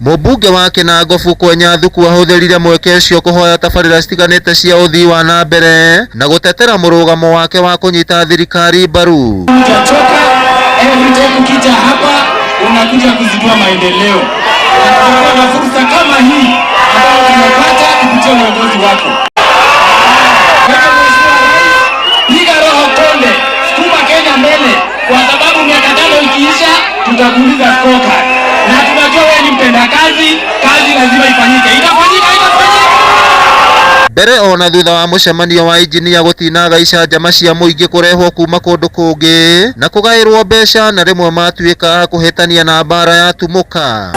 Mũmbunge wa Kinango Fuko Nyathuku ahũthĩrire mweke ũcio kũhoya tabarĩra citiganĩte cia ũthii wa na mbere na gũtetera mũrũgamo wake wa kũnyita thirikari mbaru. Ukija hapa unakuja kuzindua maendeleo. Na fursa kama hii ambayo tunapata kupitia uongozi wako. Piga roho konde, sukuma Kenya mbele, kwa sababu miaka 5 ikiisha tutakuuliza scorecard. Na tunajua wewe ni mpenda kazi, kazi lazima ifanyike. Itafanyika. Mbere ona thutha wa mũcemanio wa injinia gũtinaga icanjama cia mũingĩ kũrehwo kuma kũndũ kũngĩ na kũgaĩrwo mbeca na rĩmwe matuĩka kũhĩtania na mbara ya tumũka.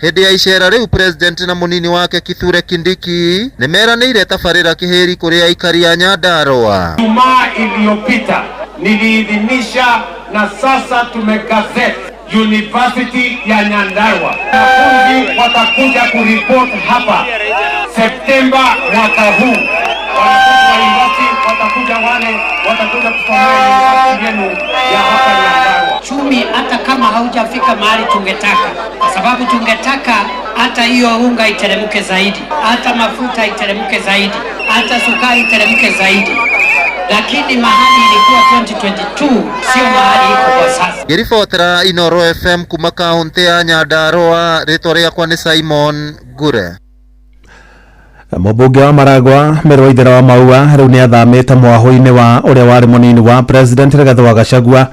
Hĩndĩ ya icera rĩu president na mũnini wake Kithure Kindiki nĩmeranĩire tabarĩra kĩhĩri kũrĩ aikari a Nyandarua. Jumaa iliyopita niliidhinisha na sasa tumegazeti University ya Nyandarua. Wanafunzi watakuja kuripoti hapa Septemba mwaka huu. Wanafunzi wa university watakuja kusomea yenu ya hapa Nyandarua. Chumi hata kama haujafika mahali tungetaka, kwa sababu tungetaka hata hiyo unga iteremke zaidi, hata mafuta iteremke zaidi, hata sukari iteremke zaidi. Lakini mahali ilikuwa 2022 sio mahali iko kwa sasa. Ngĩribotera Inooro FM kuma kaunti ya Nyandarua, rĩtwa rĩakwa nĩ Simon Gure. Mũmbunge wa Maragwa Mary Waithera wa Maua rĩu nĩ athamĩte mwahũ-inĩ wa ũrĩa warĩ mũnini wa President Rigathi wa Gachagua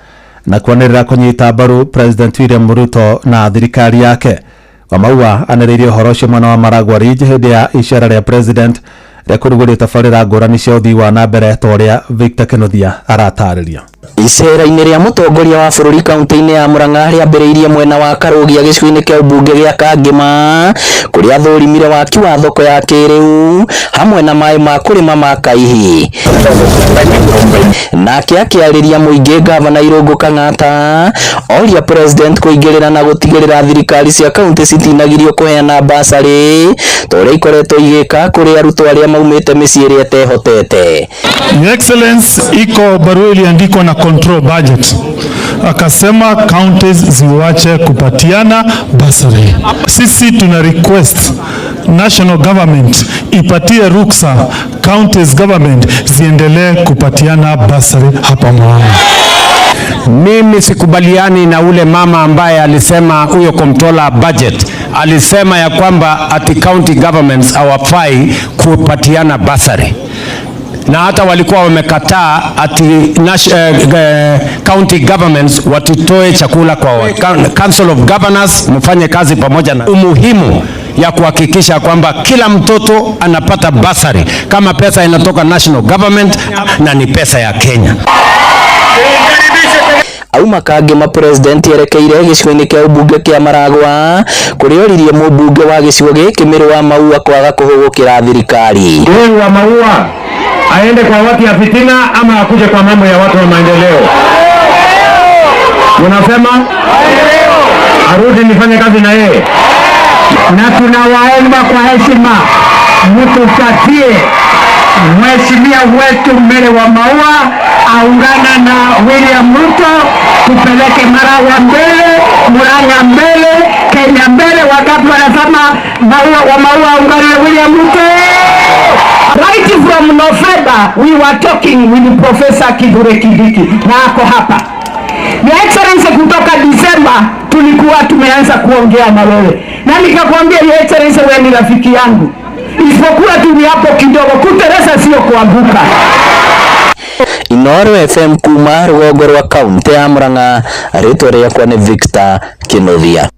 na kwanĩrĩra kũnyita mbaru President William Ruto na thirikari yake. Wa Maua anĩrĩirie ũhoro ũcio mwena wa Maragwa Ridge hĩndĩ ya icera rĩa President rĩa kũrugũria tabarĩra ngũrani cia ũthii wa na mbere ta ũrĩa Victor Kĩnuthia aratarĩria. Icera-inĩ rĩa mũtongoria wa bũrũri kaunti-inĩ ya Murang'a rĩambĩrĩirie mwena wa Karugia gĩcigo-inĩ kĩa ũmbunge gĩa Kangema kũrĩa athurimire waki wa thoko ya kĩrĩu hamwe na maĩ ma kũrĩma ma Kaihi. Nake akĩarĩria mũingĩ gavana Irũngũ Kang'ata oria president kũingĩrĩra na gũtigĩrĩra thirikari cia kaunti citinagirio kũheana basarĩ ta ũrĩa ikoretwo igĩka kũrĩ arutwo arĩa maumĩte mĩciĩ ĩrĩa ĩtehotete. Your Excellency, iko barua iliandikwa na control budget, akasema counties ziwache kupatiana basari. Sisi tuna request national government ipatie ruksa counties government ziendelee kupatiana basari hapa Murang'a. Mimi sikubaliani na ule mama ambaye alisema huyo comptroller budget alisema ya kwamba ati county governments hawafai kupatiana basari, na hata walikuwa wamekataa ati county governments watitoe chakula kwa Council of Governors, mfanye kazi pamoja na umuhimu ya kuhakikisha kwamba kila mtoto anapata basari kama pesa inatoka national government na ni pesa ya Kenya. Auma Kangema president yerekeire gĩcigo-inĩ kĩa ũmbunge kĩa Maragwa kũrĩa oririe mũmbunge wa gĩcigo gĩkĩ Mary wa Maua kwaga kũhũgũkĩra thirikari. Mary wa Maua aende kwa watu ya fitina ama akuje kwa mambo ya watu wa maendeleo? Unasema arudi nifanye kazi na yeye, na tunawaomba kwa heshima mtupatie mheshimiwa wetu Mary wa Maua aungana na William Ruto tupeleke Maragwa mbele, Murang'a mbele, Kenya mbele. Wakati wanasema wa Maua aungana na William Ruto. Right from November we were talking with Professor Kithure Kindiki na ako hapa. Your Excellency, kutoka December tulikuwa tumeanza kuongea na wewe na nikakwambia Your Excellency, wewe ni rafiki yangu, isipokuwa tu hapo kidogo kuteresa sio kuanguka. Inooro FM kuma rũgongo rwa kaunti ya Murang'a, rĩtwa rĩakwa nĩ Victor Kĩnuthia.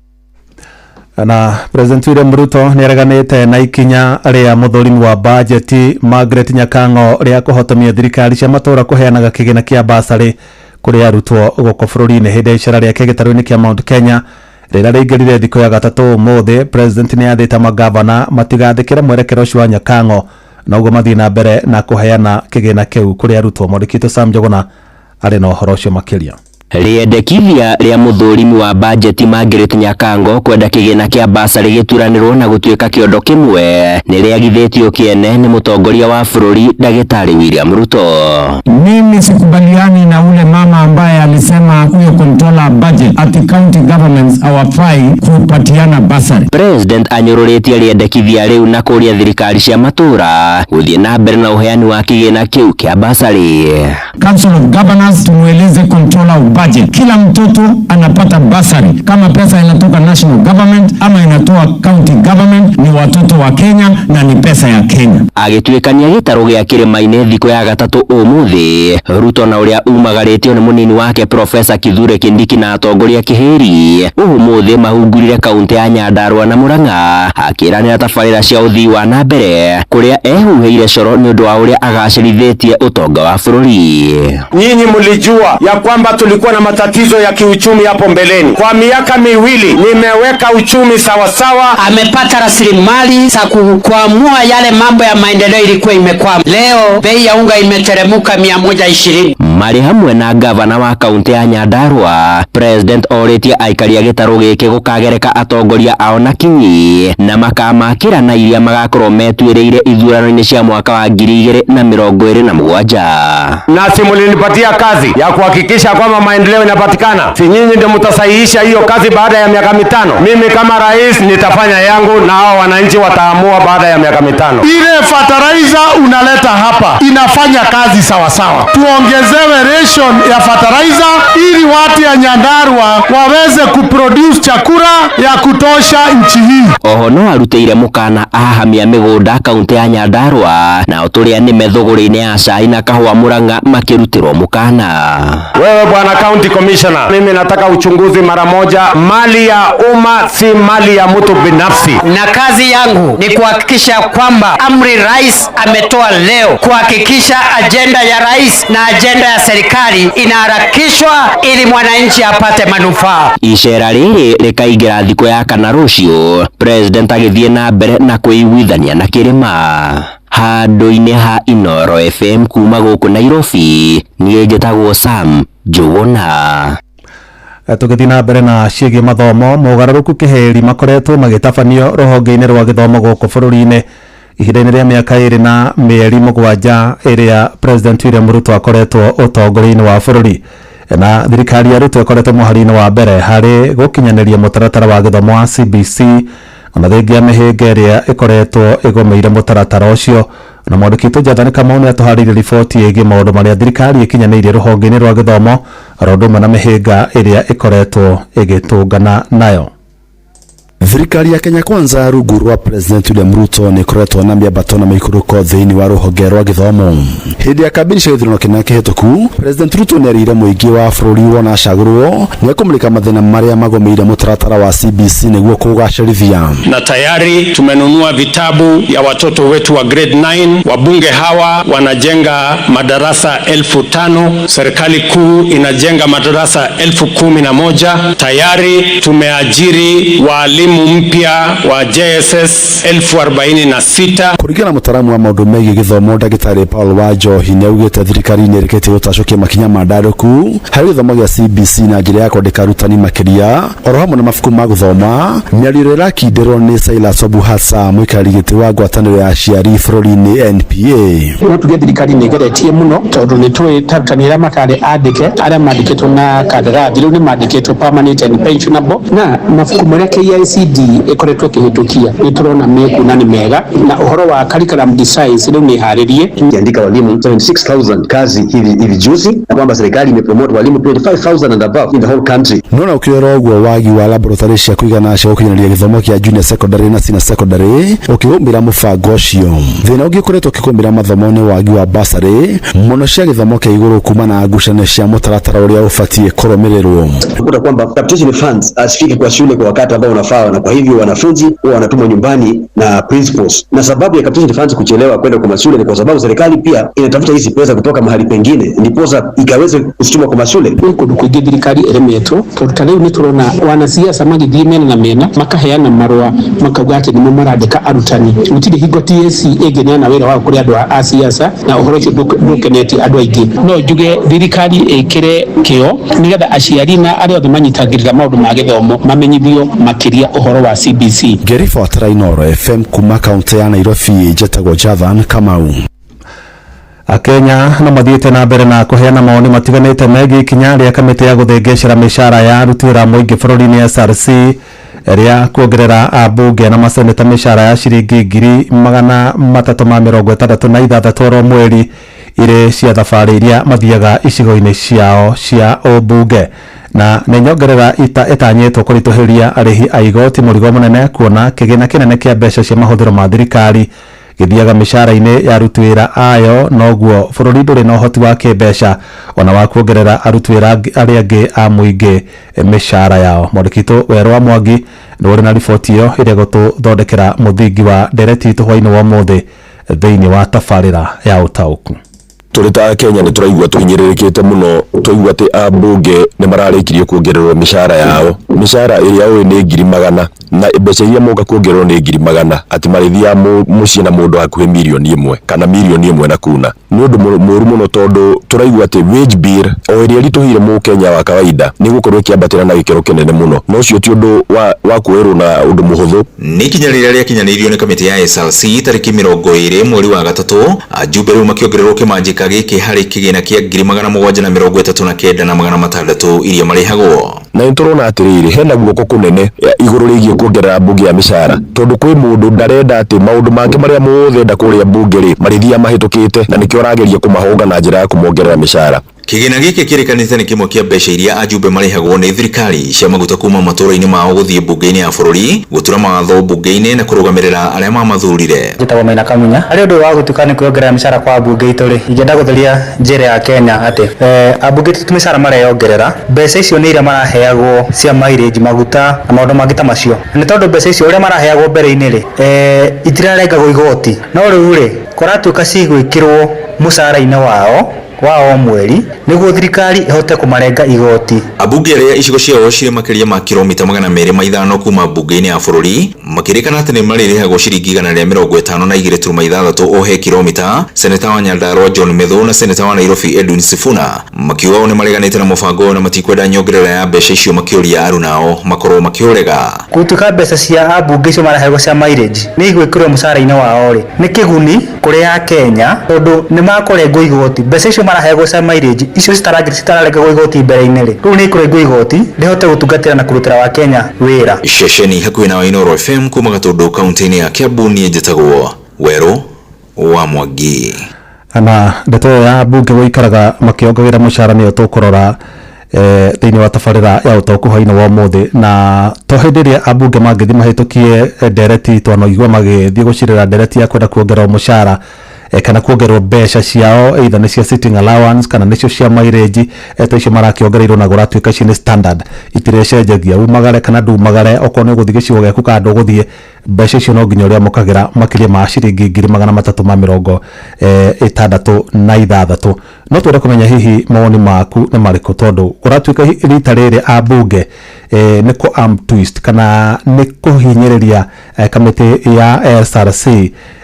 Na President William Ruto nĩareganĩte na ikinya rĩa mũthũrimi wa bajeti Margaret Nyakang'o rĩa kũhotomia thirikari cia matũũra kũheanaga kĩgĩna kĩa basarĩ kũrĩ arutwo gũkũ bũrũri-inĩ hĩndĩ ya icera rĩake gĩtarũ-inĩ kĩa Mount Kenya rĩrĩa rĩingĩrire thikũ ya gatatũ ũmũthĩ. President nĩathĩte magavana matigathĩkĩre mwerekero ũcio wa Nyakang'o na ũguo mathiĩ na mbere na kũheana kĩgĩna kĩu kũrĩ arutwo. Mwandĩki witũ Sam Njuguna arĩ na ũhoro ũcio makĩria. Riendekithia ria muthurimi wa bajeti Margaret Nyakango kwenda kigina kia basari gituranirwo na gutuika kiondo kimwe ni riagithitio kiene ni mutongoria wa bururi Daktari William Ruto. Mimi sikubaliani na ule mama ambaye alisema huyo controller budget ati county governments hawafai kupatiana basari. President anyururitie riendekithia riu na kuria thirikari cia matura guthie na mbere na uheani wa kigina kiu kia basari. Council of Governors tumueleze controller of budget, kila mtoto anapata basari. Kama pesa inatoka national government ama inatoa county government, ni watoto wa Kenya na ni pesa ya Kenya. Agituikania gitaro gia Kirimaine thiko ya gatatu umuthi, Ruto na uria umagaritio ni munini wake Professor Kithure Kindiki na atongoria kihiri umuthi mahungurire kaunti ya Nyandarua na Murang'a akiranira tabarira cia uthii wa na mbere kuria ehuheire coro ni undu wa uria agacirithitie utonga wa bururi. Nyinyi mlijua ya kwamba tulikuwa na matatizo ya kiuchumi hapo mbeleni. Kwa miaka miwili nimeweka uchumi sawa sawa. Amepata rasilimali za kuamua yale mambo ya maendeleo ilikuwa imekwama. Leo bei ya unga imeteremuka 120. Mari hamwe na gavana wa kaunti ya Nyandarua, President oritie aikaria gitaro giki gukagereka atongoria ao na kinyi na makamakira na iria magakorwo metuireire ithurano-ini cia mwaka wa 2027. Na simulinipatia kazi ya kuhakikisha kwamba maendeleo inapatikana. Si nyinyi ndio mtasahihisha hiyo kazi baada ya miaka 5? Mimi kama rais nitafanya yangu na hao wananchi wataamua baada ya miaka 5. Ile fertilizer unaleta hapa inafanya kazi sawa sawa. Tuongezewe ration ya fertilizer ili watu ya Nyandarua waweze kuproduce chakula ya kutosha nchi hii. Oho no arutire mukana ahamia migunda kaunti ya Nyandarua na uturia ni methuguri-ini ya cai na kahua Murang'a makirutirwo mukana. Wewe bwana county commissioner, mimi nataka uchunguzi mara moja. Mali ya umma si mali ya mtu binafsi. Na kazi yangu ni kuhakikisha kwamba amri rais ametoa leo kuhakikisha ajenda ya rais na ajenda ya serikali inaharakishwa ili mwananchi apate manufaa. Icera riri rikaigira thiko ya kana rucio, President agithie na mbere na kuiguithania na Kirima. Handu-ini ha Inoro FM kuma guku Nairobi, nie njitagwo Sam Njuguna. Tugithii na mbere na ciĩgiĩ mathomo, mogarũrũku kĩheri makoretwo magĩtabanio rũhonge-inĩ rwa gĩthomo gũkũ bũrũri-inĩ ihinda-inĩ rĩa mĩaka 2 na mĩeri 7 ĩrĩa President William Ruto akoretwo ũtongoria-inĩ wa bũrũri. Na thirikari ya Ruto ĩkoretwo mũhari-inĩ wa mbere harĩ gũkinyanĩria mũtaratara wa gĩthomo wa CBC ona thengia mĩhĩnga ĩrĩa ĩkoretwo ĩgomeire mũtaratara ũcio. Na mwandĩki Jonathan Kamau nĩ atũharĩirie riboti ĩgiĩ maũndũ marĩa thirikari ĩkinyanĩirie rũhonge-inĩ rwa gĩthomo oro ũndũ ũmwe na mĩhĩnga ĩrĩa ĩkoretwo ĩgĩtũngana nayo. Thirikari ya Kenya Kwanza rungu rwa President William Ruto ni koretwo na miambato na maikũrũko thĩinĩ wa rũhonge rwa gĩthomo. Hĩndĩ ya kambĩini cia gĩthurano kĩnene kĩhĩtũku, President Ruto nĩ erĩire mũingĩ wa bũrũri wona acagũrwo nĩ ekũmũrĩka mathĩna marĩa magomeire mũtaratara wa CBC nĩguo kũgacĩrithia. Na tayari tumenunua vitabu ya watoto wetu wa grade 9. Wabunge hawa wanajenga madarasa 5,000. Serikali kuu inajenga madarasa 11,000. Tayari tumeajiri walimu mpya wa JSS 46,000. Kũringana na mũtaaramu wa maũndũ megiĩ gĩthomo Ndagĩtarĩ Paul Wanjohi nĩ augĩte thirikari nĩ ĩrĩkĩtie gũtacũkia makinya ma ndarũku harĩ gĩthomo gĩa CBC na njĩra ya kwandĩka arutani makĩria oro hamwe na mabuku ma gũthoma. Mĩario ĩrakindĩrwo nĩ Silas Obuhasa, mũikarĩri gĩtĩ wa ngwatanĩro ya aciari bũrũri-inĩ NPA. No tuge thirikari nĩ ĩgeretie mũno tondũ nĩ tũĩ arutani arĩa matarĩ andĩke arĩa mandĩkĩtwo na kandarathi rĩu nĩ mandĩkĩtwo permanent and pensionable, na mabuku marĩa KICD ĩkoretwo kĩhĩtũkia nĩ tũrona mekuna nĩ mega, na ũhoro wa curriculum designs rĩu nĩ harĩrie. Kiandika walimu 76,000 kazi hivi juzi, na kwamba serikali imepromote walimu 25,000 and above in the whole country. Nona ukirora ũguo wagi wa laboratory cia kũigana cia gũkinyanĩria gĩthomo kĩa junior secondary na senior secondary ũkĩgũmĩra mũbango ũcio. Thĩna ũngĩ ũkoretwo ũkĩgũmĩra mathomo nĩ wagi wa bursary mũno cia gĩthomo kĩa igũrũ kuma na ngucanio cia mũtaratara ũrĩa ũbatiĩ kũrũmĩrĩrwo. Ukuta kwamba capitation funds asifike kwa shule kwa wakati ambao unafaa sawa, na kwa hivyo wanafunzi huwa wanatumwa nyumbani na principals. Na sababu ya capitation funds kuchelewa kwenda kwa mashule ni kwa sababu serikali pia inatafuta hizi pesa kutoka mahali pengine ndiposa ikaweze kusitumwa kwa mashule. Kundu kuingi thirikari eremetwo tondu riu ni turona wanasiasa magithie mena na mena makaheana marua makauga ati nimo marandika arutani gutiri hingo TSC ingeneana wira wa kuri andu a siasa na uhoro ucio ndukeneti andu aingi. No njuge thirikari ikire kio nigetha aciari na aria othe manyitagirira maundu ma githomo mamenyithio makiria uhoro wa CBC. Gerifa Tarainoro FM kuma kaunti ya Nairobi, Jetagwo Jathan Kamau. Akenya no mathiete na mbere na kuheana maoni matiganite megiĩ ikinya rĩa kamĩtĩ ya gũthĩngĩcĩra mĩcara ya aruti wĩra mũingĩ bũrũri-inĩ SRC rĩa kuongerera ambunge na maseneta mĩcara ya ciringi 366 oro mweri irĩ cia thabarĩ iria mathiaga icigo-inĩ ciao cia ũmbunge, na nĩ nyongerera ĩtanyĩtwo kũritũhĩria arĩhi a igoti mũrigo mũnene kuona kĩgĩna kĩnene kĩa mbeca cia mahũthĩro ma thirikari gĩthiaga mĩcara-inĩ ya aruti wĩra ayo, noguo bũrũri ndũrĩ na ũhoti wa kĩmbeca ona wa kuongerera aruti wĩra arĩa angĩ a mũingĩ mĩcara yao. Mwandĩki Werũ wa Mwangi nĩ ũrĩ na riboti ĩyo ĩrĩa gũtũthondekera mũthingi wa ndereti itũ hwainĩ wa ũmũthĩ thĩinĩ wa tabarĩra ya ũtaũku. Tũrĩ ta Kenya nĩ tũraigua tũhinyĩrĩrĩkĩte mũno, tũigua atĩ ambunge nĩ mararĩkirie kuongererwo mĩcara yao, mĩcara ĩrĩa ũĩ nĩ 100,000 na mbeca iria moka kuongererwo nĩ 100,000 ati marĩthia mũciĩ na mũndũ hakuhĩ milioni 1 kana milioni 1 na kuna. Nĩ ũndũ mũru mũno tondũ tũraigua atĩ wage bill o ĩrĩa ritũhire Mũkenya wa kawaida nĩ gũkorwo ĩkĩambatĩra na gĩkĩro kĩnene mũno, no ũcio ti ũndũ wa kuoerwo na ũndũ mũhũthũ. Nĩ ikinya rĩrĩa rĩakinyanĩirio nĩ kamĩtĩ ya SRC tarĩki 20 mweri wa gatatũ, ajumbe rĩu makĩongererwo kĩmanjĩka gĩkĩ harĩ kĩgĩna kĩa 739,600 iria marĩhagwo. Na nĩtũrona atĩrĩrĩ, hena guoko kũnene igũrũ rĩgiĩ kuongerera mbunge ya mĩcara, tondũ kwĩ mũndũ ndarenda atĩ maũndũ make marĩa mothe enda kũrĩa mbunge rĩ marĩthia mahĩtũkĩte, na nĩkĩo arageria kũmahonga na njĩra ya kũmongerera mĩcara. Kĩgĩna gĩkĩ kĩrĩkanĩte nĩ kĩmwe kĩa mbeca iria ajumbe marĩhagwo nĩ thirikari cia maguta kuma matũũra-inĩ mao gũthiĩ mbunge-inĩ ya bũrũri, gũtura mawatho mbunge-inĩ na kũrũgamĩrĩra arĩa mamathurire. Njĩtagwo Maina Kamunya. Harĩ ũndũ wa gũtuĩka nĩ kuongerera mĩcara kwa ambunge itũ rĩ, ingĩenda gũtheria njĩra ya Kenya atĩ ambunge itũ mĩcara mareyongerera, mbeca icio nĩ iria maraheagwo cia mileage, maguta na maũndũ mangĩ ta macio. Nĩ tondũ mbeca icio ũrĩa maraheagwo mbere-inĩ rĩ itirarengagwo igoti, no rĩu rĩ kũratuĩka cigwĩkĩrwo mũcara-inĩ wao wa o mweri nĩguo thirikari ihote kũmarenga igoti. Ambunge arĩa icigo ciao cirĩ makĩria ma kilomita 250 kuma mbunge-inĩ ya bũrũri makĩrĩkana atĩ nĩ marĩrĩhagwo ciringi 152.6 o he kilomita. Seneta wa Nyandarua John Methu na seneta wa Nairobi Edwin Sifuna makiuga nĩ mareganĩte na mũbango na matikwenda nyongerera ya mbeca icio, makĩũria aru nao makorwo makĩũrega. Gũtuĩka mbeca cia ambunge icio maraheo cia mileage nĩ igwĩkĩrwo mũcara-inĩ wao rĩ nĩ kĩguni kũrĩ a Kenya, tondũ nĩ makũrengwo igoti. Mbeca icio maraheo cia mileage icio citararengagwo igoti mbere-inĩ rĩ rĩu nĩ ikũrengwo igoti rĩhote gũtungatĩra na kũrutĩra wa Kenya wĩra. Ceceni hakuhĩ na Wainoro FM kuma Gatũndũ kaunti-inĩ ya Kiambu, niĩ njĩtagwo Werũ wa Mwangi. Na ndeto ya ambunge gũikaraga makĩongagĩrĩra mũcara nĩyo tũkũrora thĩinĩ wa tabarĩra ya ũtaũku hwainĩ wa ũmũthĩ, na to hĩndĩ ĩrĩa ambunge mangĩthiĩ mahĩtũkie ndereti twanaigua magĩthiĩ gũcirĩra ndereti ya kwenda kuongererwo mũcara kana kuongererwo mbeca ciao either nĩ cia sitting allowance kana nĩcio cia mileage ta icio marakĩongereirwo na gũratuĩka ici nĩ standard itirecenjagia umagare kana ndumagare, okorwo nĩ ũgũthiĩ gĩcigo gĩaku kana ndũgũthiĩ, mbeca icio no nginya ũrĩa mũkagĩra makĩria ma ciringi 366. No twende kũmenya hihi mawoni maku nĩ marĩkũ, tondũ ũratuĩka rita rĩrĩ ambunge nĩ kũ arm twist kana nĩ kũhinyĩrĩria kamĩtĩ ya SRC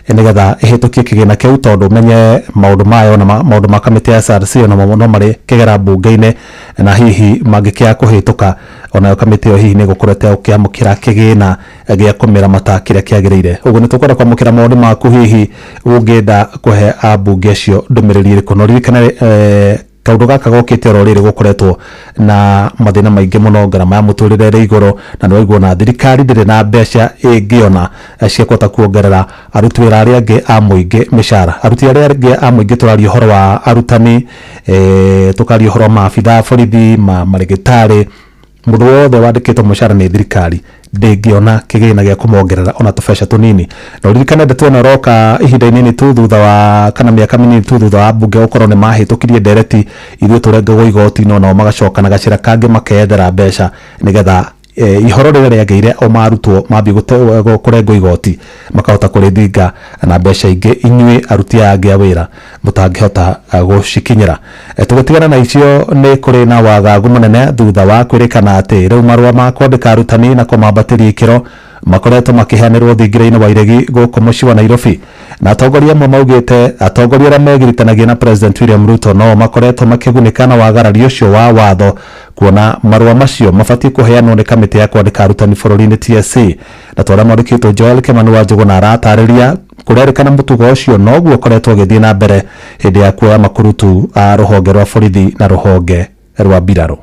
nĩgetha ĩhĩtũkie kĩgĩna kĩu, tondũ menye maũndũ mayo na maũndũ ma kamĩtĩ ya SRC ona no marĩ kĩgera mbunge-inĩ, na hihi mangĩkĩaga kũhĩtũka onayo kamĩtĩ ĩyo hihi nĩ gũkoretwo ũkĩamũkĩra kĩgĩna gĩa kũmĩra mata kĩrĩa kĩagĩrĩire. Ũguo nĩ tũkwenda kwamũkĩra maũndũ maku hihi ũngĩenda kũhe ambunge acio ndũmĩrĩri ĩrĩkũ. No ririkane kaũndũ gaka gokĩte oro rĩrĩ gũkoretwo na mathĩna maingĩ mũno, ngarama ya mũtũrĩre ĩrĩ igũrũ, na nĩ waigua na thirikari ndĩrĩ na mbeca ĩngĩona cia kũhota kuongerera aruti wĩra arĩa angĩ a mũingĩ mĩcara. Aruti arĩa angĩ a mũingĩ tũraria ũhoro wa arutani, tũkaria ũhoro wa maabitha borithi, marĩgĩtarĩ, mũndũ wothe wandĩkĩtwo mũcara nĩ thirikari ndĩngĩona kĩgĩna gĩa kũmongerera ona tũbeca tũnini. Na ririkane ndeto ĩno roka ihinda inini tu thutha wa kana mĩaka mĩnini tu thutha wa ambunge gũkorwo nĩ mahĩtũkirie ndereti ithuĩ tũrengagwo igoti-inĩ, onao magacoka na gacĩra kangĩ makeyethera mbeca nĩgetha ihoro rĩrĩa rĩagĩire o marutwo mambi kũrengwo igoti makahota kũrĩthinga na mbeca ingĩ inyuĩ aruti angĩ a wĩra mũtangĩhota gũcikinyĩra. Tũgĩtigana na icio nĩ kũrĩ na wagagu mũnene thutha wa kwĩrĩkana atĩ rĩu marũa ma kwandĩka arutani na kũmambatĩria ikĩro makoretwo makĩheanĩrwo thingira-inĩ wa iregi gũkũ mũciĩ wa Nairobi, na atongoria amwe maugĩte atongoria arĩa megiritanagia na President William Ruto no makoretwo makĩgunĩka na wagarari ũcio wa watho, kuona marũa macio mabatiĩ kũheanwo nĩ kamĩtĩ ya kwandĩka arutani bũrũri-inĩ TSC. Na twarĩa mwandĩkĩtwo Joel Kimani wa Njũgũna aratarĩria kũrerĩkana mũtugo ũcio noguo ũkoretwo ũgĩthiĩ na mbere hĩndĩ ya kuoya makurutu a rũhonge rwa borithi na rũhonge rwa mbirarũ.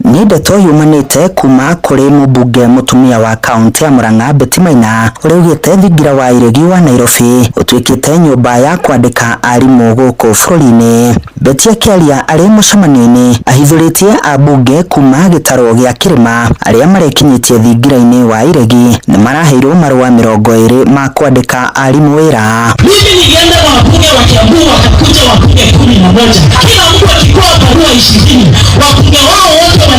Nĩ ndeto yumanĩte kuma kũrĩ mũmbunge mũtumia wa kaunti ya Murang'a Betty Maina ũrĩa ugĩte thingira wa iregi wa Nairobi ũtuĩkĩte nyũmba ya kwandĩka arimũ gũkũ bũrũri-inĩ. Betty akĩaria arĩ mũcemanio-inĩ ahithũrĩtie ambunge kuma gĩtaro gĩa Kĩrĩma arĩa marekinyĩtie thingira-inĩ wa iregi nĩ maraheirwo marũa 20 ma kwandĩka arimũ wĩra. Mimi nilienda na wabunge wa Kiambu wakakuja wabunge 11. Kila mtu akikuwa barua 20. Wabunge wao wote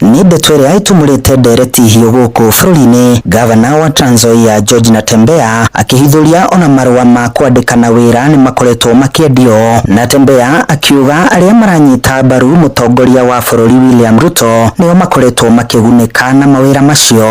nĩ ndeto ĩrĩa itumũrĩte ndereti hiũ gũkũ bũrũri-inĩ. Gavana wa Trans Nzoia George Natembeya akĩhithũria ona marũa ma kwandĩkana wĩra nĩ makoretwo makĩendio. Natembeya akiuga arĩa maranyita mbaru mũtongoria wa bũrũri William Ruto nĩo makoretwo makĩgunĩka na mawĩra macio.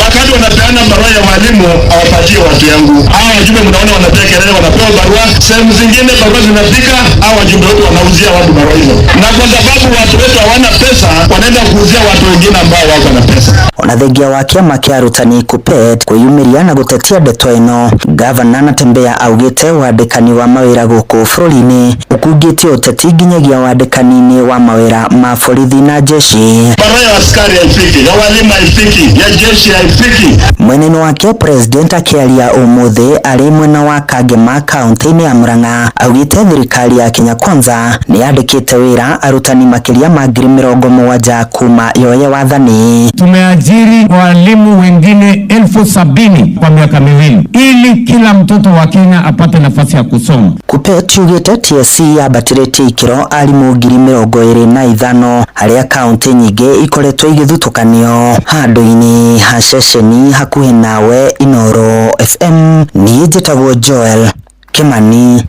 Wakati wanapeana barua ya walimu hawapatie watu yangu. Hao wajumbe mnaona wanapiga kelele wanapewa barua, sehemu zingine barua zinafika hao wajumbe wetu wanauzia watu barua hizo. Na kwa sababu watu wetu hawana pesa wanaenda kuuzia watu wengine ambao wako na pesa. Ona thengia wa kĩama kĩa arutani KUPPET kwĩyumĩria na gũtetia ndeto ĩno, Gavana Natembeya augĩte wandĩkani wa mawĩra gũkũ bũrũri-inĩ ũkungĩtie ũteti nginyagia wandĩkani-inĩ wa mawĩra ma borithi na jeshi. Barua ya askari haifiki, ya walimu haifiki, ya jeshi haifiki. Mwena wake President akĩaria ũmũthĩ arĩ mwena wa Kangema kaunti-inĩ ya Murang'a augĩte thirikari ya Kenya Kwanza nĩ yandĩkĩte wĩra arutani makĩria ma 70,000 kuma yoye wathani. Tumeajiri walimu wengine 70,000 kwa miaka miwili ili kila mtoto wa Kenya apate nafasi ya kusoma. KUPPET yugĩte TSC yabatĩrĩtie ikĩro arimũ 25,000 harĩa kaunti nyingĩ ikoretwo igĩthutũkanio. Handũ-inĩ ha ceceni hakuhĩ nawe Inooro FM, niĩ njĩtagwo Joel Kimani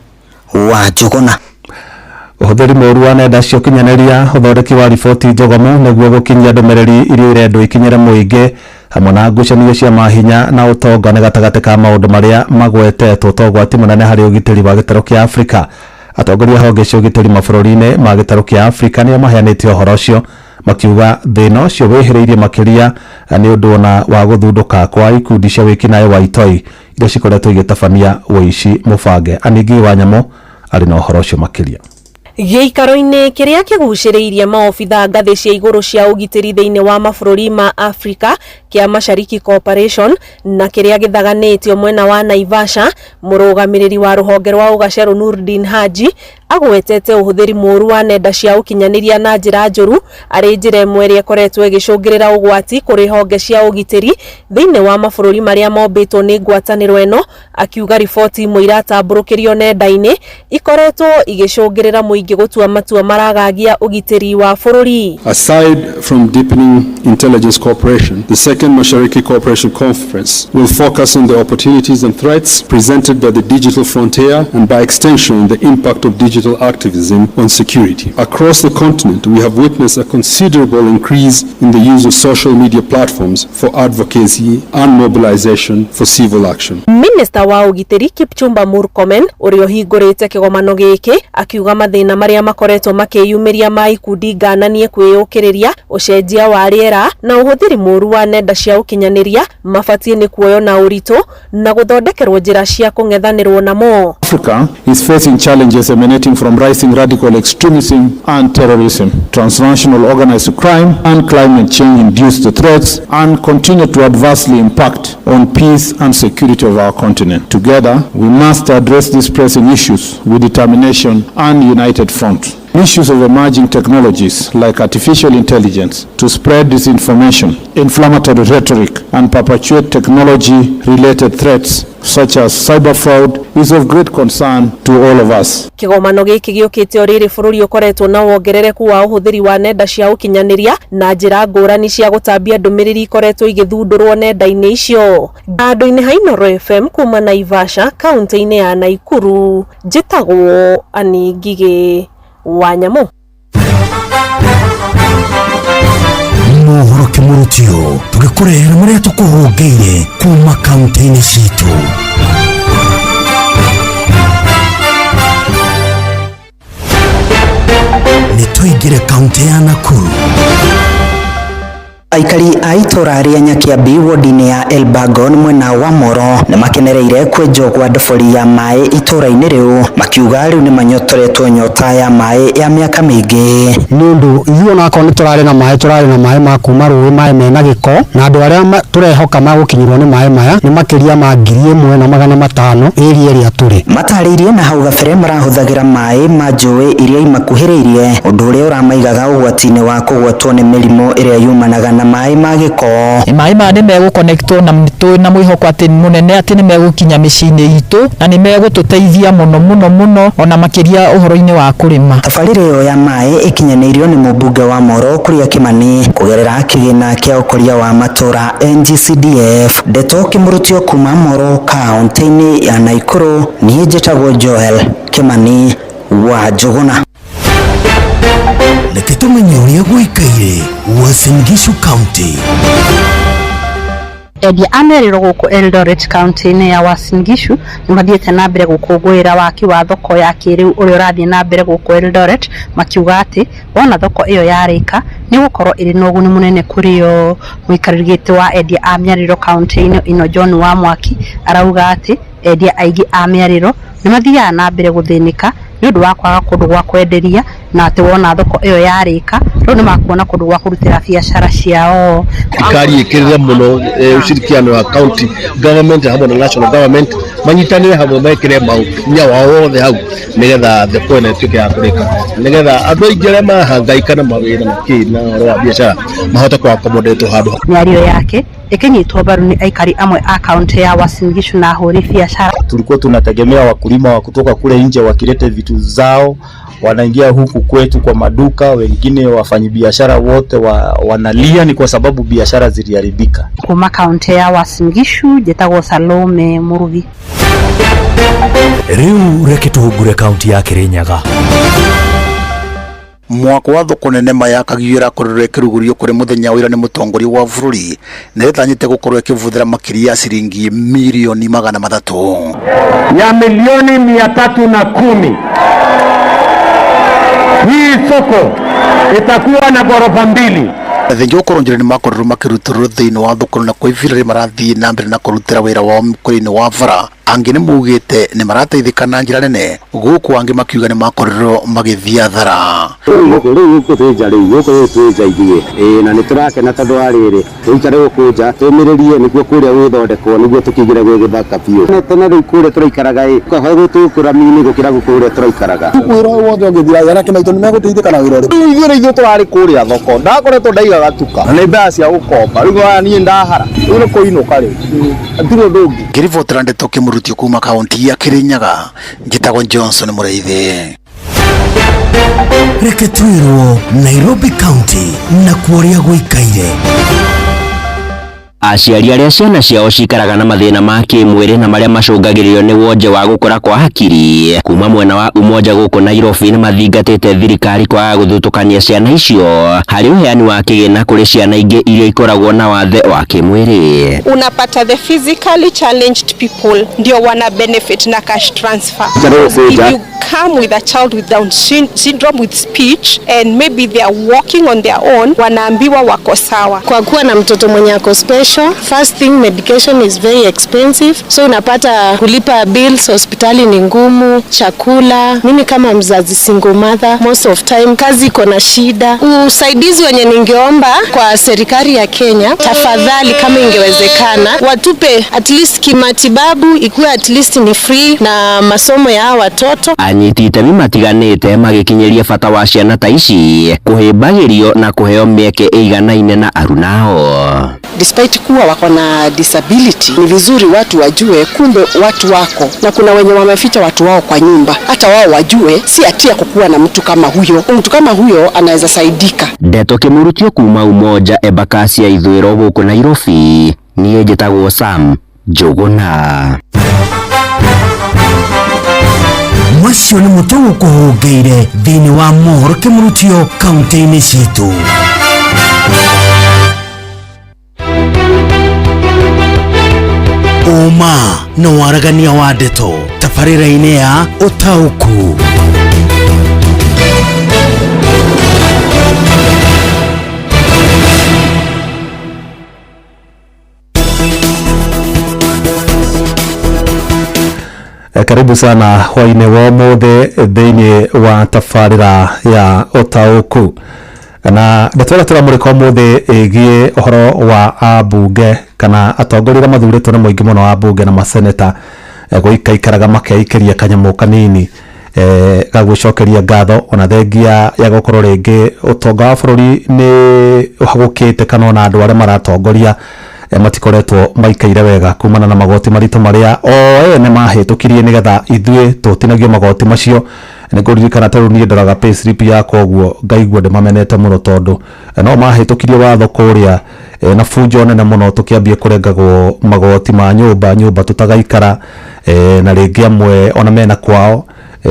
wa Njũgũna. Ũhũthĩri mũũru wa nenda cia ũkinyanĩria, ũthondeki wa riboti njogomu nĩguo gũkinyia ndũmĩrĩri iria irendwo ikinyĩre mũingĩ hamwe na ngucanio cia mahinya na ũtonga nĩ gatagatĩ ka maũndũ marĩa magwetetwo ta ũgwati mũnene harĩ ũgitĩri wa gĩtarũ kĩa Afrika. Atongoria honge cia ũgitĩri mabũrũri-inĩ ma gĩtarũ kĩa Afrika nĩo maheanĩte ũhoro ũcio makiuga thĩna ũcio wĩhĩrĩirie makĩria nĩ ũndũ ona wa gũthundũka kwa ikundi cia wĩkinaĩ wa itoi iria cikoretwo igĩtabania ũici mũbange. Anigi wa Nyamũ arĩ na ũhoro ũcio makĩria. Gĩikaro-inĩ kĩrĩa kĩgucĩrĩirie maobitha ngathĩ cia igũrũ cia ũgitĩri thĩinĩ wa mabũrũri ma Afrika kĩa Mashariki Corporation na kĩrĩa gĩthaganĩtio mwena wa Naivasha, mũrũgamĩrĩri wa rũhonge rwa ũgacerũ Nurdin Haji agwetete ũhũthĩri mũũru wa nenda cia ũkinyanĩria na njĩra njũru arĩ njĩra ĩmwe ĩrĩa ĩkoretwo ĩgĩcũngĩrĩra ũgwati kũrĩ honge cia ũgitĩri thĩinĩ wa mabũrũri marĩa mombĩtwo nĩ ngwatanĩro ĩno, akiuga riboti imwe iratambũrũkĩrio nenda-inĩ ikoretwo igĩcũngĩrĩra mũingĩ gũtua matua maragagia ũgitĩri wa bũrũri. Aside from deepening intelligence cooperation, the second Mashariki Cooperation Conference will focus on the opportunities and threats presented by the digital frontier and by extension the impact of digital activism on security. Across the continent, we have witnessed a considerable increase in the use of social media platforms for advocacy and mobilization for civil action. Minister wa ũgitĩri Kipchumba Murkomen ũrĩa hingũrĩte kĩgomano gĩkĩ akiuga mathĩna marĩa makoretwo makĩyumĩria ma ikundi ngananie kwĩyũkĩrĩria ũcenjia wa rĩera na ũhũthĩri mũũru wa nenda cia ũkinyanĩria mabatiĩ nĩ kuoyo na ũritũ na gũthondekerwo njĩra cia kũng'ethanĩrwo namo. Africa is facing challenges emanating from rising radical extremism and terrorism, transnational organized crime and climate change-induced threats, and continue to adversely impact on peace and security of our continent. Together, we must address these pressing issues with determination and united front. Misuse of emerging technologies like artificial intelligence to spread disinformation, inflammatory rhetoric, and perpetuate technology-related threats such as cyber fraud is of great concern to all of us. Kigomano giki giukite oriri bururi ukoretwo na wongerereku wa uhuthiri wa nenda cia ukinyaniria na njira ngurani cia gutambia ndumiriri ikoretwo igithundurwo nenda-ini icio. Gandu-ini ha Inooro FM kuma Naivasha, kaunti-ini ya Nakuru, njitagwo Ani Ngige wa Nyamu. Mohoro kimurutio tugikurehera maria tukuhungeire kuma kaunti-ini citu. Nituingire kaunti ya Nakuru. Aikari a itura ria Nyakiambi wodi-ini ya Elbagon mwena wa Moro na makenereire kwenjwo kwa ndobori ya mai itura-ini riu makiuga riu ni manyotoretwo nyota ya mai ya miaka mingi nundu ithuo nako ni turari na mai ma kuma ruwi mai mena giko na andu aria turehoka magukinyirwo ni mai maya ni makiria ma 1,500 area ria turi mataririe na hau gabere marahuthagira mai ma njui iria imakuhiriirie undu uria uramaigaga ugwati-ini wa kugwatwo ni mirimo iria yumanaga na mai magiko mai ma ni mego connectwo na mwihoko ati munene ati ni megukinya micini itu na ni megututeithia muno ona makiria uhoro-ini wa kurima. Tabarĩra ĩyo ya mai ikinyanirio ni mubunge wa Moro Kuria Kimani kugerera kigina kia ukoria wa matura NGCDF. Ndeto Kimurutio kuma Moro kaunti-ini ya Nakuru, niĩ njĩtagwo Joel Kimani wa Njuguna. Reke tumenye uria guikaire Uasin Gishu County. Endia ameriro guku Eldoret County-ini ya Uasin Gishu nimathiete na mbere gukungwira waki wa thoko ya kiriu uria urathie na mbere guku Eldoret, makiuga ati wona thoko iyo yarika ni gukorwo iri na uguni munene kuri yo. Muikarĩri wa endia a Miariro County-ini ino John wa Mwaki arauga ati endia aigi a Miariro nimathiaga na mbere guthinika ni undu wa kwaga kundu gwa kwenderia na ati wona thoko iyo yarika riu ni makuona kundu gwa kurutira biashara ciao. Thirikari ikirire muno ushirikiano wa county government hamwe na national government manyitanire hamwe mekire maukinya wao wothe hau nigetha thoko ino ituike ya kurika nigetha andu aingi aria mahangaika na mawira makina wa biashara mahote kwa accommodate handu. Miario yake ikinyitwo mbaru ni aikari amwe a kaunti ya Uasin Gishu na ahuri biashara. Tulikuwa tunategemea wakulima wa kutoka kule nje wakilete vitu zao wanaingia huku kwetu kwa maduka, wengine wafanyabiashara wote wanalia ni kwa sababu biashara ziliharibika. Kuma kaunti ya Uasin Gishu, njĩtagwo Salome Murugi. Riu reke tuhungure kaunti ya Kirinyaga. Mwako wa thoko nene mayakagira kurure kirugurio kuri muthenya wira ni mutongoria wa bururi niretanyite gukorwo ikivuthira makiria ciringi milioni 300 ya milioni 310. Hii soko itakuwa na ghorofa 2. Thenjo koronjere ni makorero makirutiro thiini wa thoko na kwivira marathii na mbere na kurutira wira wa mukuri-ini wa bara angi ni mugite ni marateithika na njira nene guku angi makiuga ni makorero magithia thara yuko tweja igie na ni turakena tondu ariri tuikare gukunja tumiririe niguo kuria withondekwo niguo tukigire gwe githaka biu tene riu kuria turaikaraga kahoe gutukura mini gukira gukuria turaikaraga wira wothe ungithira yana kimaito ni meguteithika na wira uri ithuĩ turari kuria thoko ndakoretwo ndaigaga tuka na ni mbea cia gukomba riu ni ndahara uri kuinuka ri ndiro ndungi ngirivotera Ndeto Kimurutio kuma kaunti ya Kirinyaga, njĩtagwo Johnson Mũrĩithi. Reke twirwo Nairobi County na kuoria guikaire. Aciari aria ciana ciao cikaraga na mathina ma kimwiri na maria macungagiririo ni wonje wa gukura kwa hakiri kuma mwena wa Umoja guku Nairobi ni mathingatite thirikari kwa guthutukania ciana icio hari uheani wa kigina kuri ciana ingi iria ikoragwo na wathe wa kimwiri. Unapata the physically challenged people ndio wana benefit na cash transfer. If you come with a child with Down syndrome with speech and maybe they are walking on their own, wanaambiwa wako sawa. Kwa kuwa na mtoto mwenye ako special kesho. First thing, medication is very expensive, so unapata kulipa bills hospitali ni ngumu, chakula. Mimi kama mzazi single mother, most of time kazi iko na shida. Usaidizi wenye ningeomba kwa serikali ya Kenya, tafadhali kama ingewezekana watupe at least kimatibabu, ikuwe at least ni free na masomo ya watoto. Anyiti itemi matiganite magikinyeria bata wa ciana ta ici kuhimbagirio na kuheo mieke iganaine na arunao. Despite kuwa wako na disability, ni vizuri watu wajue kumbe watu wako, na kuna wenye wameficha watu wao kwa nyumba, hata wao wajue si atia kukuwa na mtu kama huyo. Mtu kama huyo anaweza saidika. Ndeto Kimurutio kuma Umoja Embakasi ya Ithwiro guku Nairobi, niĩ njĩtagwo Sam Njuguna. Macio nĩ mũtongo kũhũngĩire thĩinĩ wa mohoro Kimurutio kaunti-inĩ citũ. Uma na waragania wa ndeto tabarĩra-inĩ ya Ũtaũku. Karibu sana hwaine wa mothe thĩinĩ wa tabarĩra ya Ũtaũku. Na ndatwara turamurika mothe ĩgiĩ ũhoro wa ambunge kana atongoria mathurĩtwo nĩ mũingĩ mũno wa ambunge na maseneta gũikaikaraga makeikĩria kanyamũ kanini gagũcokeria ngatho ona thengia ya gũkorwo rĩngĩ ũtonga wa bũrũri nĩ ũhagũkĩte kana ona andũ arĩa maratongoria matikoretwo maikaire wega kumana na magoti maritũ marĩa ene mahĩtũkirie nĩgetha ithuĩ tũtinagio magoti macio. Nĩngũririkana ta rĩu niĩ ndoraga payslip yakwa ũguo ngaigua ndĩmamenete mũno tondũ no mahĩtũkirie watho kũrĩa na bunjo nene mũno tũkĩambia kũrengagwo magoti ma nyũmba tũtagaikara na rĩngĩ amwe ona mena kwao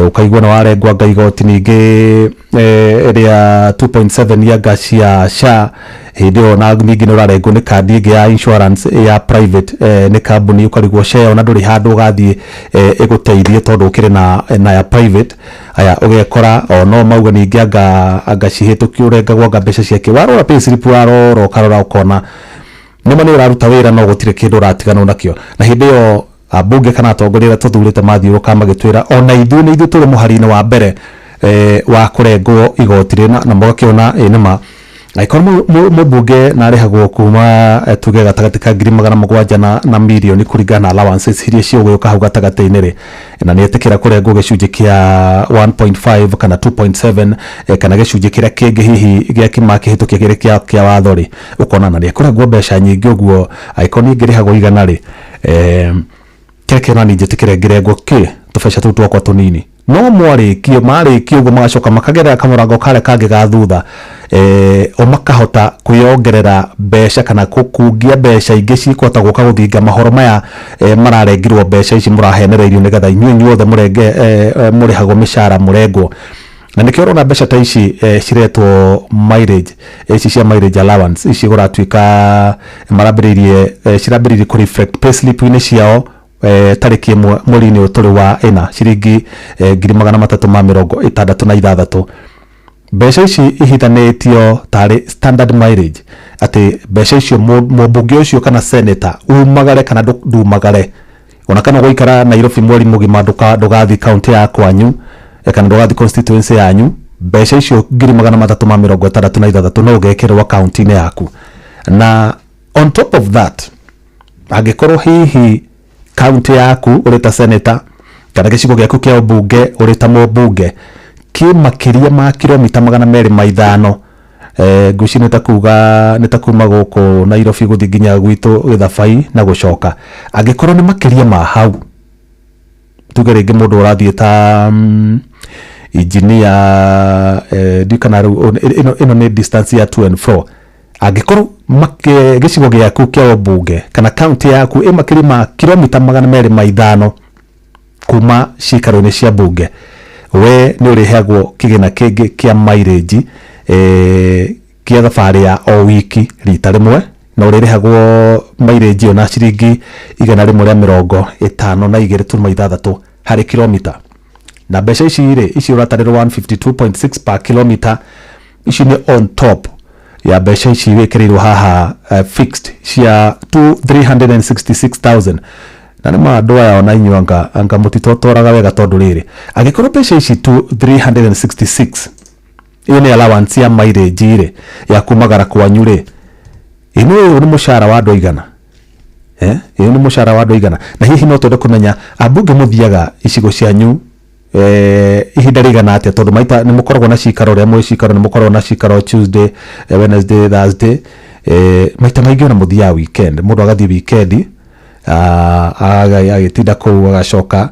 ukaigua na warengwa ngaigoti ningĩ ĩrĩa 2.7 ya ngaci ya SHA hĩndĩ ĩyo na ningĩ nĩ ũrarengwo nĩ kandi ĩngĩ ya insurance ya private nĩ kambuni ũkarigwo share ona ndũrĩ handũ ũgathiĩ ĩgũteithie tondũ ũkĩrĩ na ya private aya ũgekora no mauga ningĩ angacihĩtũkio ũrengagwo anga mbeca ciake warora payslip warora ũkarora ũkona nĩma nĩ ũraruta wĩra no gũtirĩ kĩndũ ũratiganwo nakĩo. Na hĩndĩ ĩyo ambunge kana atongoria tũthurĩte mathiũrũka magĩtwĩra ona ithuĩ tũrĩ mũhari-inĩ wa mbere wa kũrengwo igoti rĩna na mũgakĩona nĩma angĩkorwo mũmbunge narĩhagwo kuma tuge gatagatĩ ka 700 na mirioni kũringana na allowances iria ciũgũka hau gatagatĩ-inĩ rĩ na nĩetĩkĩra kũrengwo gĩcunjĩ kĩa 1.5 kana 2.7 kana gĩcunjĩ kĩrĩa kĩngĩ hihi gĩa kĩmakĩhĩtũkia kĩa watho rĩ ũkona na nĩekũrengwo mbeca nyingĩ ũguo angĩkorwo ningĩ rĩhagwo igana rĩ keke na nije tikirengirengwo ki tubesha tu twakwa tunini no marĩkio ũguo magacoka makagerera kamũrango kare kangĩ ga thutha o makahota kwĩongerera mbeca kana gũkungia mbeca ingĩ cikũhota gũka gũthinga mahoro maya mararengirwo mbeca ici mũrahenereirio nĩgetha inyuothe mũrenge mũrĩhagwo mĩcara mũrengwo. Na nĩkĩo ũrona mbeca ta ici ciretwo mileage ici cia mileage allowance ici gũratuĩka cirambĩrĩirie kũ reflect payslip-inĩ ciao tarĩki ĩmwe mweri-inĩ ũyũ tũrĩ wa ĩna ciringi 366. Mbeca ici ihithanĩtio tarĩ standard mileage atĩ mbeca icio mũmbunge ũcio kana senator umagare kana ndumagare ona kana gũikara Nairobi mweri mũgima ndũgathi county ya kwanyu kana ndũgathi constituency yanyu mbeca icio 366 no ũgekĩrwo account-inĩ yaku. Na on top of that angĩkorwo hihi county yaku ũrĩ ta senator kana gĩcigo gĩaku kĩa ũmbunge ũrĩ ta mũmbunge kĩ makĩria ma kilomita 250 ngũci nĩ ta kuma gũkũ Nairobi gũthiĩ nginya gwitũ Gĩthabai na gũcoka angĩkorwo nĩ makĩria ma hau tuge rĩngĩ mũndũ ũrathiĩ ta engineer dikana ĩno nĩ distance ya 2 and 4 angĩkorwo gĩcigo gĩaku kĩa ũmbunge kana county yaku ĩ makĩria ma kilomita 250 kuma cikaro-inĩ cia mbunge we nĩ ũrĩheagwo kĩgĩna kĩngĩ kĩa mileage kĩa thabarĩ ya o wiki rita rĩmwe na ũrĩrĩhagwo mileage ĩyo na ciringi 152.6 harĩ kilomita. Na mbeca ici rĩ ici ũratarĩrwo 152.6 per kilometer ici nĩ on top ya mbeca ici wĩkĩrĩirwo haha fixed cia 366,000 na nĩ andũ aya ona inyuanga anga mũtitotoraga wega tondũ rĩrĩ angĩkorwo mbeca ici 366 iyo nĩ allowance ya mileage rĩ ya kumagara kwanyu rĩ ino nĩ mũcara wa andũ aigana iyo nĩ mũcara wa andũ aigana na hihi no twende kũmenya ambunge mũthiaga icigo cianyu ihinda rĩigana atĩa tondũ maita nĩ mũkoragwo na cikaro rĩa mwĩ cikaro nĩ mũkoragwo na cikaro Tuesday Wednesday Thursday maita maingĩ ona mũthiaga weekend mũndũ agathiĩ weekend agĩtinda kũu agacoka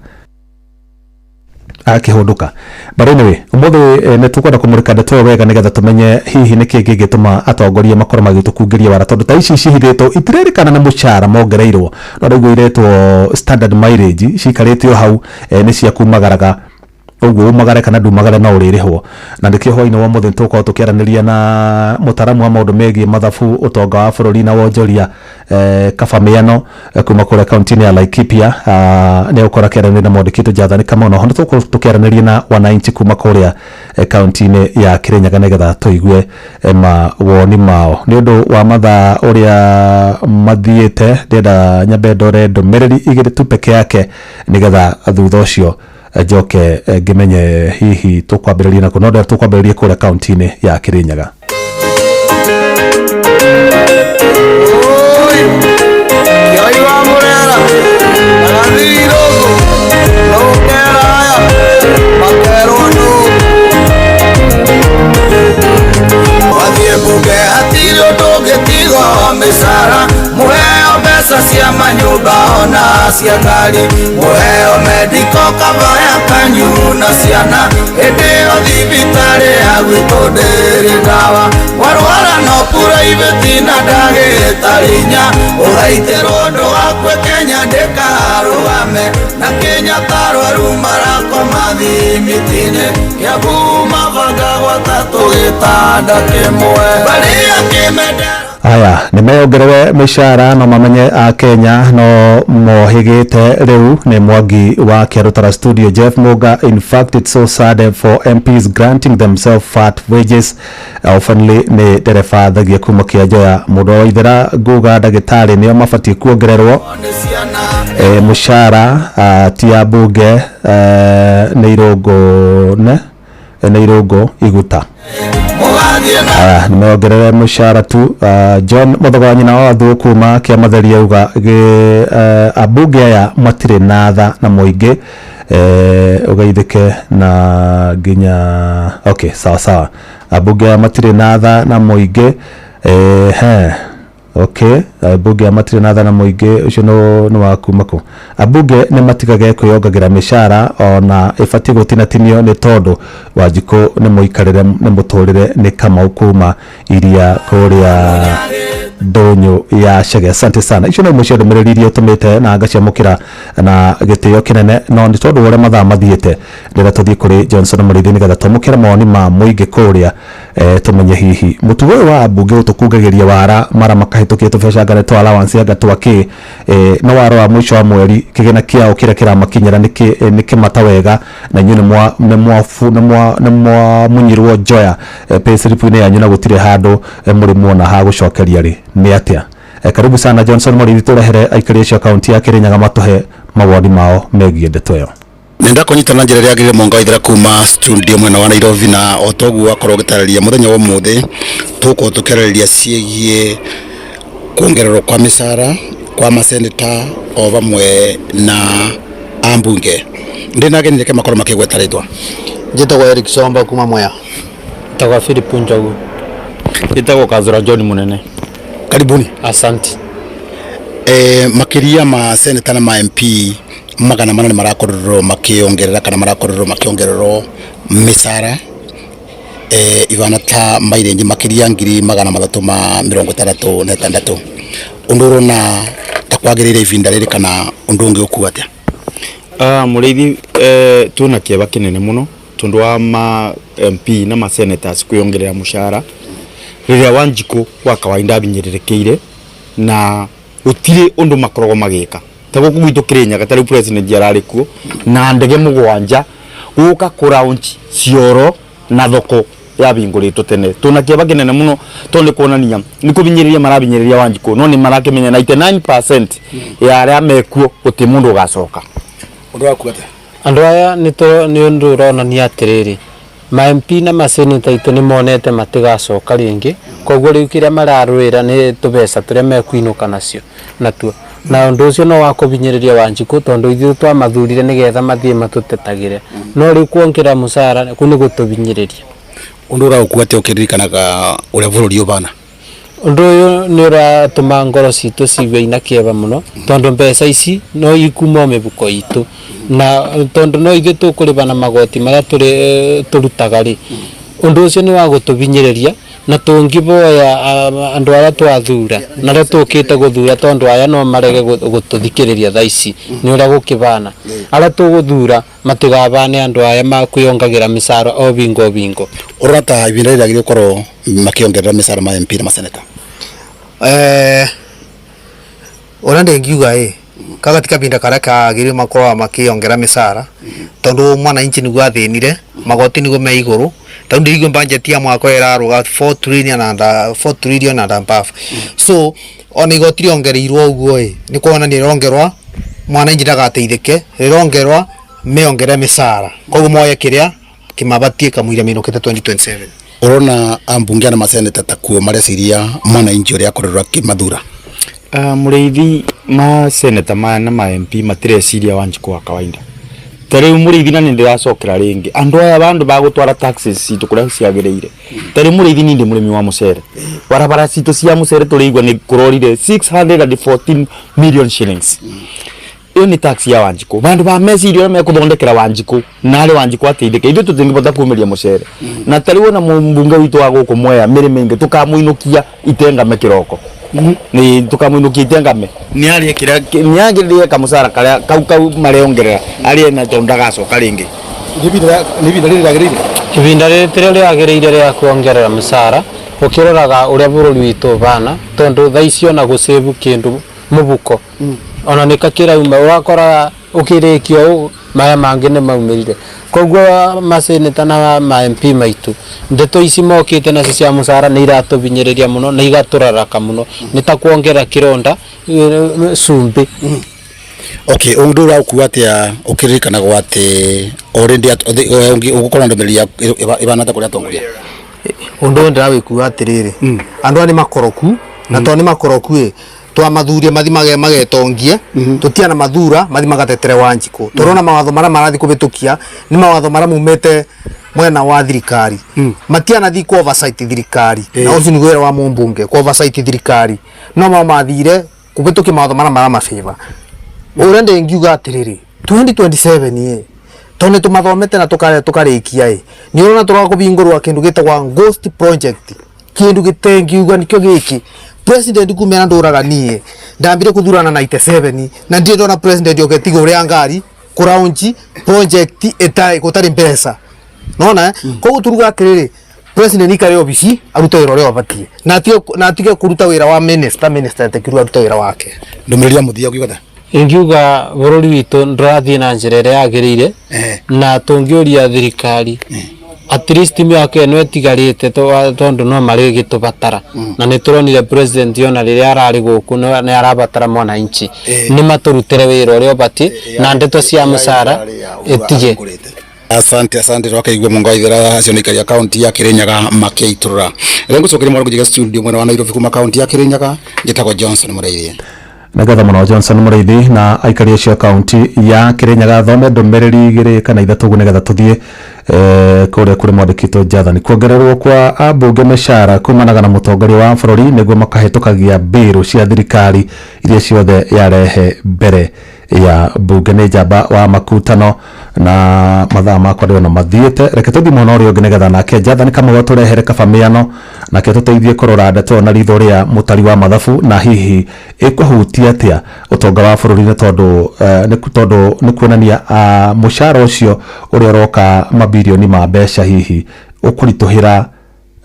akĩhũndũka but anyway ũmũthĩ nĩ tũkwenda kũmũrĩka ndeto wega nĩgetha tũmenye hihi nĩkĩ kĩngĩtũma atongoria makorwo magĩtũkungĩria wara tondũ ta ici cihithĩtwo itirerĩkana nĩ mũcara mongereirwo no rĩu iretwo standard mileage cikarĩtio hau nĩ cia kumagaraga ũguo umagare kana ndumagare no ũrĩrĩhwo na ndĩkĩo hwainĩ wa mũthĩ tũkorwo tũkĩaranĩria na mũtaramu wa maũndũ megiĩ mathabu ũtonga wa bũrũri na wonjoria Kaba Mĩano kuma kũrĩa kaunti-inĩ ya Laikipia nĩ ũkora kĩaranĩria na mwandĩkĩtwo Jathani Kamau ho tũkorwo tũkĩaranĩria na wananchi kuma kũrĩa kaunti-inĩ ya Kĩrĩnyaga nĩgetha tũigue mawoni mao nĩ ũndũ wa mathaa ũrĩa mathiĩte ndĩenda nyambe ndore ndũmĩrĩri igĩrĩ tu peke yake nĩgetha thutha ũcio njoke ngĩmenye hihi tũkwambĩrĩria na kũnonda tũkwambĩrĩria kũrĩa kaunti-inĩ ya Kĩrĩnyaga pesa cia manyumba ona cia ngari muheo mediko kava ya kanyu na ciana ĩndĩo thibitarĩ ya gwitũ ndĩrĩ ndawa warwara no private na ndagĩtarĩnya ũgaitĩrwo ndũgakue Kenya ndĩkarũgame na Kenya tarwaru marakoma thimiti-inĩ Kiambu mabanga gwatatũ gĩtanda kĩmwe barĩa kĩmendera Aya nimeongerewe mishara no mamenye a Kenya no mohigite riu ni Mwangi wa Kiarutara studio Jeff Muga. In fact it's so sad for MPs granting themselves fat wages oftenly ni dereba thagia kuma Kianjoya mudo ithera guga ndagitari nio mabatie kuongererwo mushara tia bunge ni irogo iguta nimeongerera mushara tu John Muthoganyi na wathu kuma Kiamatheria uga abunge aya matire na tha na muingi ugaithike na nginya okay sawa abunge aya matire na tha na muingi okay abunge matire na tha na muingi ucio no wakumako abunge ni matigage kwiyongagira mishara ona ifatie gutinatinio ni tondu Wanjiku ni muikarire ni muturire ni Kamau kuma iria kuria Ndonyo ya Chege. Asante sana. Icio no mucio ndumiriririe tumite na ngaciamukira na gitio kinene no ni tondu wore mathaa mathiete ndira tuthie kuri Johnson Murithi nigetha tumukira mawoni ma muingi kuria tumenye hihi mutugo wa abunge utukungagiria wara mara makahitukie tubecangane twa allowance anga twaki no waro wa mwisho wa mweri kigena kiao kira makinyira niki matawega na nyune mwa munyirwo njoya payslip-ini yanyu na gutire handu muri muona ha gucokeria ri ni atia. Karibu sana Johnson Murithi turehere aikari cia kaunti ya Kirinyaga matuhe mawoni mao megie ndeto yo. Nenda kunyitana njira ria gire monga ithira kuma studio mwena wa Nairobi na otogu akorwo gitararia muthenya wa muthi tuko tukereria ciegie kuongererwo kwa misara kwa maseneta o vamwe na ambunge ndina genire ke makoro makigwetaritwa njitagwo Eric Somba kuma Mwea Tagwa Philip Njogu Itagwo Kazura John Munene. Karibuni. Asante. Makiria ma seneta na ma MP magana manane marakorerwo makiongerera kana marakorerwo makiongererwo misara ivana ta mairenje makiria ngiri magana mathatu ma 36 unduro na takwagirire ivinda riri kana undu ungi ukuwa atia. Murithi tuna kieba kinene muno tondu wa ma MP na ma senators kuyongerera mushara riria Wanjiku wa kawaida binyererekeire na utire undu makorogo magika tago kugwito Kirinyaga tari president yararikuo na ndege mugwanja guka kuraunchi cioro na thoko yabinguritwo tene tuna kieba kinene muno tonde kuonania ni kubinyiriria marabinyiriria Wanjiku no ni marakimenya 99% ya aria mekuo uti mundu gacoka undu wakuata andu aya ni undu uronania atiriri ma MP na ma senator itu ni monete matigacoka ringi koguo riu kiria mararwira ni tubeca turia mekuinuka nacio natuo na undu ucio no wakubinyiriria Wanjiku tondu ithu twa mathurire nigetha mathie matutetagire no riu kuongera musara kuni gutubinyiriria undu urakuate ukiririkanaga uria bururi ubana undu uyu ni uratuma ngoro citu cibe ina kieba muno tondu mbeca ici no ikuma mibuko itu na tondu no ithu tukuribana magoti maria turutaga ri undu ucio ni wa gutubinyiriria na tungiboya andu aria twathura na ria tukite guthura tondu aya no marege gututhikiriria thaici ni uria gukibana aria tuguthura matigabane andu aya makwiongagira misara o bingo urata ibinda rĩagĩrĩire gũkorwo makiongerera misara ma MP na maseneta ona ndengiuga kagatika binda karia kagĩrĩire makorwo makiongera misara tondu mwananchi niguo athinire magoti niguo me iguru tondu ndirigwe budget ya mwaka iraruga 4 trillion and above so ona igoti riongereirwo uguo ni kuona ni rongerwa mwananchi ndagateithike rirongerwa meongere misara koguo moye kiria kimabatie kamwira minukite 2027 urona ambunge na maseneta takuo mareciria mwananchi uria akorerwa kimathura muriithi ma seneta ma na ma MP matireciria Wanjiku wa kawaida tari muriithi na ndiracokera ringi andu aya bandu bagutwara taxes citu kuria ciagirire tari muriithi ni ndi murimi wa mucere barabara citu cia mucere turigwa ni kurorire 614 million shillings iyo ni tax ya Wanjiku bandu ba mecirio me kuthondekera Wanjiku na ari Wanjiku ateithike ithu tutingibota kumeria mucere na tari wona mbunge witu wa guku Mwea mirime ingi tukamuinukia itengame kiroko ni tukamuinukia itengame ni ari kira ni agithie kamusara karia kau mariongerera ari na tondagacoka ringi ibinda rĩrĩa rĩagĩrĩire rĩa kuongerera musara ukiroraga uria bururi witu bana tondu thaicio na gusevu kindu mubuko ona nikakira uma wakora ukirikio maya mangi ne maumirire koguo maseneta na ma MP maitu ndeto ici mokite na cia musara ni iratubinyiriria muno na igaturaraka muno nitakuongera kironda sumbi okay undu urakuatia ukiririkana gwate already ugukora ndomeria ibana ta kuria tongoria undu ndirawiku atiriri andu ani makoroku na to ni makoroku twa mathuria mathimage magetongie tutiana mathura mathimagatetere Wanjiku turona mawatho mara marathi kubitukia ni mawatho mara mumete mwena wa thirikari matiana thi ku oversight thirikari na ucio ni gwira wa mumbunge ku oversight thirikari no mathire kubitukia mawatho mara mafeva urende ngiuga atiriri 2027 tone tumathomete na tukarikia ni urona turakubingurwa kindu gitagwa ghost project kindu gitengiuga nikyo giki president kumena nduraga nie ndambire kuthurana 97 na ndiye ndona president yoketiga uri angari kuraunji project etai kutari mpesa nona koguo turuga atiriri president ikare obisi aruta wira uria abatie na atige kuruta wira wa minister tekiru aruta wira wake ndomeria muthia kuigata ingiuga bururi witu ndirathie na njira iria yagirire na tungioria thirikari at least miaka eno etigarite tondu no mari gitubatara na nituronire president yona riria arari guku ni arabatara mwananchi ni maturutire wira uria bati na ndeto cia musara etige asante rwakaigwe mungu aithira acio ni karia county ya Kirinyaga makeiturura rengo cokere mwana kujiga studio mwana wa Nairobi kuma county ya Kirinyaga njitagwo Johnson Muraithie nagatha muno Johnson Muraithie na aikari acio county ya Kirinyaga thome ndomereri igiri kana ithatu gunegetha tuthie kuria kuri mwandikito Jathani kuongererwo kwa ambunge meshara kumanaga na mutongoria wa bururi niguo makahitukagia biru cia thirikari iria ciothe yarehe mbere ya bunge ni njamba wa makutano na mathaa makwa ndio mathiete reke tuthi muno rio ngegetha nake Jathani kama turehere kabamiano nake tuteithie kurora ndeto na ritho ria mutari wa mathabu na hihi ikuhutia atia utonga wa bururi ni tondu ni kuonania mushara ucio uria roka mabilioni ma mbeca hihi ukurituhira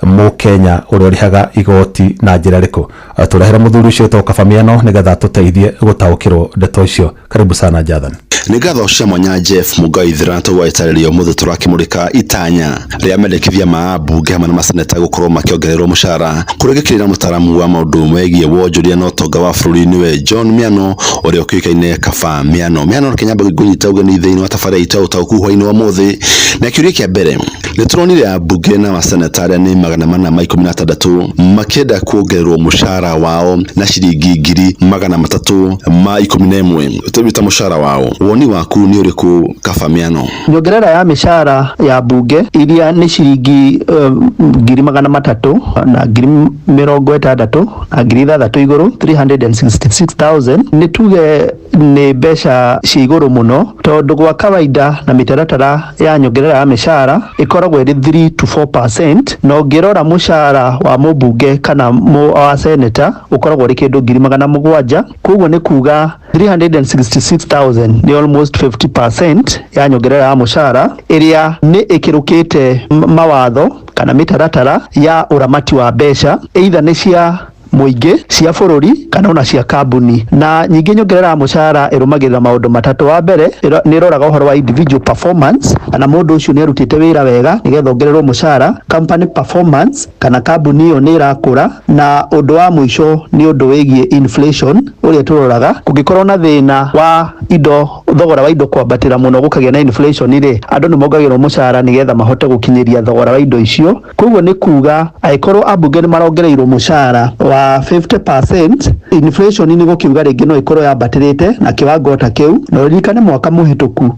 Mukenya uria rihaga igoti na njira riku turehera muthuri ucio to kabamiano nigetha tuteithie gutaukirwo ndeto icio karibu sana Jathani nĩ ngatho cia mwanya Jeff Mugaithira tũgwaitarĩrio mũthĩ tũrakĩmũrĩka itanya rĩa mendekithia ma ambunge hamwe na maseneta gũkorwo makĩongererwo mũcara kũrĩgĩkĩrĩra mũtaramu wa maũndũ megiĩ wonjoria na ũtonga wa bũrũri nĩwe John Miano ũrĩa ũkĩũĩkaine kaba Miano Kĩnyamba gĩkũnyita ũgeni thĩinĩ wa tabarĩra itaũtaũku hwainĩ wa mũthĩ na kĩũria kĩa mbere nĩtũronire ambunge na maseneta arĩa nĩ 416 makĩenda kuongererwo mũcara wao na ciringi 311 tũbita mũcara wao. Woni waku nĩ ũrĩkũ kaba Miano? Nyongerera ya mĩcara ya bunge iria nĩ ciringi 300,000 na 60,000 na 6,000 igũrũ 366,000 nĩ tuge nĩ mbeca cia igũrũ mũno tondũ gwa kawaida na mĩtaratara ya nyongerera ya mĩcara ĩkoragwo ĩrĩ 3 to 4%, na ũngĩrora mũcara wa mũbunge kana wa seneta ũkoragwo ũrĩ kĩndũ 700,000. Koguo nĩ kuga 366,000 ni almost 50% ya nyongerera ya mũcara ĩrĩa nĩ ĩkĩrũkĩte mawatho kana mĩtaratara ya ũramati wa mbeca either nĩ cia mũingĩ cia bũrũri kana ona cia kambuni. Na nyingĩ nyongerera ya mũcara ĩrũmagĩrĩra maũndũ matatũ. Wa mbere nĩ ĩroraga ũhoro wa individual performance kana mũndũ ũcio nĩ arutĩte wĩra wega nĩgetha ongererwo mũcara, company performance kana kambuni ĩyo nĩ ĩrakũra, na ũndũ wa mũico nĩ ũndũ wĩgiĩ inflation ũrĩa tũroraga. Kũngĩkorwo na thĩna wa indo, thogora wa indo kwambatĩra mũno gũkagĩa na inflation rĩ, andũ nĩ mongagĩrwo mũcara nĩgetha mahote gũkinyĩria thogora wa indo icio. Koguo nĩ kuga angĩkorwo ambunge nĩ marongereirwo mũcara wa 50%, inflation nĩ gũkiuga rĩngĩ no ĩkorwo yambatĩrĩte na kĩwango ta kĩu. Na ririkane mwaka mũhĩtũku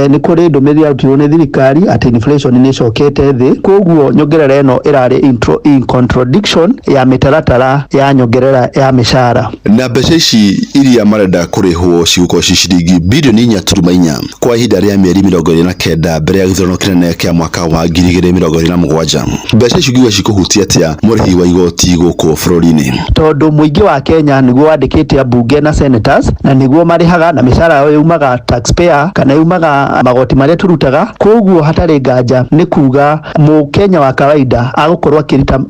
nĩ kũrĩ ndũmĩrĩri yarutirwo nĩ thirikari atĩ inflation nĩ ĩcokete thĩ. Koguo nyongerera ĩno ĩrarĩ in contradiction ya mĩtaratara ya nyongerera ya mĩcara. Na mbeca ici iria marenda kũrĩhwo cigũkorwo ci ciringi birioni 4.4 kwa ihinda rĩa mĩeri 29 mbere ya gĩthurano kĩnene kĩa mwaka wa 2027. Mbeca ici ngĩuga cikũhutia atĩa mũrĩhi wa igoti gũkũ bũrũri-inĩ? Tondũ mũingĩ wa Kenya nĩguo wandĩkĩte ambunge na senators na nĩguo marĩhaga na mĩcara yao yumaga taxpayer kana yumaga magoti marĩa tũrutaga. Koguo hatarĩ nganja nĩ kuga mũkenya wa kawaida agũkorwo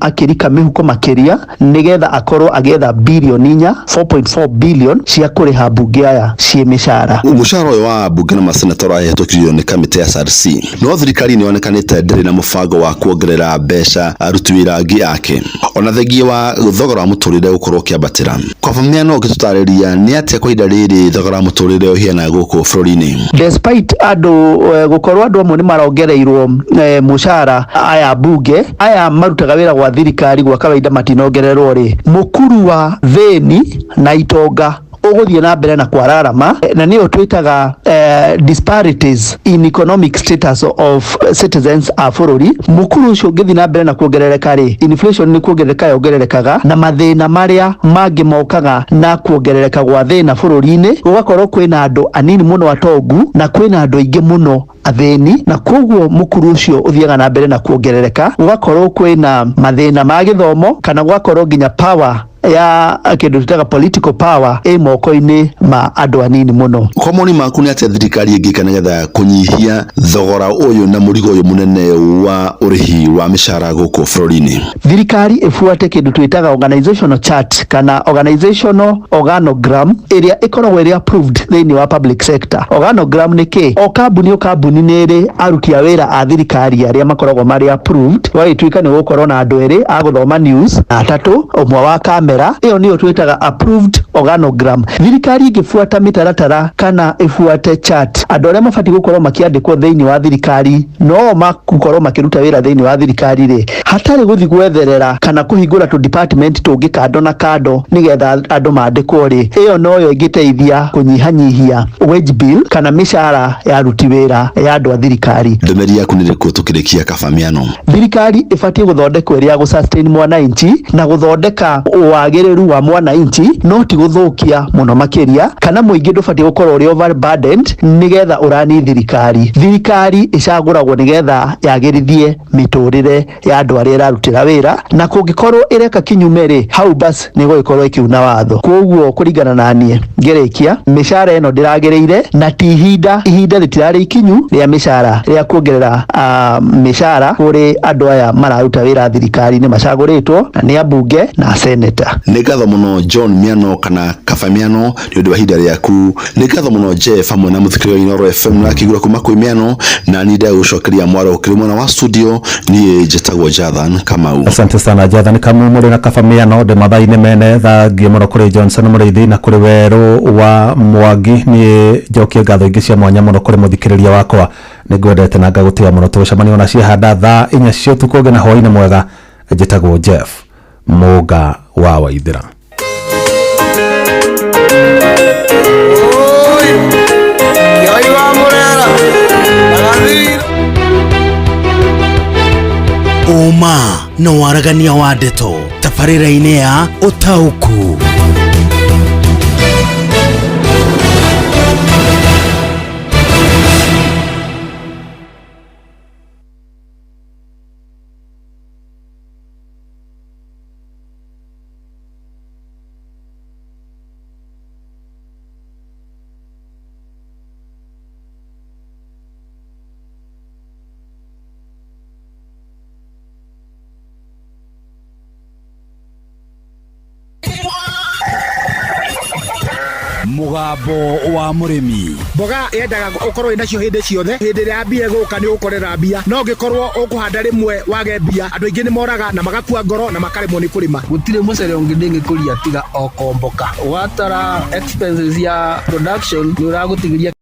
akĩrika mĩhuko makĩria nĩgetha akorwo agĩetha birioni 4.4 billion cia kũrĩha ambunge aya ciĩ mĩcara. Mũcara ũyũ wa ambunge na maseneta ũrahĩtũkirio nĩ kamĩtĩ ya SRC, no thirikari nĩ yonekanĩte ndĩrĩ na mũbango wa kuongerera mbeca aruti wĩra angĩ ake ona thengia wa thogora wa mũtũrĩre gũkorwo kĩambatĩra. Kwa Miano ũgĩtũtarĩria nĩ atĩa kwa ihinda rĩrĩ thogora wa mũtũrĩre ũhiana gũkũ bũrũri-inĩ? Despite gũkorwo andũ amwe nĩ marongereirwo mũcara aya bunge aya marutaga wĩra gwa thirikari gwa kawaida matinongererwo rĩ, mũkuru wa thĩni na itonga ũgũthiĩ na mbere na kwararama, na nĩyo twĩtaga disparities in economic status of citizens a bũrũri. Mũkuru ũcio ũngĩthiĩ na mbere na kuongerereka rĩ, inflation nĩ kuongerereka yongererekaga, na mathĩna marĩa mangĩ mokaga na kuongerereka gwa thĩna bũrũri-inĩ, gũgakorwo kwĩna andũ anini mũno atongu na kwĩna andũ aingĩ mũno athĩni, na koguo mũkuru ũcio ũthiaga na mbere na kuongerereka. Gũgakorwo kwĩna mathĩna ma gĩthomo kana gũgakorwo nginya power ya kĩndũ tũtaga political power moko-inĩ ma andũ anini mũno. Kwa moni maku nĩ atĩa thirikari ĩngĩka nĩgetha kũnyihia thogora ũyũ na mũrigo ũyũ mũnene wa ũrĩhi wa mĩcara gũkũ bũrũri-inĩ? Thirikari ĩbuate kĩndũ twĩtaga organizational chart kana organizational organogram ĩrĩa ĩkoragwo ĩrĩ approved thĩinĩ wa public sector. Organogram nĩ kĩ? O kambuni nĩ ĩrĩ aruti a wĩra a thirikari arĩa makoragwo marĩ approved. Gwagĩtuĩka nĩ gũkorwo na andũ erĩ a gũthoma news na atatũ, ũmwe wa kamera. Ĩyo nĩyo twĩtaga approved organogram. Thirikari ĩngĩbuata mĩtaratara kana ĩbuate chart, andũ arĩa mabatiĩ gũkorwo makĩandĩkwo thĩinĩ wa thirikari no magũkorwo makĩruta wĩra thĩinĩ wa thirikari rĩ, hatarĩ gũthiĩ gwetherera kana kũhingũra tũ department tũngĩ kando na kando nĩgetha andũ mandĩkwo rĩ, ĩyo noyo ĩngĩteithia kũnyihanyihia wage bill kana mĩcara ya aruti wĩra ya andũ a thirikari. Ndũmĩrĩri yaku nĩ ĩrĩkũ tũkĩrĩkia kaba Miano? Thirikari ĩbatiĩ gũthondeka ĩrĩa gũ-sustain mwananchi na gũthondeka wagĩrĩru wa mwananchi, no ti gũthũkia mũno makĩria, kana mũingĩ ndũbatiĩ gũkorwo ũrĩ overburdened nĩgetha ũrani thirikari. Thirikari ĩcagũragwo nĩgetha yagĩrithie mĩtũrĩre ya andũ arĩa ĩrarutĩra wĩra, na kũngĩkorwo ĩreka kinyume rĩ, hau basi nĩ gũgĩkorwo ĩkiuna watho. Koguo kũringana na niĩ ngĩrĩkia, mĩcara ĩno ndĩragĩrĩire na ti ihinda rĩtirarĩ ikinyu rĩa mĩcara rĩa kuongerera mĩcara kũrĩ andũ aya mararuta wĩra thirikari-inĩ macagũrĩtwo na nĩ ambunge na seneta. Nyamira. Nĩ ngatho mũno John Miano kana Kaba Miano nĩ ũndũ wa ihinda rĩaku. Nĩ ngatho mũno Jeff hamwe na mũthikĩrĩria Inooro FM na kĩgũra kuma kwĩ Miano, na nĩ ndagũcokeria mwaro ũkĩrĩ mwena wa studio niĩ njĩtagwo Jathan Kamau. Asante sana Jathan Kamau mũrĩ na Kaba Miano ndĩ mathaa-inĩ mene thangie mũno kũrĩ Johnson Mũrĩithi na kũrĩ Werũ wa Mwangi. Niĩ njokie ngatho ingĩ cia mwanya mũno kũrĩ mũthikĩrĩria wakwa. Nĩ ngwendete na ngagũtĩĩa mũno tũcemanie ona ciahanda thaa 4 cia ũtukũ ngina hwaĩ-inĩ mwega. Njĩtagwo Jeff Mũga wa Waithĩra. Uma no waragania wa ndeto tabarĩra-inĩ ya Ũtaũku. Mugambo wa Mũrĩmi. Mboga yendaga ukorwo inacio hindi ciothe. Hindi ya mbia guka ni ukorera mbia, no ngikorwo ukuhanda rimwe wage mbia, andu aingi ni moraga na magakua ngoro na makaremwo ni kurima. Gutire mucere ungi ndingikuria tiga okomboka. Watara expenses ya production ni uragutigiria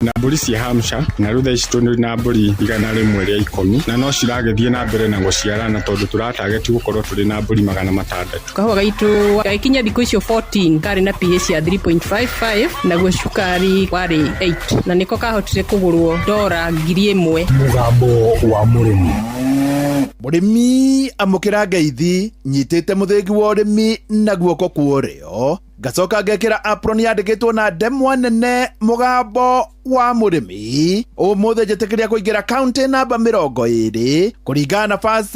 na mburi cia Hampshire na rutha ici tũrĩ na mburi 110 na no ciragethie na mbere na gũciarana tondu tũratageti gukorwo tũrĩ na mburi 600. Kahũa gaitu gaikinya thikũ icio 14 kari na pH ya 3.55 naguo cukari warĩ 8 na niko kahotire kũgũrwo $1,000. Mugambo wa Mũrĩmi. Mũrĩmi amũkĩra ngeithi nyitĩte mũthĩgi wa ũrĩmi na guoko kuorio gacoka ngekĩra apron yandĩkĩtwo na ndemwa nene Mugambo wa Mũrĩmi. Ũmũthĩ njĩtĩkĩria kũingĩra county namba 20 kũringana na First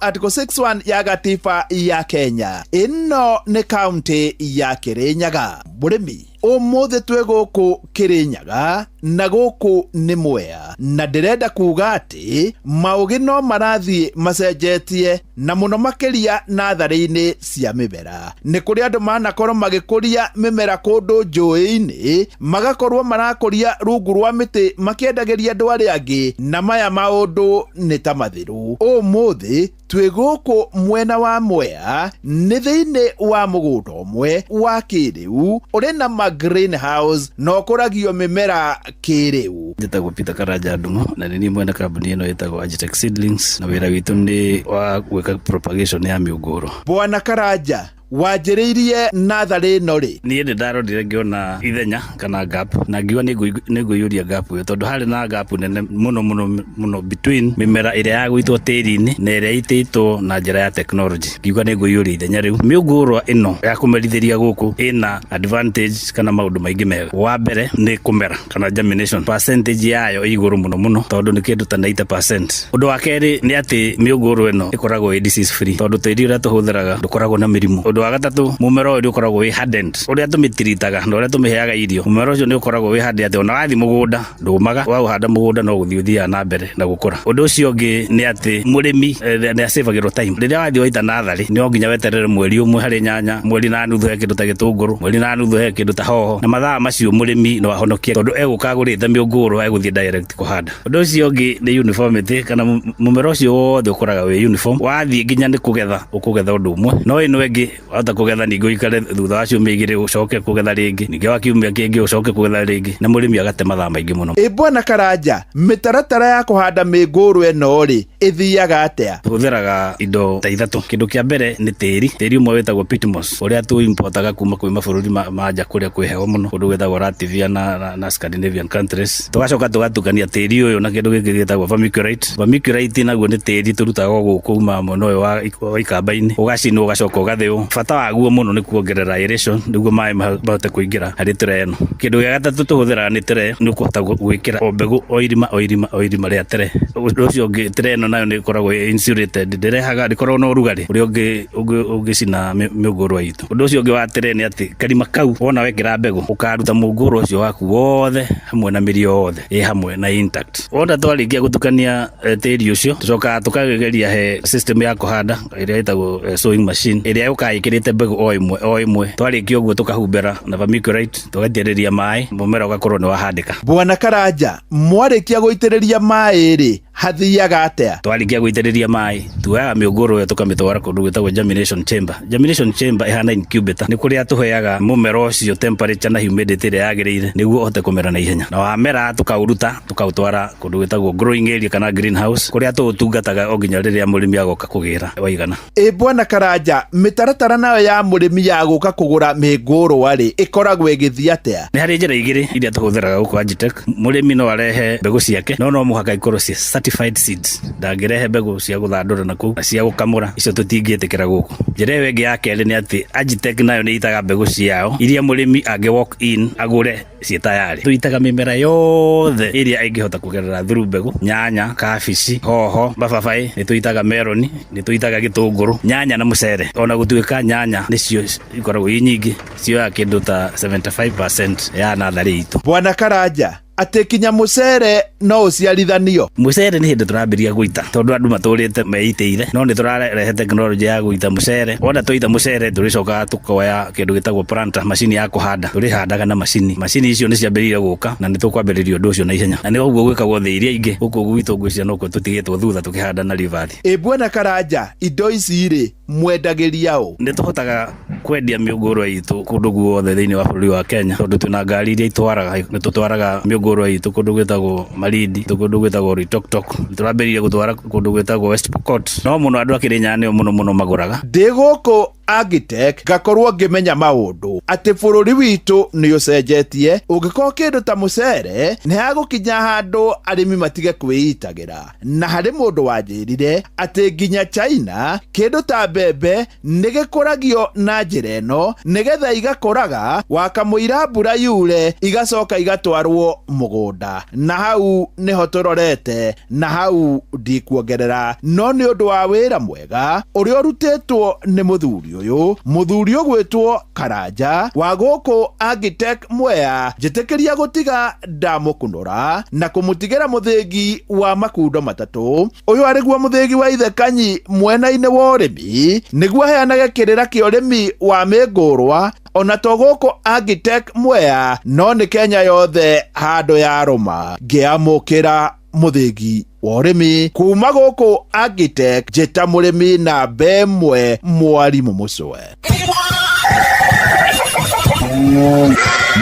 Article 61 ya gatiba ya Kenya. Ĩno nĩ county ya Kĩrĩnyaga. Mũrĩmi ũmũthĩ twĩ gũkũ Kĩrĩnyaga na gũkũ nĩ Mwea, na ndĩrenda kuga atĩ maũgĩ no marathiĩ macenjetie na mũno makĩria natharĩ-inĩ cia mĩmera. Nĩ kũrĩ andũ manakorwo magĩkũria mĩmera kũndũ njũĩ-inĩ, magakorwo marakũria rungu rwa mĩtĩ makĩendagĩria andũ arĩa angĩ, na maya maũndũ nĩ ta mathiru. Ũmũthĩ twĩ gũkũ mwena wa Mwea nĩ thĩinĩ wa mũgũnda ũmwe wa kĩrĩu ũrĩ na greenhouse no kũragio mĩmera kĩrĩu. Njĩtagwo Peter Karanja Ndung'u na nĩ niĩ mwene kambuni ĩno ĩtagwo Agitech Seedlings na wĩra witũ nĩ wa gwĩka propagation ya mĩũngũrũ. Bwana Karanja, wanjĩrĩirie natharĩ ĩno rĩ? Niĩ nĩ ndarorire ngĩona ithenya kana gap na ngiuga nĩ ngũiyũria gap ĩyo tondũ harĩ na gap nene mũno between mĩmera ĩrĩa yagũitwo tĩri-inĩ na ĩrĩa ĩitĩtwo na njĩra ya technology. Ngiuga nĩ ngũiyũria ithenya rĩu. Mĩũngũrwa ĩno ya kũmerithĩria gũkũ ĩna advantage kana maũndũ maingĩ mega. Wa mbere nĩ kũmera kana germination percentage yayo igũrũ mũno tondũ nĩ kĩndũ ta 90%. Ũndũ wa kerĩ nĩ atĩ mĩũngũrwa ĩno ĩkoragwo disease free tondũ tĩri ũrĩa tũhũthĩraga ndũkoragwo na mĩrimũ. Ũndũ wa gatatũ mũmera ũyũ ũkoragwo wĩ hardened, ũrĩa tũmĩtiritaga na ũrĩa tũmĩheaga irio. Mũmera ũcio nĩ ũkoragwo wĩ hardened atĩ ona wathiĩ mũgũnda ndũmaga, wahanda mũgũnda no gũthiĩ ũthiaga na mbere na gũkũra. Ũndũ ũcio ũngĩ nĩ atĩ mũrĩmi nĩ acĩvagĩrwo time. Rĩrĩa wathiĩ waita natharĩ no nginya weterere mweri ũmwe harĩ nyanya, mweri na nuthu he kĩndũ ta gĩtũngũrũ, mweri na nuthu he kĩndũ ta hoho, na mathaa macio mũrĩmi no ahonokie tondũ egũka agũrĩte mĩũngũrũ egũthiĩ direct kũhanda. Ũndũ ũcio ũngĩ nĩ uniformity kana mũmera ũcio wothe ũkoraga wĩ uniform. Wathiĩ nginya nĩ kũgetha ũkũgetha ũndũ ũmwe, no ĩno ĩngĩ wahota kũgetha ningĩ ũikare thutha wa ciumia igĩrĩ ũcoke kũgetha rĩngĩ, ningĩ wa kiumia kĩngĩ ũcoke kũgetha rĩngĩ, na mũrĩmi agate mathaa maingĩ mũno. Bwana Karanja, mĩtaratara ya kũhanda mĩũngũrũ ĩno rĩ ĩthiaga atĩa? Tũhũthĩraga indo ta ithatũ. Kĩndũ kĩa mbere nĩ tĩri ũmwe wĩtagwo pitmos ũrĩa tũimportaga kuma kwĩ mabũrũri ma nja kũrĩa kwĩ heho mũno, kũndũ gwĩtagwo Latvia na Scandinavian countries. Tũgacoka tũgatukania tĩri ũyũ na kĩndũ gĩkĩ gĩtagwo vermiculite. Vermiculite naguo nĩ tĩri tũrutaga gũkũ kuma mwena ũyũ wa ikamba-inĩ, ũgacinwo ũgacoka ũgathĩo. bata waguo muno ni kuongerera aeration niguo mai mahote kuingira hari tere eno. Kindu gya gatatu tuhuthira ni tere ni kuhota gwikira mbegu oirima ria tere. Ucio ngi tere eno nayo ni koragwo insulated ndirehaga ndikorwo no rugari uria ungicina mĩũngũrwa itu. Undu ucio ngi wa tere ni ati karima kau wona wekira mbegu ukaruta mũngũrwa ucio waku wothe hamwe na mĩri yothe hamwe na intact. Wona twarikia gutukania tĩri ucio tucoka tukageria he system ya kuhanda iria itagwo sowing machine iria ukaikirite mbegu o imwe. Twarikia uguo tukahumbira na vermiculite tugatiriria mai mumera ugakorwo ni wahandika. Bwana Karanja, mwarikia guitiriria mai ri hathiaga atia? Twarikia guitiriria mai tuoyaga mĩũngũrwa tukamitwara kundu gwitagwo germination chamber. Germination chamber ihana incubator ni kuria tuheaga mumera ucio temperature na humidity iria yagiriire niguo uhote kumera na ihenya. Na wamera tukauruta tukautwara kundu gwitagwo growing area kana greenhouse kuria tutungataga o nginya riria murimi agoka kugira waigana. Bwana Karanja, mitaratara nayo ya murimi ya guka kugura mĩũngũrwa ri ikoragwo igithia atia? Ni hari njira igiri iria tuhuthiraga guku Agitech. Murimi no arehe mbegu ciake no muhaka ikorwo cia certified seeds. Ndangirehe mbegu cia guthandura na kuu na cia gukamura icio tutingiitikira guku. Njira iyo ingi ya keri ni ati Agitech nayo ni itaga mbegu ciao iria murimi ange walk in agure cie tayari. Tuitaga mimera yothe iria ingihota kugerera through mbegu: nyanya, kabici, hoho, mababai, ni tuitaga meloni, ni tuitaga gitunguru, nyanya na mucere. Ona gutuika nyanya nicio ikoragwo nyingi, cio ya kindu ta 75% ya nathari itu. Bwana Karanja, ati kinya mucere no uciarithanio? Mucere ni hindi turambiria guita tondu andu maturite meiteire, no ni turarehe technology ya guita mucere. Wona tuita mucere turicoka tukoya kindu gitagwo planter, machine ya kuhanda. Turihandaga na machine icio ni ciambiriire guka na ni tukwambiriria undu ucio na ihenya. Na ni uguo gwikagwo thi iria ingi guku gwitu ngwicia no ko tutigitwo thutha tukihanda na rivathi. Bwana Karanja, indo ici ri mwendagiria u? Ni tuhotaga kwendia mĩũngũrwa itu kundu guothe thiini wa bũrũri wa Kenya tondu tuna ngari iria itwaraga ni tutwaraga mĩũngũrwa itu kundu gwitagwo Malindi, kundu gwitagwo Ritoktok, turambiririe gutwara kundu gwitagwo West Pokot. No muno andu akirinyane muno maguraga. Ndi guku Agitech gakorwo ngimenya maundu ati bũrũri witu ni ucenjetie. Ungikorwo kindu ta mucere ni hagukinya handu arimi matige kwĩitagira, na hari mundu wanjirire ati nginya China kindu ta mbembe ni gikuragio na njira ino nigetha igakoraga wakamuira mbura yure igacoka igatwarwo mugunda, na hau niho turorete na hau ndikuongerera. No ni undu wa wira mwega uria urutitwo ni muthuri ugwitwo Karanja wa guku Agitech Mwea. Njitikiria gutiga ndamukunura na kumutigira muthingi wa makundo matatu. Uyu ariguo muthingi wa ithe Kanyi mwena-ini wa urimi niguo heanage kirira kia urimi wa mĩũngũrwa ona to guku Agitech Mwea no ni Kenya yothe handu ya ruma. Ngiamukira muthingi wa urimi kuma guku Agitech, njita murimi na bemwe mwarimu mucwe.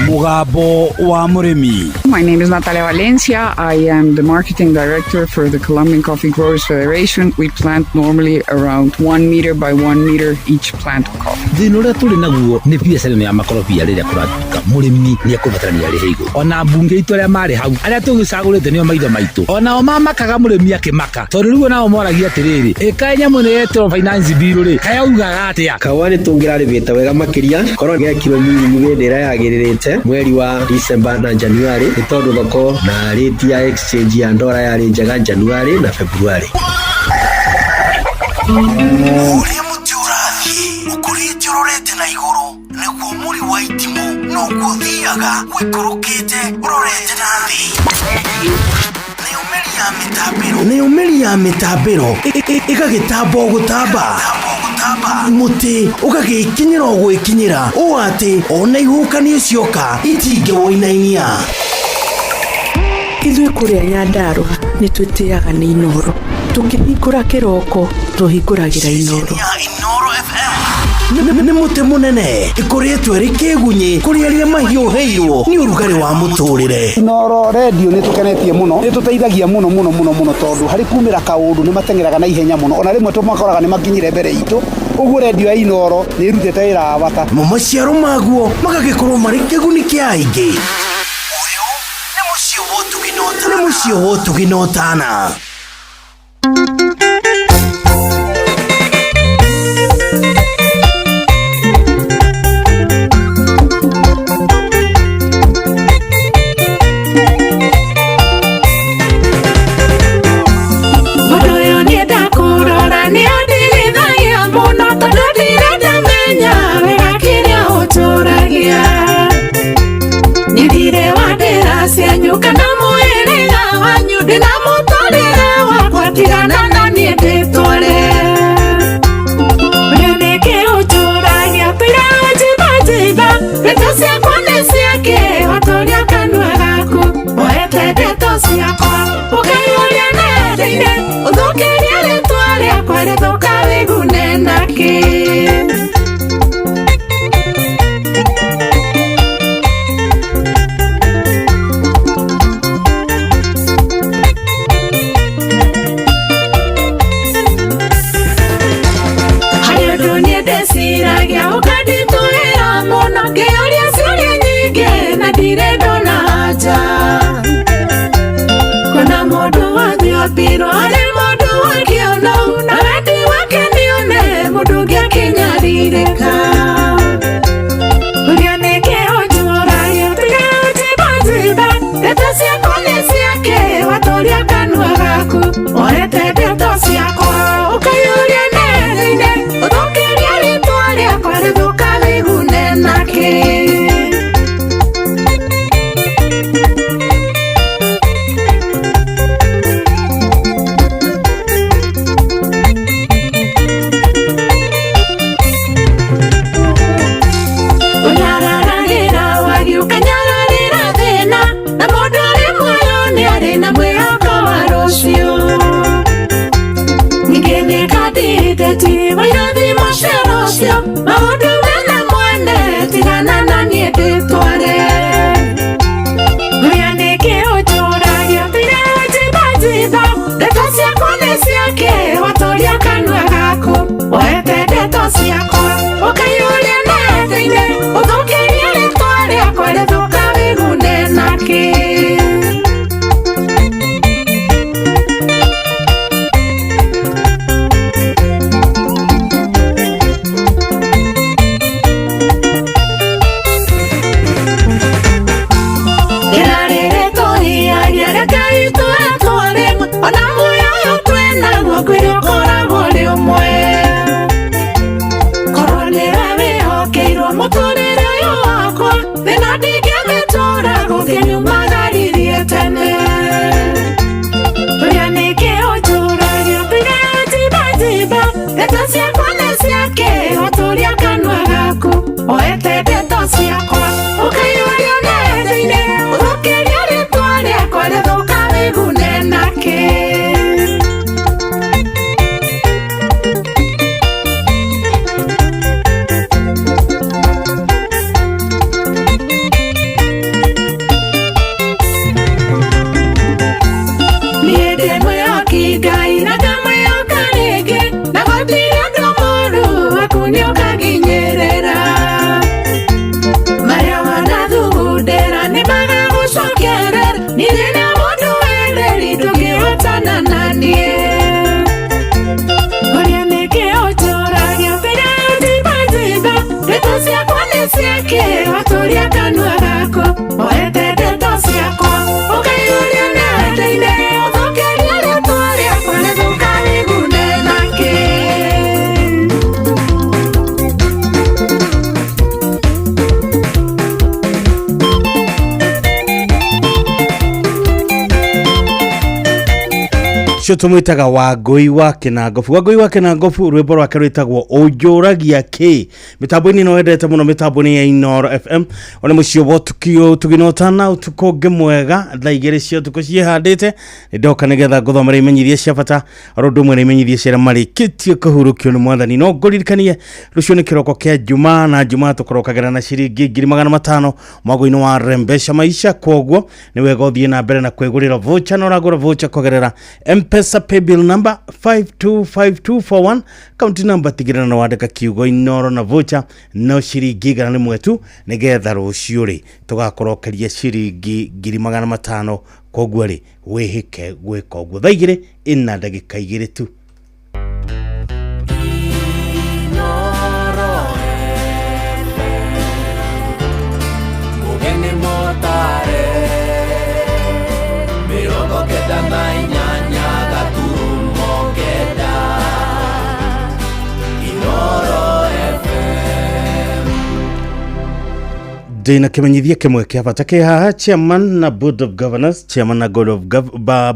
Mugambo wa murimi. My name is Natalia Valencia. I am the marketing director for the Colombian Coffee Growers Federation. We plant normally around 1 meter by 1 meter each plant of coffee. Thĩna ũrĩa tũrĩ naguo nĩ biacara ya makorobia rĩrĩa kũratuĩka mũrĩmi nĩ ekũbatarania arĩhe igũrũ. Ona mbunge itũ arĩa marĩ hau arĩa tũgĩcagũrĩte nĩo maithe maitũ, onao mamakaga mũrĩmi akĩmaka tondũ rĩu nao moragia atĩrĩrĩ, ĩka nyamũ nĩ yetwo finance bill rĩ kayaugaga atĩa? Kawa nĩ tũngĩrarĩmĩte wega makĩria korwo gekirwo mirimu hĩndĩ ĩrĩa yagĩrĩrĩte mweri wa December na January, nĩ tondũ thoko na rate ya exchange ya ndora yarĩ njega January na February. Ũrĩa mũtĩ ũrathiĩ ũkũrĩte ũrorete na igũrũ nĩguo mũri wa itimũ no gũthiaga gwĩkũrũkĩte ũrorete na thĩ. Nĩ ũmĩri ya mĩtambĩro ĩgagĩtamba gũtamba mũtĩ ũgagĩkinyĩra gwĩkinyĩra ũũ atĩ ona ihukanio cioka itingĩwoinainia. Ithuĩ kũrĩa Nyandarua nĩ twĩtĩaga nĩ Inooro, tũngĩhingũra kĩroko tũhingũragĩra Inooro. Nĩ mũtĩ mũnene ĩkoretwo ĩrĩ kĩgunyi kũrĩ arĩa mahiũhĩirwo nĩ ũrugarĩ wa mũtũrĩre. Inooro radio nĩ tũkenetie mũno, nĩ tũteithagia mũno tondũ harĩ kumĩra kaũndũ nĩ matengeraga na ihenya mũno, ona rĩmwe tũmakoraga nĩ makinyire mbere itũ. Ũguo radio ya Inooro nĩ ĩrutĩte wĩra wa bata. Maciaro maguo magagĩkorwo marĩ kĩguni kĩa aingĩ. Ũyũ nĩ mũciĩ wa Ũtugi na Ũtana. cianyuka na mwĩrĩga wanyu ndĩna mũtũrĩre wakwa tigana na niĩ ndĩtware ũrĩa nĩkĩ ũtũragia twĩra njimba ndeto ciakwa nĩ ciake watũria kanua gaku oete ndeto ciakwa ũkĩyũria nenda-inĩ ũthũkĩria rĩtwa rĩakwa rĩthũka wĩgune nakĩ ndeciragia ũkanditũĩra mũno ngĩũria ciũria nyingĩ na ndirĩ ndona anja kwĩna mũndũ wathiopirwo arĩ mũndũ wa kĩono na wendi wake nĩone mũndũ ũngĩakinyarirĩka ũrĩa nĩkĩ ũnjũragia tiga njimba ndeto ciakwa nĩ ciake watũria kanua gaku oete ndeto ciakwa ũkĩyũria nenda-inĩ ũthũkĩria rĩtwa rĩakwa rĩthũka wĩgune nakĩ ũnyararagĩra wagi ũkanyararĩra thĩna na mũndũ arĩ muoyo nĩ arĩ na mwĩhoko wa rũciũ ningĩ nĩkandĩteti wairathimo cia rũciũ maũndũ mena mwene tigana na niĩ ndĩtware ũrĩa nĩkĩ ũtũragia tiga njimba ndeto ciakwa nĩ ciake watũria kanua gaku oete ndeto ciakwa ũkĩyũria nenda-inĩ ũthũkĩria rĩtwa rĩakwa rĩthũka wĩgune nakĩ ona muoyo twĩnaguo kwĩrĩ ũkoragwo ũrĩ ũmwe korwo nĩwe wĩhokeirwo mũtũrĩre ũyũ wakwa thĩna ndingĩmĩtũra gũkĩnyumagaririe tene ũrĩa nĩkĩ ũnjũragia tiga njimba ndeto ciakwa nĩ ciake watũria kanua gaku oete ndeto ciakwa ũkĩyũria nenda-inĩ ũthũkĩria rĩtwa rĩakwa rĩthũka wĩgune nakĩ Ngai na kamwĩhoka rĩngĩ na gũtirĩ ũndũ mũũru akũnĩũkaginyĩrĩra marĩa wanathugundĩra nĩ magagũcokerera niĩ na mũndũ wenderi ndũngĩhotana na niĩ ũrĩa nĩkĩ ũnjũragia tiga njimba ndeto ciakwa nĩ ciake watũria kanua gaku oete ndeto ciakwa ũkĩyũria nenda-inĩ ũthũkĩria rĩtwa rĩakwa rĩthũka wĩgune nakĩ cio tumwitaga Wangui wa Kinangofu. Wangui wa Kinangofu rwimbo rwake rwitagwo unjuragia ki. Mitambo-ini no endete muno mitambo-ini ya Inooro FM. One mucio bo tukio tuginotana utuko ngemwega thaa igiri cio tuko cihandite ndoka nigetha nguthomera imenyithia cia bata rondu mwe imenyithia cia marikitie kuhurukio ni mwathani no nguririkanie rucio ni kiroko kia Juma na Juma tukorokagera na ciringi 500 mwago-ini wa Rembesha Maisha kwoguo ni wega uthie na mbere na kwigurira voucher no ragura voucher kogerera Mpesa paybill number 525241 county number tigirana na wandika kiugo Inooro na voucher no ciringi 100 tu nigetha rucio ri tugakorokeria ciringi 500 kwoguo ri wihike gwika uguo thaa igiri ina ndagika igiri tu. ndina kimenyithia kimwe kia bata ke haha chairman na board of governors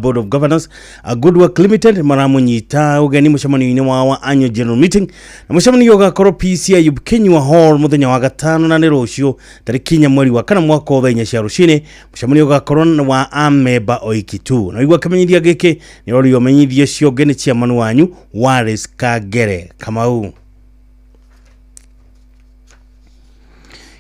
board of governors a Good Work Limited maramunyita ugeni mucemani-ini wa annual general meeting na mucemani ugakorwo PC Ayub Kinyua Hall muthenya wa gatano na ni rucio tariki 4 mweri wa kana mwaka wa 4 cia rucini mucemani ugakorwo wa amemba oiki tu na igwa kimenyithia giki ni ori omenyithia cio ngeni chairman wanyu Wallace Kagere Kamau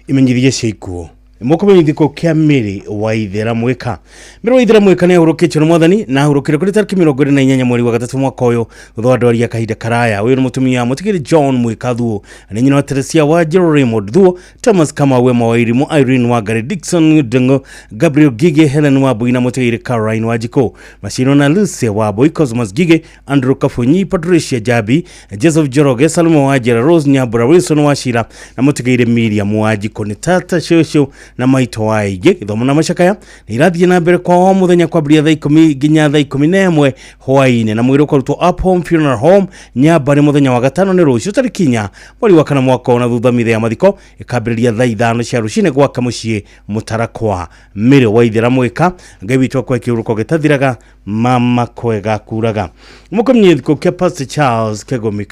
imenyithia ciikuo mukomenyithiko kia miri wa ithera mweka miri wa ithera mweka ni ahurukitio na mwathani na ahurukire kuri tariki 28 mweri wa gatatu mwaka uyu thondwaria kahinda karaya uyu ni mutumia mutigiri John Mwika Thuo na nyina wa Teresia wa Raymond Thuo Thomas Kamau Mawairimu Irene Wangari Dickson Dengo Gabriel Gige Helen Wabui na mutigiri Caroline Wajiko Mashino na Lucia Wabui Cosmas Gige Andrew Kafunyi Patricia Jabi Joseph Joroge Salmo Wajira Rose Nyambura Wilson Washira na mutigiri Miriam Wajiko ni tata shosho na maito waige githomo na macakaya ni irathie na mbere kwa muthenya kwambia thaa 10 ginya thaa 11 hwaine na mwiro kurutwo Up Home Funeral Home Nyambari muthenya wa gatano ni rucio tariki 4 mweri wa kana mwaka na thutha mithe ya mathiko ikambiriria thaa 5 cia rucine gwaka mucii Mutarakwa miri wa ithera mweka ngai witwa kwa kiuruko gitathiraga mama kwega kuraga mukomnyithiko kia Pastor Charles Kegumi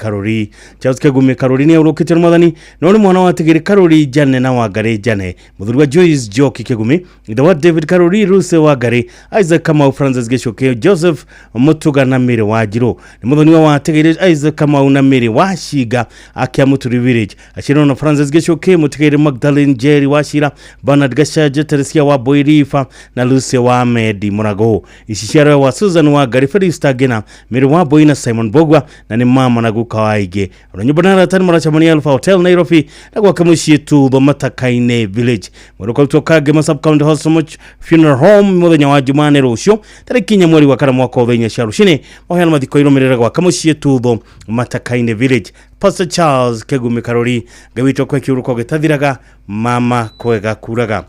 Karori ni urukite mwathani no ni mwana wa tigiri Karori Jane na Wangari Jane muthuri wa Joyce Joki Kegumi ithe wa David Karori Ruse Wangari Isaac Kamau Francis Geshoke Joseph Mutuga na Miri wa Jiro ni muthuri wa tigiri Isaac Kamau na Miri wa Shiga akia Muturi Village ashiro na Francis Geshoke mutigiri Magdalene Jerry Washira Bernard Gashaje Teresia wa Boirifa na Luce wa Medi Murago ishishara wa Susan Wangari Felista Gena Miri wa Boina Simon Bogwa na ni mama na guka waige uranyubana na tani marachamani Alpha Hotel Nairobi na kwa kamushi tu Matakaine Village mwero kutoka Gema Sub County Hospital Funeral Home muthenya wa Jumane rucio tariki 4 mweri wa kana mwaka wa 4 cia rucini mohana mathiko iromerera gwa kamushi tu Matakaine Village Pastor Charles Kegumi Karori gawito kwa kiuruko gitathiraga mama kwega kuraga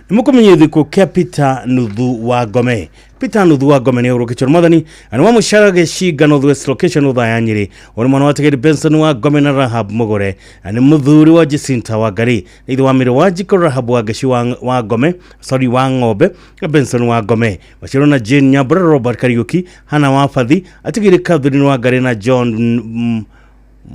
nimukomenyithiko kia Peter Nuthu wa Ngome ni urukitio mwathani ani wa mushara Shiga North West location uthaya Nyeri uri mwana wa tigiri Benson wa Ngome na Rahab Mugore ani muthuri wa Jacinta Wangari ithe wa Miri wa Jiko Rahab wa Gashi wa Ngome wa Ng'ombe Benson wa Ngome washiro na Jane Nyambura Robert Kariuki Hana wa Fathi atigiri Catherine Wangari na John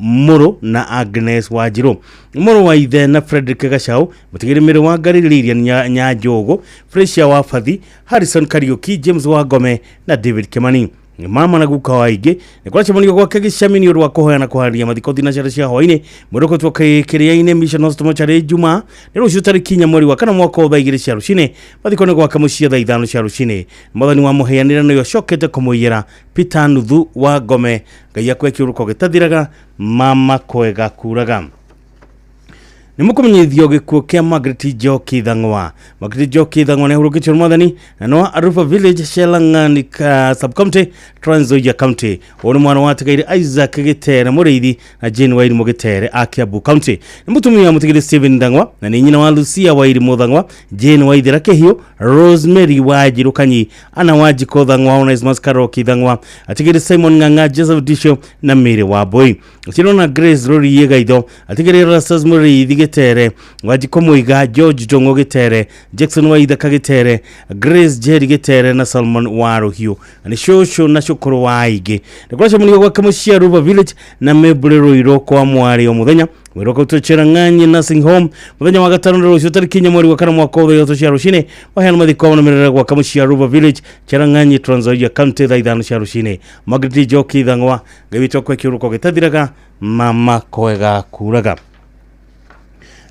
Muro na Agnes Wajiro Muro wa ithe na Frederick Gashau mutigiri Miri wa Wangari Lilian Nyajogo Fresia wa Fathi Harrison Kariuki James wa Ngome na David Kimani mama na guka waige ni kwa chamoniko kwa kegicamini uru wa kuhoya na kuharia mathiko thinacara cia hoine muroko twakiriaine Mission Hospital chare Juma ni rucio tariki 4 mweri wa kana mwaka wa 2 cia rucine mathiko ni gwaka mucia thaa 5 cia rucine mwathani wa muheanira no yocokete kumuyira Peter Nuthu wa Ngome ngai akwe kiuruko gitathiraga mama kwega kuraga nimukomenyithio gikuo kia Margaret Joki Thang'wa ni hurukitio mwathani na no Arufa Village Shelang'ani Sub County Trans Nzoia County uri mwana wa tigaire Isaac Gitere Muriithi na Jane Wairimu Gitere Kiambu County ni mutumia mutigiri Steven Thang'wa na ni nyina wa Lucia Wairimu Thang'wa Jane Waithira Kehio Rosemary Wajiru Kanyi Ana Wajiko Thang'wa Onesmus Karoki Thang'wa atigiri Simon Ng'ang'a Joseph Disho na Miri Waboi na Grace Rori Yegaitho atigiri Rasas Muriithi Gitere Wajiko Muiga George Jongo Gitere Jackson Waithaka Gitere Grace Jerry Gitere na Salmon Waruhio ani shosho na shukuru waige nikwasha munio kwa kamushia Ruva Village na Mebule Ruiro kwa mwari omuthenya wiroka utochera Ng'anyi Nursing Home muthenya wa gatano rucio tariki 4 mweri wa kana mwaka wa 2 cia rucine wahana mathiko na merera kwa kamushia Ruva Village chera Ng'anyi Trans Nzoia County thaa 5 cia rucine Margaret Joki Thang'wa gawito kwa kiuruko gitathiraga mama kwega kuraga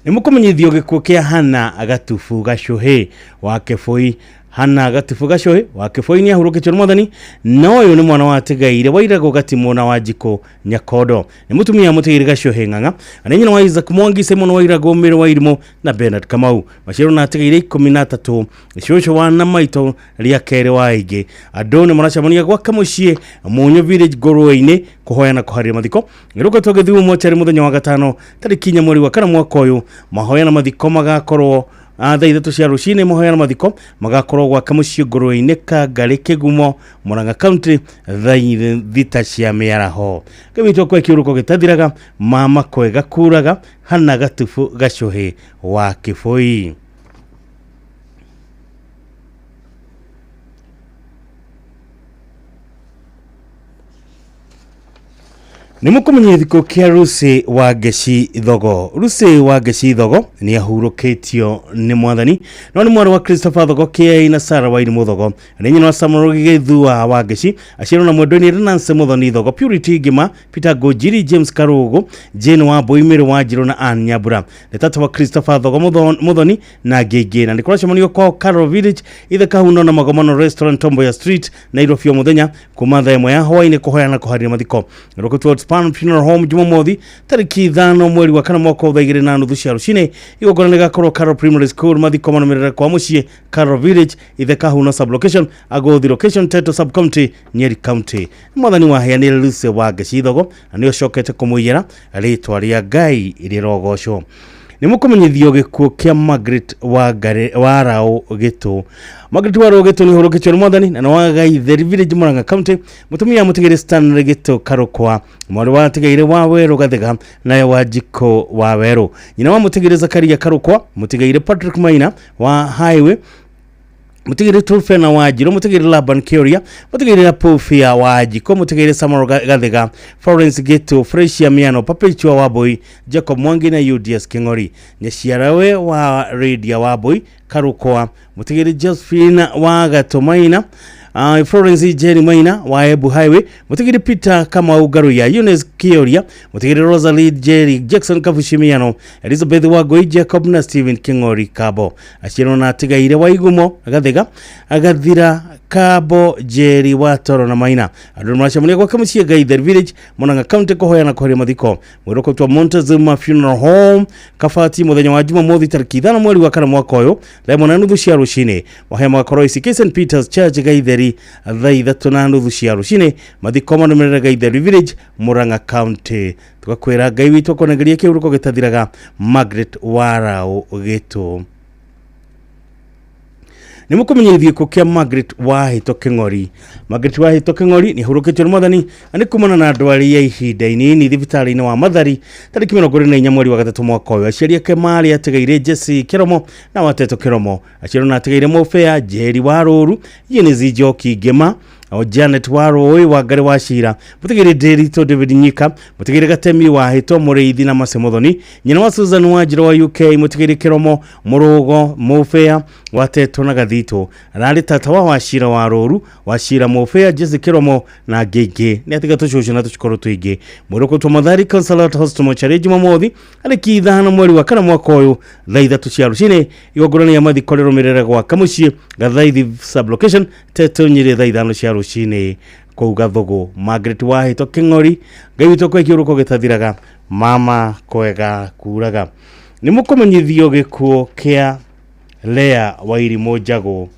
nimukomenyithio gikuo kia Hana Agatufu Gashohe wa Kefoi Hana Gatufu Gashohe wa Kefoi ni ahurukitio mwathani no uyu ni mwana wa tigaire wairago Gatimo na Wajiko Nyakodo ni mutumia mutigiri Gashohe Ng'ang'a ani nyina wa Isaac Mwangi Simon Wairago Miri Wairimu na Bernard Kamau mashiro na tigaire 13 shosho wana maito ria kere waige adone marachamania gwa kamushie Munyo Village Goroine kuhoya na kuharia mathiko ngiruka togethio mochari muthenya wa gatano tariki 4 mweri wa kana mwaka uyu mahoya na mathiko magakorwo thaa ithatu cia rucini muhoyana mathiko magakorwo gwaka muciĩ ngũrwe-inĩ Kangarĩ Kĩgumo Murang'a County thaa thita cia mĩaraho. Gĩbĩtwo kwa kĩũrũko gĩtathiraga mama kwega kuraga hana gatubu gacuhĩ wa Kĩbũi. Nimukumenye thiko kia Rusi wa Geci Thogo. Rusi wa Geci Thogo ni ahurukitio ni mwathani no ni mwana wa Christopher Thogo kia na Sarah Wairi Muthogo ni nyina wa Samorogi Githua wa Geci aciro na mwendoni Renance Muthoni Thogo Purity Gima Peter Gojiri James Karugo Jane wa Boimire wa Jiro na Ann Nyabura ni tatu wa Christopher Thogo Muthoni na Gege na nikora shamanio kwa Carol Village itheka huno na Magomano Restaurant Tomboya Street Nairobi muthenya kumatha emo ya Hawaii kuhoya na kuharira mathiko rokotwo Span Funeral Home Jumamothi tariki 5 mweri wa kana mwaka wa 2009 cia rucine igogora ni gakorwo Carol Primary School mathiko manomerera kwa muciĩ Carol Village itheka huno sub location agothi location Teto sub county Nyeri County. Mwathani wa heanire Rusi wa Geci Thogo na nĩ ocokete kũmũiyera ritwa rĩa Ngai rĩrogocwo. Nimukumenyithio gikuo kia Margaret wa Rao Gitu. Margaret wa Rao Gitu ni hurukitio ni mwathani na wa Ngai the village Murang'a County mutumia mutigire Stanley Gitu Karukwa mwari wa tigaire wa Weru Gathega naye wa Jiko wa Weru nyina wa mutigire Zakaria Karukwa mutigire Patrick Maina wa Highway mutigire Tulfena wa Jiro mutigire Laban Kioria mutigire Pofia wa Jiko mutigire Samaro Gathega Florence Gitu Freshia Miano Perpetua wa Boy Jacob Mwangi na UDS Kingori Nyeciarawe wa Radio wa Boy Karukwa mutigire Josephine wa Gatomaina Florence Jenny Maina wa Ebu Highway mutigire Peter kama ugaru ya Eunice Kioria mutigire Rosalie Jerry Jackson Kafushimiano Elizabeth Wagoi Jacob na Steven Kingori Kabo aciro na tigaire wa Igumo agathira Kabo Jerry wa Toro na Maina andu marashamulia kwa kamucie Ngai the village Murang'a County kuhoya na kuhoria mathiko mwiroko twa Montezuma Funeral Home Kafati muthenya wa Jumamothi tariki 5 mweri wa kana mwaka uyu lemona na nuthu cia rucine wahema koroi St Peter's Church Gaitheri thaa ithatu na nuthu cia rucine mathiko manomerera Gaitheri village Murang'a County. Tugakwira Ngai witu konegeria kiuruko gitathiraga Margaret wa Rao Gitu. Nimukumenyithio kukia Margaret wa Hito Kingori. Margaret wa Hito Kingori ni hurukitio ni mwathani ani kumana na ndwari ya ihinda inini thibitari-ini wa Mathari tariki 24 mweri wa gatatu mwaka uyu aciari ake mari ategeire Jesse Kiromo na Wateto Kiromo aciari na ategeire Mofea Jerry wa Ruru Yenezi Joki Ngema o Janet Waroi wa Ngari wa Cira mutigire Derito David Nyika mutigire Gatemi wa Hito Mureithi na Masemuthoni nyina wa Susan wa Jiro wa UK mutigire Kiromo Murugo Mofea Wateto na Gathito arari tata wa Cira wa Ruru wa Cira Mofea Jesse Kiromo na Gege ni atiga tucushu na tuchikoro tuige Muroko to Mathari Consulate Hospital Mochari Jumamothi ariki 5 mweri wa kana mwaka uyu thaa ithatu cia rucine igogorani ya mathiko rirumirira gwa kamucie Gathaithi sub location Teto Nyeri thaa 5 cia rucine kuuga Thogo. Margaret wa Hito Kingori Ngai witu kwa kiuruko gitathiraga mama kwega kuraga. Nimukumenyithio gikuo kia Lea Wairi Mojago.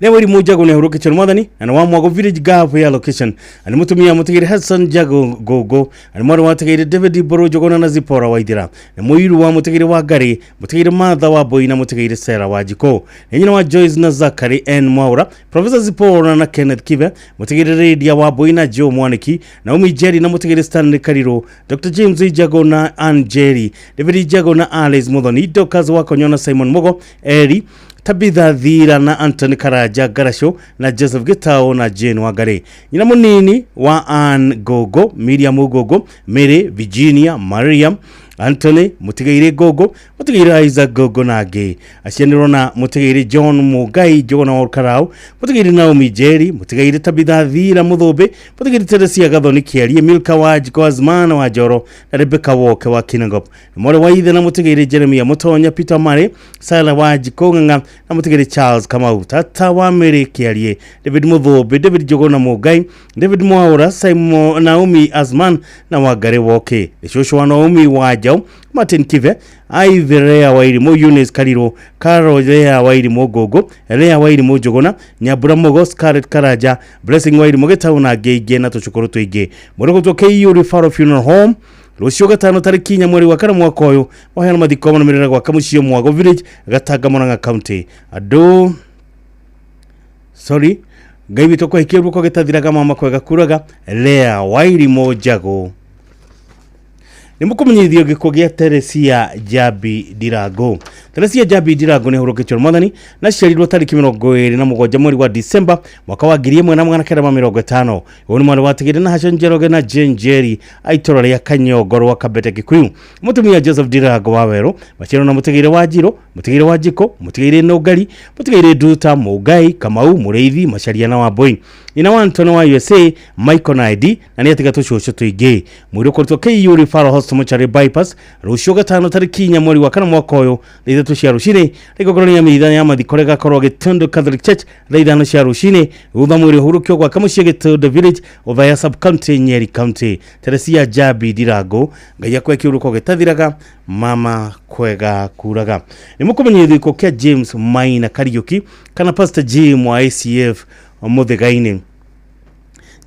Lea Wairi Mojago ni hurukitio ni mwathani na wa Mwago village gafu ya location ani mutumia mutigire Hassan Jago Gogo ani mwana wa mutigire David Borojogo na Zipora Waithira na muiru wa mutigire wa Ngari mutigire Martha wa Boy na mutigire Sarah wa Jiko nyina wa Joyce na Zakari N Mwaura Professor Zipora na Kenneth Kive mutigire Radia wa Boy na Joe Mwaniki na Umi Jerry na mutigire Stanley Kariro Dr James Jago na Ann Jerry David Jago na Alice Muthoni Dokas wa Konyona Simon Mogo Eri Tabitha Thira na Anthony Karaja Garasho na Joseph Gitao na Jane Wagare nyina munini wa Ann Gogo Miriam Gogo Mary Virginia Mariam Anthony mutigire Gogo mutigire Isaac Gogo nage acianirwo na mutigire John Mugai Jogona Orkarau mutigire Naomi Jerry mutigire Tabitha Thira Muthumbi mutigire Teresia Gathoni Kiarie Milka wa Kozmana wa Joro na Rebecca Woke wa Kinangop mole wa ithe na mutigire Jeremia Mutonya Peter Mare Sala wa Jikonganga na mutigire Charles Kamau Tata wa Mary Kiarie David Muthumbi David Jogona Mugai David Mwaura Simon Naomi Azman na Wagare Woke Shosho wa Naomi wa Martin Kive Aiverea Wairi Mo Eunice Kariro Karo Lea Wairi Mo Gogo Lea Wairi Mo Jogona Nyabura Mogo Scarlett Karaja Blessing Wairi Mo Getauna Gege na tuchukuru tuige Moroko to KU Referral Funeral Home rucio gatano tariki 4 mweri wa kana mwaka uyu moheana mathiko manumirira gwa kamucio Mwago village Gatanga Murang'a county ado sorry ngai witå kwa hikia ruko gitathiraga mama kwega kuraga Lea Wairimo Njago ni mukumenyithio giko gia Teresia Jabi Dirago. Teresia Jabi Dirago ni hurukitwo Mwathani na ciarirwo tariki 27 mweri wa Disemba mwaka wa 1950. Uyu ni mwana watigire na Hassan Njoroge na Jane Jerry aitora ria Kanyongo rwa Kabete Kikuyu. Mutumia Joseph Dirago wa Weru machiro na mutigire wa Njiro, mutigire wa Njiko, mutigire Nogari, mutigire Nduta Mugai Kamau Mureithi Macharia na Wambui. Ina wa Antonio wa USA Michael Naidi na ni atiga tucocyo tuingi mwiro korto KU Referral Hospital Mochari bypass rucio gatano tariki 4 mweri wa kana mwaka uyu thithu cia rucini rigogoronia mitha ya mathikorega korwo Gitondo Catholic Church thithano cia rucini utha mwiri hurukio gwa kamucie Gitondo village Othaya sub county Nyeri county. Teresia Jabi Dirago ngai akwe kiuruko gitathiraga mama kwega kuraga ni mukumenyithio ko kia James Maina Kariuki kana Pastor Jim wa ACF Muthaiga-ini.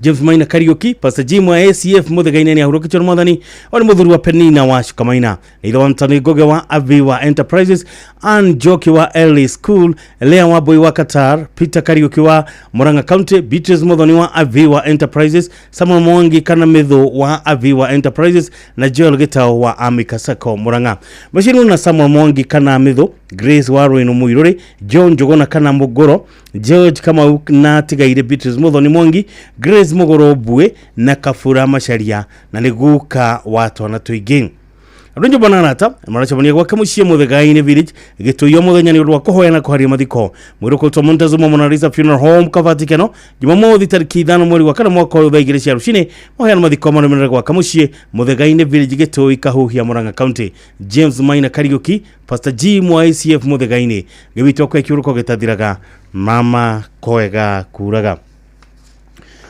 James Maina Kariuki Pastor Jim wa ACF Muthaiga-ini ni ahurukitwo Mwathani ori muthuri wa Penina wa Shukamaina ila wa Mtani Goge wa Aviwa Enterprises and Joki wa Early School Lea wa Boy wa Qatar Peter Kariuki wa Murang'a County Beatrice Muthoni wa Aviwa Enterprises Samuel Mwangi kana Mitho wa Aviwa Enterprises na Joel Gitao wa Amika Sacco Murang'a. Bashiru na Samuel Mwangi kana Mitho Grace Warwino Muiruri John Jogona kana Mugoro George kama na tigaire Beatrice Muthoni Mwangi Grace Mugoro Bue na Kafura Macharia na niguka watu na tuingi Arunjo bananata marachabania gwa kamucie Muthaiga-ini village gituyo muthenya ni urwa kuhoya na kuharia mathiko mwiro ko Montezuma Mona Lisa Funeral Home Kavatikano Jumamothi tariki 5 mweri wa kana mwaka wa 2020 rucini moheana mathiko manumirira gwa kamucie Muthaiga-ini village gituyo ikahuhia Murang'a county. James Maina Kariuki Pastor Jim wa ACF Muthaiga-ini gibitwo kwa kiuruko gitathiraga mama kwega kuraga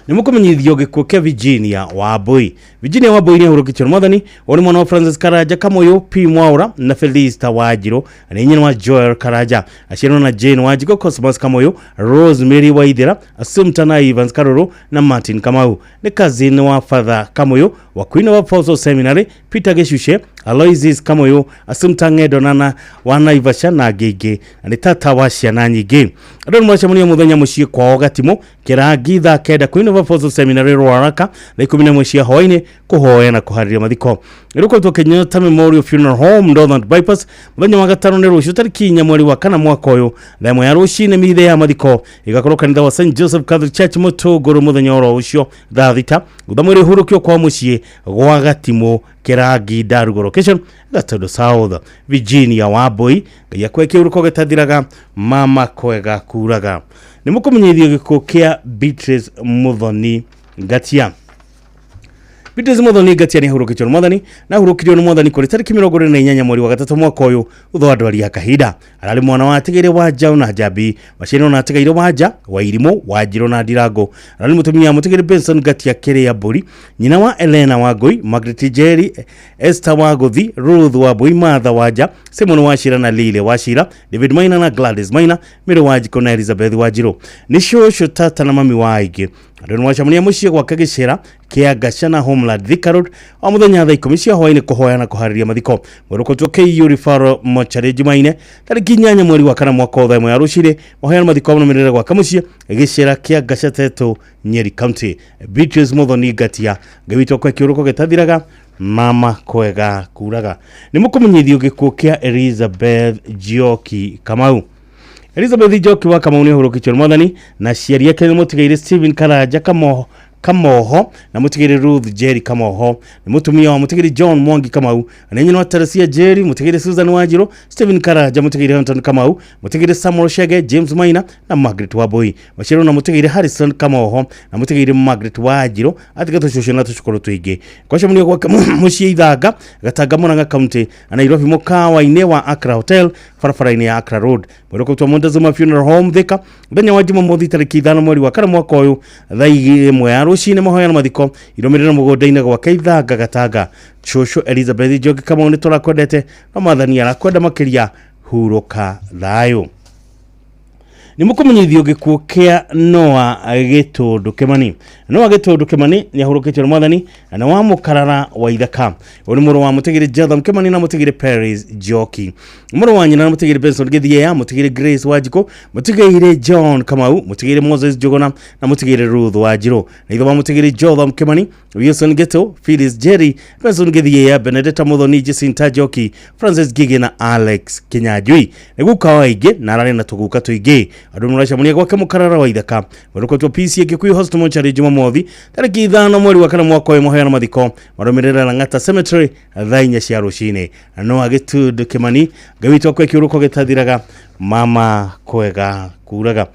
ni mukumenyithio gikuo kia Virginia Wambui. Virginia Wambui ni ahurukitwo Mwathani ori mwana wa Francis Karaja Kamoyo P Mwaura na Felista Wanjiru ni nyina wa Joel Karaja aciarwo na Jane Wanjiru Cosmas Kamoyo Rosemary Waithira Assumpta na Evans Karuru na Martin Kamau ni cousin wa Father Kamoyo wa Queen of Apostle Seminary Peter Geshushe Aloysius Kamoyo Assumpta Ngedonana wa Naivasha na Gege ni tata wa ciana nyingi andũ mwacemania muthenya muciĩ kwao Gatimo Kirangi thaa 9 Queen of Apostle Seminary Ruaraka na 11 cia hwaini kuhoya na kuhariria mathiko iruko Kenyatta Memorial Funeral Home Northern Bypass muthenya wa gatano ni rucio tariki 4 mweri wa kana mwaka uyu themo ya rucini mithe ya mathiko igakorwo kanitha wa St Joseph Catholic Church Mutunguru muthenya oro ucio thaa 6 utha mwiri hurukio kwa muciĩ gwa Gatimo Kirangi Darugo location Gatondo South. Virginia Wambui ngai akwe kiuruko gitathiraga mama kwega kuraga ni mukumenyithio gikuo kia Beatrice Muthoni Ngatia. Beatrice Muthoni Ngatia ni ahurukitwo Mwathani na ahurukirio ni Mwathani kuri tariki 28 mweri wa 3 mwaka uyu utho andwari ya kahinda arali mwana wa atigaire wa Njau na Jabi macino na atigaire wa Nja wa Irimo wa Njiro na Ndirago arali mutumia mutigaire Benson Ngatia kere ya Buri nyina wa Elena Wangui Margaret Jerry Esther Wagothi Ruth Wambui Martha Wanja Simon Wachira na Lile Wachira David Maina na Gladys Maina Miro Wanjiko na Elizabeth Wanjiru ni shosho tata na mami waige andũ mwacemania muciĩ gwa Kagicera kia Gashana Homeland Thika Road o muthenya thaa 10 cia hwaini kuhoya na kuhariria mathiko mwirukotwo KU Referral Mochari Jumaine tariki 8 mweri wa kana mwaka wa ya rucire moheana mathiko manumirira gwa kamucie Gicera kia Gashateto Nyeri county. Beatrice Muthoni Ngatia ngawitwo kwa kiuruko gitathiraga mama kwega kuraga ni mukumenyithio gikuo kia Elizabeth Joki Kamau. Elizabeth Joki wa Kamau ni ahurukitwo Mwathani na ciari yake ni mutigaire Stephen Karaja Kamoho na mutigaire Ruth Jerry Kamoho ni mutumia wa mutigaire John Mwangi Kamau na nyina wa Teresia Jerry mutigaire Susan Wanjiru Stephen Karaja mutigaire Anton Kamau mutigaire Samuel Shege James Maina na Margaret Wambui bashiro na mutigaire Harrison Kamoho na mutigaire Margaret Wanjiru atigato shosho na tushukuru tuige kwa shamuni kwa muciĩ Ithanga Gatanga Murang'a county na Nairobi mukawa-inĩ wa Accra Hotel barabara-inĩ ya Accra Road mwirukotwo Montezuma Funeral Home Thika muthenya wa Jumamothi tariki 5 mweri wa kana mwaka uyu thaa 1 ya rucini mohoya na mathiko iromirira mugonda-inĩ gwa Ithanga Gatanga. Shosho Elizabeth Joki Kamau ni turakwendete no Mwathani arakwenda makiria huruka thayo. ni mukumenyithio gikuo kia Noah Gitundu Kimani. Noah Gitundu Kimani ni ahurukitio na mwathani na wa mukarara wa ithaka. Uri muru wa mutigiri Jotham Kimani na mutigiri Paris Joki. Muru wa nyina na mutigiri Benson Githia, mutigiri Grace Wajiko, mutigiri John Kamau, mutigiri Moses Jogona na mutigiri Ruth Wajiro. Na itho wa mutigiri Jotham Kimani, Wilson Geto, Phyllis Jerry, Benson Githia, Benedetta Muthoni, Jacinta Joki, Francis Gigi na Alex Kinyajui. Neguka ige na rare na tuguka tuige. Andu muracamũria gwake mukarara wa ithaka. Warukotwo PC Gikuyu Hospital Mochari Jumamothi tariki 5 mweri wa kana mwaka wa muheana mathiko marumirira na Ng'ata Cemetery thainya cia rucine. No Gitundu Kimani gawitwo kwa kiuruko gitathiraga mama kwega kuraga.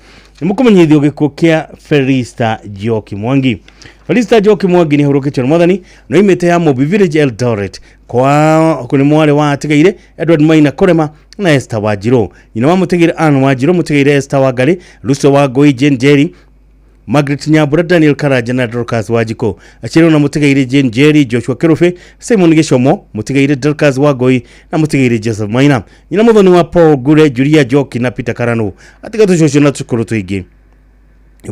Nimukumenyithio gikuo kia Felista Joki Mwangi. Felista Joki Mwangi ni hurukitio na mwathani no imete ya Mobi Village Eldoret kwa kuni mwale wa atigaire Edward Maina Korema na Esther Wajiro. Nyina wa mutigire Anne Wajiro, mutigire Esther Wagari, Luso wa Goi Jane Jerry, Margaret Nyambura, Daniel Karaja na Dorcas Wajiko. Achiro na mutigire Jane Jerry, Joshua Kerufe, Simon Gishomo, mutigire Dorcas Wagoi na mutigire Joseph Maina. Nyina muthoni wa Paul Gure, Julia Joki na Peter Karano. Atigatu shosho na tukuru tuigi.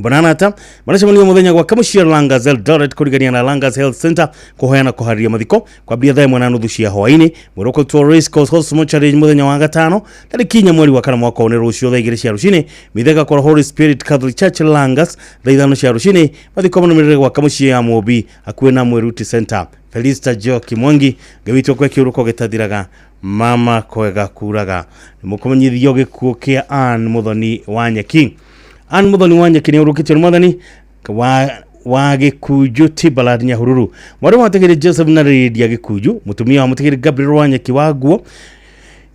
Bananata maracamũria muthenya gwa kamucia Langas Eldoret kurigania na Langas Health Center kuhoyana kuharia mathiko kwa bia thaa 1:30 cia hwaini muroko Race Course Hospital Challenge muthenya wa gatano tariki 4 mweri wa kana mwaka wa rucio thaa 2 cia rucini mithega kwa Holy Spirit Catholic Church Langas thaa 5 cia rucini mathiko manumirire gwa kamucia Mobi akuwe na Mweruti Center. Felista Joki Mwangi gawitwo kwa kiuruko gitathiraga mama kwega kuraga. Nimukumenyithio gikuo kia Anne Muthoni wa Nyeki. Anne Muthoni wa Nyeki ni urukitio na mwathani wa Gikuju Tibalad Nyahururu. Mwari wa mutigiri Joseph na Lydia Gikuju, mutumia wa mutigiri Gabriel wa Nyeki wa Guo,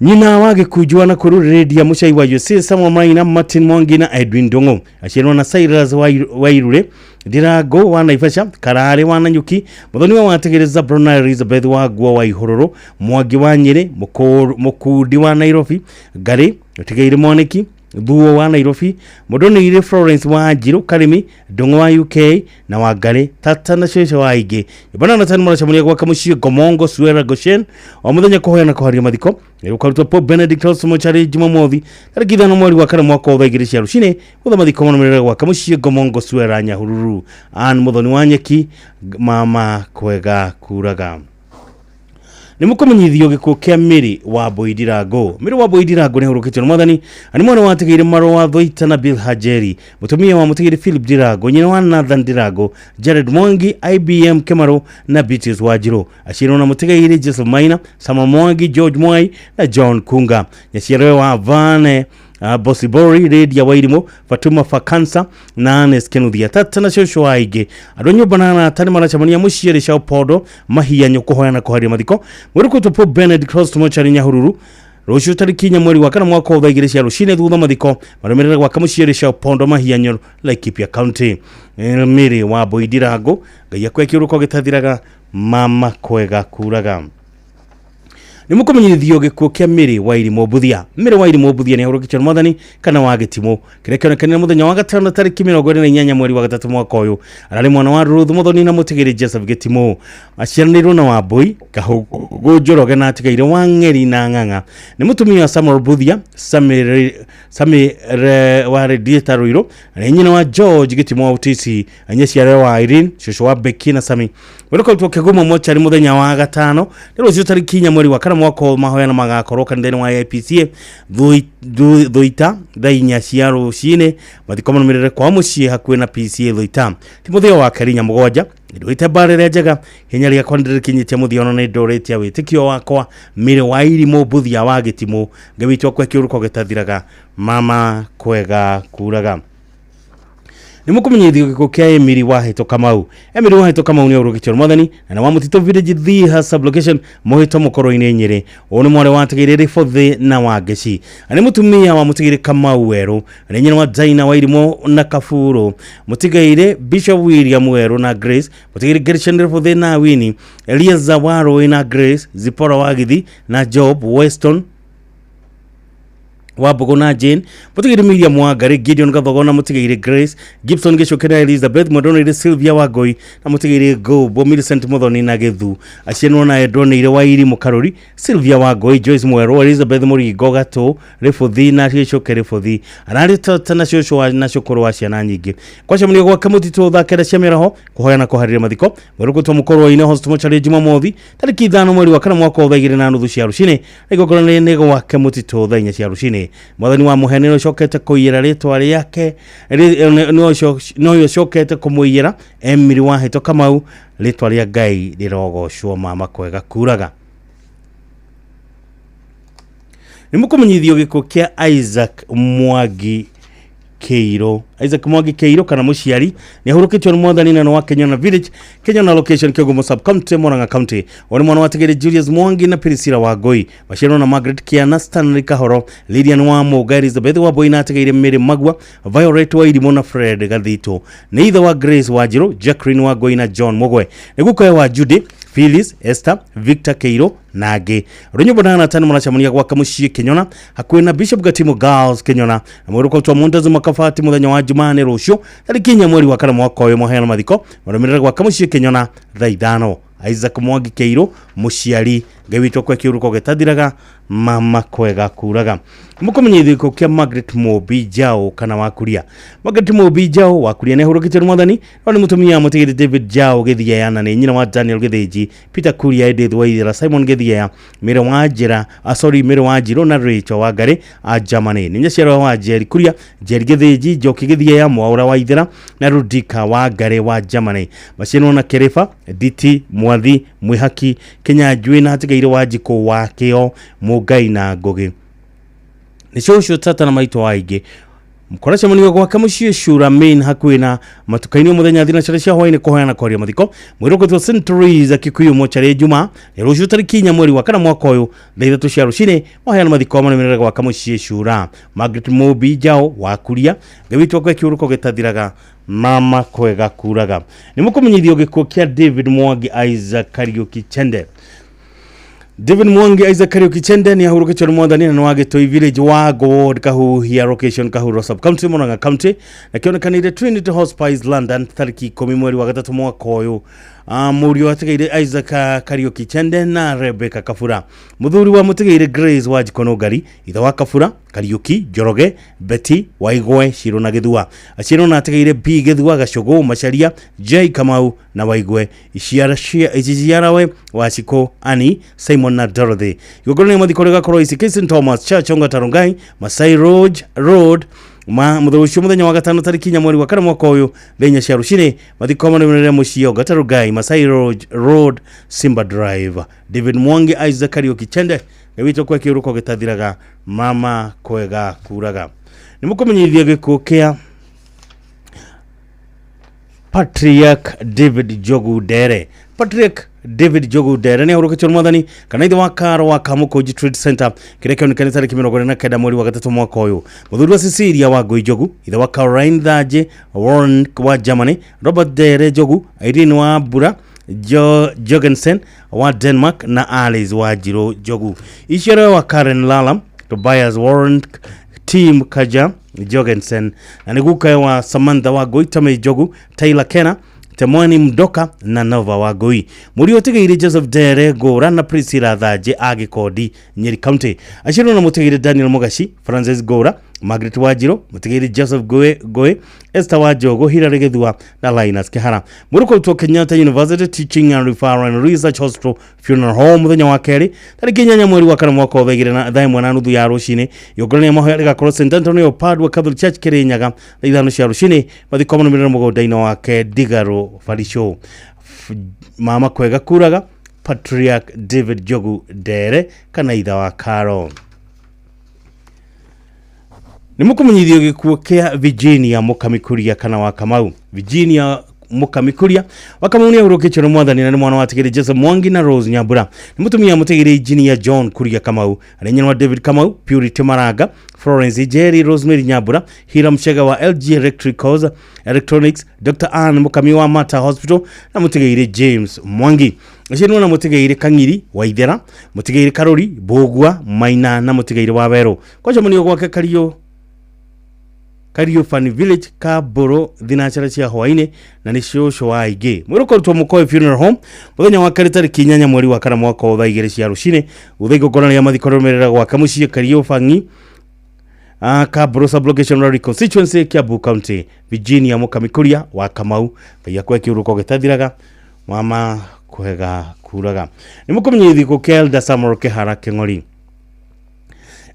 nyina wa Gikuju wa Nakuru Lydia Muchai wa Yose, Samuel Maina, Martin Mwangi na Edwin Dongo. Ashirwa na Cyrus wa Irure, Dirago wa Naivasha, Karare wa Nanyuki, muthoni wa mutigiri Zabrona Elizabeth wa Guo wa Ihororo, Mwangi wa Nyeri, Mukudi wa Nairobi, Gari, mutigiri Moneki, Thuo wa Nairobi, Mudonire Florence wa Jiru Karimi, Dongo wa UK na wa Gare Tata na Shesha wa Ige. Ibana na tani maracamũria gwa kamucia Gomongo Suera Goshen o muthenya kuhoyana kuharia mathiko. Irukarutwo Pope Benedict Hospital Mochari Jumamothi tariki 5 mweri wa kana mwaka wa 2 cia rucini mutha mathiko manumirire gwa kamucia Gomongo Suera Nyahururu. Anne Muthoni wa Nyeki mama kwega kuraga. Nimukumenyithio gikuo kia Miri wa Boidirago. Miri wa Boidirago ni hurukitio na mwathani ani mwana wa tigire Maro wa Thoita na Bill Hajeri, mutumia wa mutigire Philip Dirago, nyina wa Nathan Dirago, Jared Mwangi, IBM Kemaro na Beatrice Wajiro. Ashirwa na mutigire Joseph Maina, Sama Mwangi, George Mwai na John Kunga. Nyasiarewe wa Vane Bosibori, Lydia Wairimo, Fatuma Fakansa na Anes Kenuthia Tata na Shosho Aige. Adonyo banana tani maracamũria muciari Shao Podo mahianyo kuhoyana kuharia mathiko. Murukotwo Pope Benedict Hospital Mochari Nyahururu rucio tariki 4 mweri wa kana mwaka wa 2 cia rucini thutha mathiko marumirira gwa kamuciari Shao Podo mahianyo Laikipia County. Miri wa Boidirago ngai akwe kiuruko gitathiraga mama kwega kuraga. Nimukumenyithio gikuo kia Miri wa Irimo Buthia. Miri wa Irimo Buthia ni hurukitio na mwathani kana wa Gitimo kiria kionekana muthenya wa gatano tariki 28 mweri wa gatatu mwaka uyu. Arari mwana wa Ruth Muthoni na mutigiri Joseph Gitimo. Aciaranirwo na Wambui Kahugu Njoroge na atigaire wa Ng'eri na Ng'ang'a. Ni mutumia wa Samuel Buthia, Sami wa Redieta Ruiro, na nyina wa George Gitimo wa UTC, anyaciare wa Irene, shosho wa Becky na Sami. Weruko Kigumo Mochari muthenya wa gatano rucio tariki 4 mweri wa kana mwaka wa mahoyana magakorwo kanithani wa IPCA Thoita thainya cia rucini mathiko manumirire kwa muciĩ hakuhĩ na PCA Thoita. Timotheo wa Karinya Mũgwanja nduĩte mbarĩre njega hinya rĩa kwanĩrĩkinyitie mũthiono nĩ ndũrĩtie wĩtĩkio wakwa. Miri wa Irimo Buthia wa Gitimo ngawitwo kwa kiuruko gitathiraga mama kwega kuraga. Nimukumenyithio gikuo kia Emiri wa Hito Kamau. Emiri wa Hito Kamau ni urugitio mwathani na wa Mutito Village Thiha sublocation Mohito Mukoro-inĩ Nyeri. Uyu ni mwari wa tigire Fothe na wa Geci. Ani mutumia wa mutigire Kamau Weru na nyina wa Jaina wa Irimo na Kafuro. Mutigaire Bishop William Weru na Grace. Mutigire Gershon Fothe na Winnie. Elias Zawaro na Grace. Zipora wa Githi na Job Weston Wabugona Jane, Mutigiri Miriam Wangari, Gideon Gavagona, Mutigiri Grace, Gibson Geshokena Elizabeth, Modonire Sylvia Wagoi, na Mutigiri Go, Millicent Modoni Nagethu, Asienona Edrone Wairi Mukarori, Sylvia Wagoi, Joyce Mwero, Elizabeth Muri Gogato, Refothi, Nashokere Fothi, Anarita Tanashosho, Nashokoro Asiana Nyige. Kwa shamuni kwa kamuti to the Kedashemiraho, Kohoyana Koharira Madiko, Muruko Mukoro in a host Mochari Jumamovi, Tariki Dano Mori Wakanamako, the Girinano Shiarushine, Egogone Nego Wakamuti to the Shiarushine. Mwathani wa muhenero shokete kuira ritwa riake no shokete kumuira Emiri wa hito Kamau ritwa ria Ngai rirogoshwo mama kwega kuraga. Nimukumenyithio giko kia Isaac Mwangi Keiro kana muciari ni ahurukitwo ni mwathani na wa Kenya na village Kenya na location Kyogumo sub county Murang'a county wali mwana watigire Julius Mwangi na Priscilla Wangui bashiro na Margaret Kiana Stanley Kahoro Lilian wa Muga Elizabeth wa Boina atigire Mary Magwa Violet wa Irimo na Fred Gathito neither wa Grace Wajiro Jacqueline Wangui na John Mogwe negukoe wa Judy Phyllis Esther Victor Keiro nage runyobo na tani murachamania kwa kamushie Kenyona hakwena Bishop Gatimo Girls Kenyona amuruko twa mundazo makafati muthenya wa Jumane rucio tariki mweri wa kana mwaka uyu muheana mathiko murumirira kwa kamushie Kenyona thaithano Isaac Mwangi Keiro muciari ngawitwo kwa kiuruko getathiraga mama kwega kuraga mukumenyithiko kia Margaret Mobi Jao kana wakuria Margaret Mobi Jao wakuria ne hurukite mwathani no ni mutumia mutigiri David Jao githia yana ni nyina wa Daniel Githiji Peter Kuria Edith Waithira Simon Githia Mire Wanjira Mire Wanjiro na Rachel Wangari a Germany ni nyaciara wa Jerry Kuria Jerry Githiji Joki Githia ya Mwaura Waithira na Rudika Wangari wa Germany macino na Kerefa DT Mwathi Mwihaki Kenya Juina hatigaire Wanjiko wakeo Mugai na Ngogi ni shosho tata na maito waige mkorasha mani kwa kamushie shura main hakwina matukaini muthenya thina charisha hoine kohoyana kwaria mathiko mwiroko to centuries akikuyu mochare juma erosho tarikinya mweri wa kana mwaka uyu thaithatu cia rucine mohoyana mathiko manemerera kwa kamushie shura Margaret Mobi Jao wakuria ngawitwa kwa kiuruko getathiraga mama kwega kuraga nimukumenyithio gikuo kia David Mwangi Isaac Kariuki Chende David Mwangi Isaac Kariuki Chende ni ahurukitwo ni mwathani na wage Toi village wa God kahu here location kahu sub county Murang'a county na kionekanire Trinity Hospice London tariki 10 mweri wa gatatu mwaka uyu murio atigaire Isaac Kariuki Chende na Rebecca Kafura muthuri wa mutigaire Grace Wajikono Ngari itha wa Kafura Kariuki Joroge Betty Waigwe Shiro na Githua Ashiro na atigaire B Githua Gacogo Macharia J Kamau na Waigwe Ishiarawe Wachiko Ani Simon na Dorothy yogorone mathikorega koro St Thomas Church Ongatarungai Masai Road muthusho muthenya wa gatano tariki nya mweri wa kana mwaka uyu thenya cia rucine mathiko manemerera muciĩ Ongatarungai Masai Road Simba Drive David Mwangi Isaac Kariuki Chende gawitwo kwa kiuruko gitathiraga mama kwega kuraga nimukumenyithia gikuo kia Patriarch David Jogu Dere Patriarch David Jogu Dere ni ahurukitwo ni mwathani kana ithe wa Karo wa Kamukoji Trade Center kirekio ni kanisa kimirogore kenda mweri wa gatatu mwaka uyu muthuri wa Cecilia wa Ngui Jogu ithe wa Caroline Thaje Warren wa Germany Robert Dere Jogu Irene wa Bura Jorgensen wa Denmark na Alice wa Jiro Jogu Ishara wa Karen Lalam Tobias Warren Team Kaja Jorgensen na niguka wa Samantha wa Goitame Jogu Taylor Kena Temwani Mdoka na Nova wa Ngui muri otigaire Joseph Dere Gora na Priscilla Thaje Agikodi Nyeri County ashiro na mutigire Daniel Mugashi Francis Gora Margaret Wajiro mutigire Joseph Goe Esther Wajogo Hilary Githua na Linus Kihara muruko to Kenyatta University Teaching and Referral and Research Hospital Funeral Home muthenya wa keri tariki nya mweri wa kana mwaka othegire na thaimwe na nuthu ya rucine yogorone mahoya ga Cross St Antonio Padua Catholic Church Kirinyaga ithano cia rucine mathiko manemerera mugonda-ini wake Digaro Farisho mama kwega kuraga Patriarch David Jogu Dere kana itha wa Karo nimukumenyithio gikuo kia Virginia Mukamikuria kana wa Kamau Virginia Mukamikuria wakamuni ahurukitwo ni mwathani na ni mwana wa tigiri Joseph Mwangi na Rose Nyambura ni mutumia mutigiri Engineer John Kuria Kamau ari nyina wa David Kamau Purity Maraga Florence Jerry Rosemary Nyambura Hiram Shega wa LG Electronics Dr. Anne Mukami wa Mata Hospital na mutigiri James Mwangi Acio na mutigeire Kang'iri Waithera mutigeire Karori Bogwa Maina na mutigeire Waweru kwacha munio gwake Kario Fan Village Kaboro thinachara cia hwaine na ni shosho wa ige mwiroko rutwa Mukoe Funeral Home muthenya wa kari tariki 8 mweri wa kana mwaka wa 2 cia rucine uthaigo gona ya mathiko romerera gwaka mucie Kario Fangi Kaboro Sublocation Rural Constituency Kiambu County Virginia Mukamikuria wa Kamau ya kwa kiuruko getathiraga mama kwega kuraga ni mukumenyithi ku Kelda Samuel Kehara Keng'ori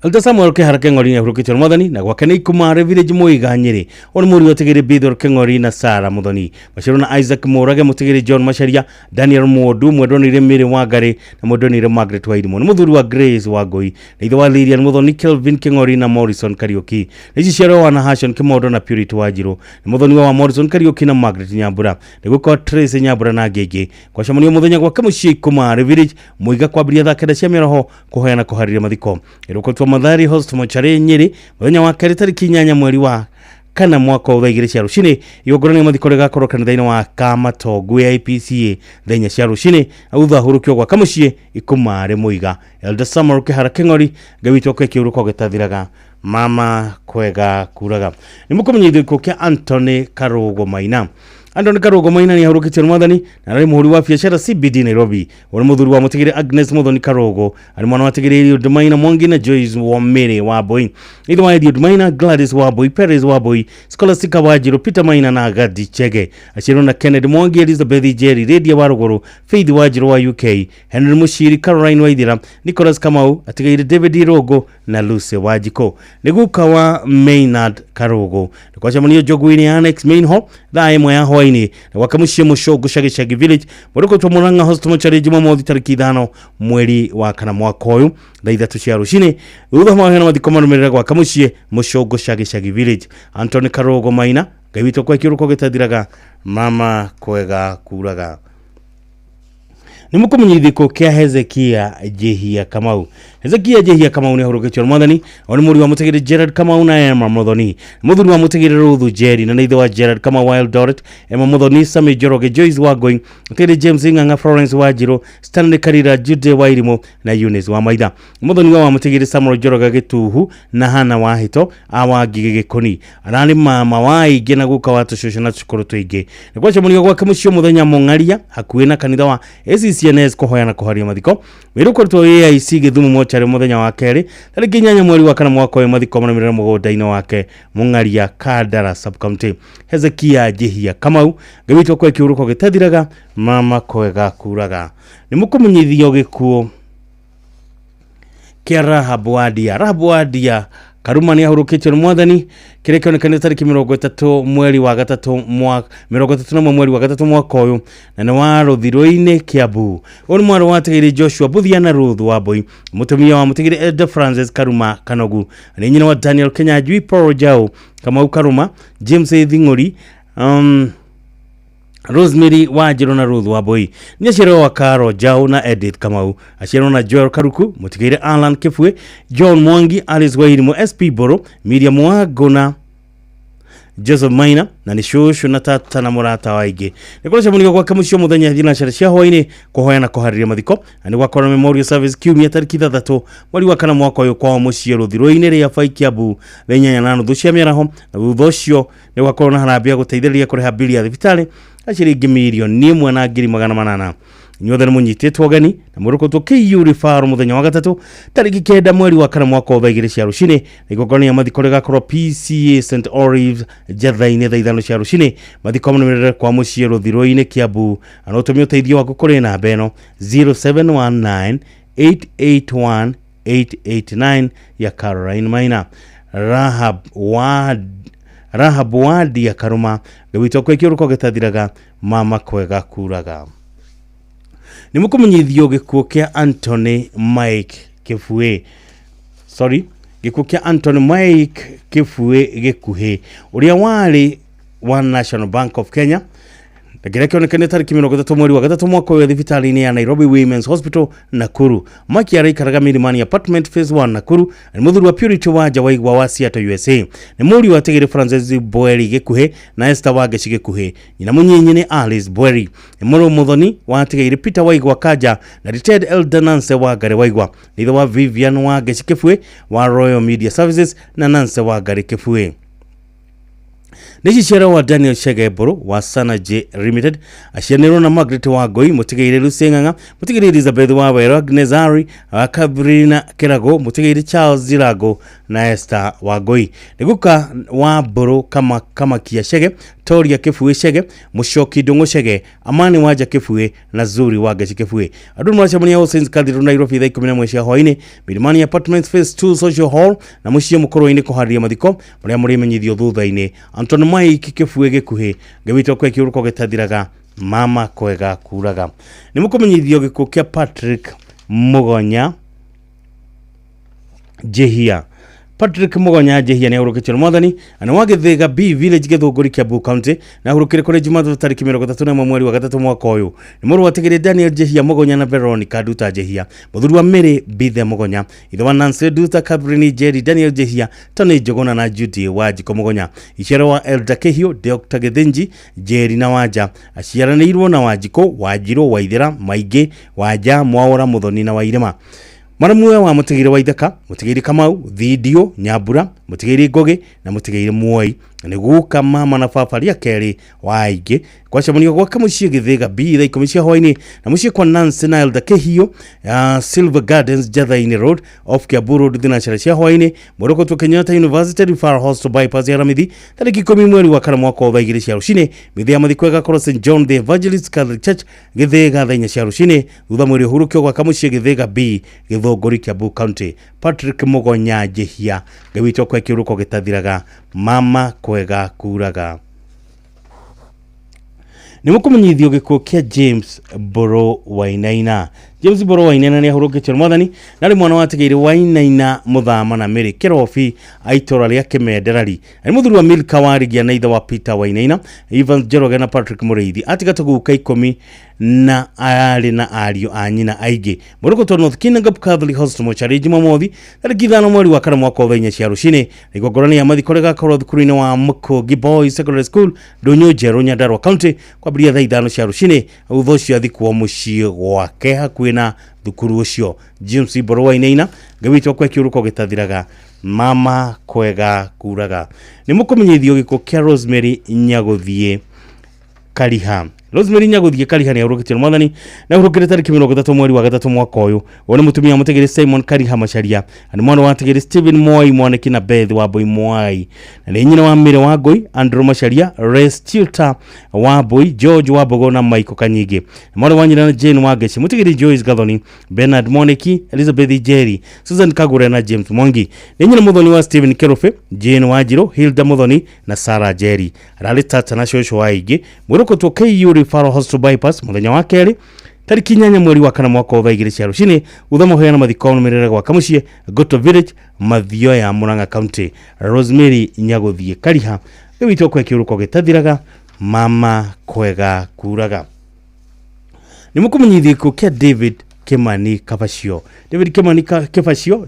Elda Samuel Kehara Keng'ori ni hurukite Muthoni na gwake ni Kumare Village Muiga Nyeri oni muri otigire Bithor Keng'ori na Sara Muthoni Mashiro na Isaac Murage mutigire John Masharia Daniel Mwodu mwendonire Miri Wangari na mwendonire Margaret Wairimu ni muthuri wa Grace Wangui na ithe wa Lilian Muthoni Kelvin Keng'ori na Morrison Kariuki ni ciaro wa na Hashon Kimodo na Purity Wajiro ni muthoni wa Morrison Kariuki na Margaret Nyambura ni guko Trace Nyambura na Ngenge kwa shamunio muthenya gwake mucie Kumare Village Muiga kwambiria thakenda cia miroho kuhoyana kuharira mathiko iroko Mathari host Mochare Nyeri muthenya wa keri tariki 8 mweri wa kana mwaka wa 2 cia rucine yogorani mathikore gakoro kanitha-ini wa Kamatogu ya IPCA thenya cia rucine autha hurukio gwa kamucie Ikumare Muiga Elda Samuel Kehara Keng'ori gawitwo kwa kiuruko getathiraga mama kwega kuraga ni mukumenyithio ko kia Anthony Karugo Maina Andoni Karugo Maina ni hurukite Muthoni na ari muhuri wa biashara CBD Nairobi uri muthuri wa mutigire Agnes Muthoni Karugo ari mwana wa tigire Eliud Maina Mwangi na Joyce Wamere Wambui ithe wa Eliud Maina Gladys Wambui Perez Wambui Scholastica Wajiro Peter Maina na Gadi Chege achiro na Kennedy Mwangi Elizabeth Jerry Redia Waruguru Faith Wajiro wa UK Henry Mushiri Caroline Waithira Nicholas Kamau atigaire David Rogo na Lucy Wajiko niguka wa Maynard Karugo kwa chamunio Joguini Annex Main Hall thae mwe ya hwaini na wakamushie Mushogo Shagishagi Village muriko twa Murang'a host Mochare Jumamothi tariki 5 mweri wa kana mwaka uyu thaa 3 cia rucine utha mahena mathiko marumirira gwa kamushie Mushogo Shagishagi Village Anthony Karugo Maina gawitwo kwa kiuruko gitathiraga mama kwega kuraga ni mukumenyithiko kia Hezekia Jehia Kamau Hezekia Jehia Kamau ni hurukite Muthoni oni muri wa mutigire Gerard Kamau na Emma Muthoni muthuri wa mutigire Ruthu Jerry na neithe wa Gerard Kamau Wild Dorot Emma Muthoni Sami Joroge Joyce Wangui Tere James Nganga Florence Wajiro Stanley Karira Jude Wairimu na Eunice wa Maitha muthoni wa mutigire Samuel Joroge Gituhu na Hana Wahito awa Gige Koni arani mama wa ingi na guka watu shosho na cukuru twingi ni kwacha munio gwa kamucio muthenya Mongaria hakuhi na kanitha wa CNS kuhoyana kuharia mathiko wiruko to AIC Githumu Mochare muthenya wa keri tariki 8 mweri wa kana mwaka wa mathiko marumirira mugonda-ini wake Mungaria Kadara Sub County Hezekia Jehia Kamau gawitwo kwa kiuruko gitathiraga mama kwega kuraga ni mukumenyithio gikuo kia Rahab Wadia Karuma ni ahurukite Muthoni kire kionekana tariki 30 mweri wa gatatu mwaka 31 mweri wa gatatu mwaka uyu na ni wa Ruthiro-ini Kiambu oni mwaro wa tigire Joshua Buthia na Ruth Wambui mutumia wa mutigire Elder Francis Karuma Kanogu ni nyina wa Daniel Kenyanjui Paul Jao Kamau Karuma James Thing'ori Rosemary Wajiro na Ruth Wambui nyashiro wa Karo Jao na Edith Kamau ashiro na Joel Karuku mutigire Alan Kifwe John Mwangi Alice Wairimu SP Boro Miriam Wagona Joseph Maina na ni shushu na tata na murata waige nikolesha muniko kwa kamucio muthenya thina cia hwaini kuhoyana kuharira mathiko ani gwakora Memorial Service kiumia tariki 3 mweri wa kana mwaka uyu kwa mucie Ruthiro-ini ria Kiambu thenya na nuthu cia miaraho na thutha ucio ni gwakora na harambia guteithĩrĩria kuriha bili ya thibitari aciringi milioni 1.8 nyothe munyititwo gani na muruko to KU referral muthenya wa gatatu tariki 9 mweri wa kana mwaka wa 2 cia rucine igogoni ya mathiko gakorwo PCA St Olives Jathaine thaa 5 cia rucine mathiko manumirire kwa mucie Ruthiro-ini Kiambu anotumia uteithio wako kuri na beno 0719 881 889 ya Caroline Maina Rahab Wadia Karuma gawitwo kwa kiuruko gitathiraga mama kwega kuraga ni mukumenyithio gikuo kia Anthony Mike Kifue gikuo kia Anthony Mike Kifue gikuhe uria wari wa National Bank of Kenya na kĩrĩa kĩonekane tarĩki 30 mweri wa gatatu mwaka ũyũ thibitarĩ-inĩ ya Nairobi Women's Hospital Nakuru. Maki araikaraga Milimani Apartment Phase 1 Nakuru, na mũthuri wa Purity Wanja Waigwa wa Seattle USA. Nĩ mũriũ wa Tigiri Francis Bweri Gĩkuhĩ na Esther Wangeci Gĩkuhĩ. Nyina mũnyinyi nĩ Alice Bweri. Nĩ mũrũ mũthoni wa Tigiri Peter Waigwa Kanja na Retired Elder Nance Wangari Waigwa. Nĩ wa Vivian Wangeci Kĩbuĩ wa Royal Media Services na Nance Wangari Kĩbuĩ. Nĩciciara wa Daniel Shegeboro wa Sana J Limited, aciarirwo na Margaret Wangui, mũtigaire Luceng'ang'a, mũtigaire Elizabeth Wawero, Gnezari wa Kabrina Kirago, mũtigaire Charles Zirago na Esther Wangui. Nĩguka wa Mburu kama Kia Shege, Toria Kĩbuĩ Shege, Mũcoki Ndung'u Shege, Amani Wanja Kĩbuĩ na Zuri Wangeci Kĩbuĩ. Andũ maracemania Husseins Cathedral Nairobi thaa 11 cia hwaĩ-inĩ, Milimani Apartments Phase 2 Social Hall na mũciĩ mũkũrũ-inĩ kũharĩria mathiko marĩa mũrĩmenyithio thutha-inĩ. Anton Mike Kĩbuĩ Gĩkuhĩ gĩwĩtwo kwa kĩũruko gĩtathiraga mama kwega kuraga. Nĩ mũkũmenyithio gĩkuũ kĩa Patrick Mugonya Jehia. Patrick Mugonya Jehia nĩ ahurũkĩtio nĩ Mwathani na wa Gĩthĩga B Village Gĩthũngũri Kiambu County na ahurũkĩre kũrĩ Jumatatu tarĩki 31 mweri wa gatatu mwaka ũyũ. Nĩ mũrũ wa Tigiri Daniel Jehia Mugonya na Veronica Nduta Jehia, mũthuri wa Mary Bithe Mugonya, ithe wa Nancy Nduta, Catherine Jerry, Daniel Jehia, Tony Njuguna na Judy Wanjiko Mugonya. Iciara wa Elda Kehio, Dr. Githinji, Jerry na Wanja. Aciaranĩirwo na Wanjiko, Wanjiro, Waithera, Maingĩ, Wanja, Mwaura, Muthoni na Wairema. Maramuwe wa Mũtigaire Waithaka, Mũtigaire Kamau, Thidio, Nyambura, Mũtigaire Ngogi na Mũtigaire Muoi. Nĩguka mama na baba rĩa kerĩ wa aingĩ kwacemanio gwaka mũciĩ Gĩthĩga B thaa 10 cia hwaĩ-inĩ na mũciĩ kwa Nancy na Elda Kehio Silver Gardens Jathaini Road off Kiambu Road thinacara cia hwaĩ-inĩ Mũrũkũtwo Kenyatta University Referral Hospital bypass ya Ramithi tarĩki 10 mweri wa kana mwaka wa 2 cia rũcinĩ. Mĩthia ya mathiko ĩgakorwo St John the Evangelist Catholic Church Gĩthĩga thaa 4 cia rũcinĩ thutha mwĩrĩ ũhurũkio gwaka mũciĩ Gĩthĩga B Gĩthũngũri Kiambu County. Patrick Mugonya Jehia gĩwĩtwo kwa kĩũruko gĩtathiraga mama kwega kuraga. Nĩ mũkũmenyithio gĩkuũ kĩa James Boro Wainaina. James Boro Wainaina nĩ ahurũkĩtio nĩ Mwathani na rĩ mwana wa Tigiri Wainaina Mũthama na Mary Kĩrobi aitora rĩa Kĩmenderari. Nĩ mũthuri wa Milka Warigia na ithe wa Peter Wainaina, Evans Njoroge na Patrick Mũrĩithi. Atigata guka 10 na arĩ na ariũ a nyina aingĩ. Mũrũkũtwo North Kinangop Catholic Hospital Mochari Jumamothi tarĩki 5 mweri wa kana mwaka wa 4 cia rũcinĩ. Igongona ya mathiko rĩgakorwo thukuru-inĩ wa Mũkũngi Boys Secondary School Ndũnyũ Njerũ Nyandarua County kwambĩrĩria thaa 5 cia rũcinĩ. Thutha ũcio athikwo mũciĩ gwake hakuhĩ na thukuru ũcio. James Boro Wainaina gĩwĩtwo kwa kĩũruko gĩtathiraga mama kwega kuraga. Nĩ mũkũmenyithio gĩkuũ kĩa Rosemary Nyagũthiĩ Kariha. Rosemary Nyagũthiĩ Kariha nĩ ahurũkĩtio nĩ Mwathani na ahurũkĩre tarĩki 30 mweri wa gatatu mwaka ũyũ. Ũyũ nĩ mũtumia Mũtigaire Simon Kariha Macharia, nĩ mwana wa Tigiri Stephen Mwai Mwaniki na Beth Wambui Mwai, na nĩ nyina wa Mĩrĩ Wangui, Andrew Macharia, Restilta Wambui, George Wambogo na Michael Kanyigi. Mwana wa nyina Jane Wangeci, Mũtigaire Joyce Gathoni, Bernard Mwaniki, Elizabeth Jerry, Susan Kagure na James Mwangi. Nĩ nyina mũthoni wa Stephen Kerofe, Jane Wanjiro, Hilda Mũthoni na Sarah Jerry. Ararĩ tata na cũcũ wa aingĩ. Mũrũkũtwo KU Referral Hospital bypass mũthenya wa kerĩ tarĩki 8 mweri wa kana mwaka wa 2 cia rũcinĩ thutha mũheana mathiko nũmĩrĩre gwaka mũciĩ Goto Village Mathioya ya Murang'a County. Rosemary Nyagũthiĩ Kariha gĩwĩtwo kwa kĩũruko gĩtathiraga mama kwega kuraga. Nĩ mũkũmenyithio gĩkuũ kĩa David Kimani Kabacio. David Kimani Kabacio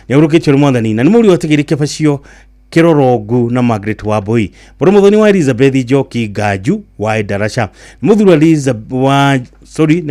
nĩ ahurũkĩtio nĩ Mwathani na nĩ mũriũ wa Tigiri Kabacio Kirorongu na Margaret Wambui. Mũrũ mũthoni wa Elizabeth Njoki Ngaju wa Endarasha. Nĩ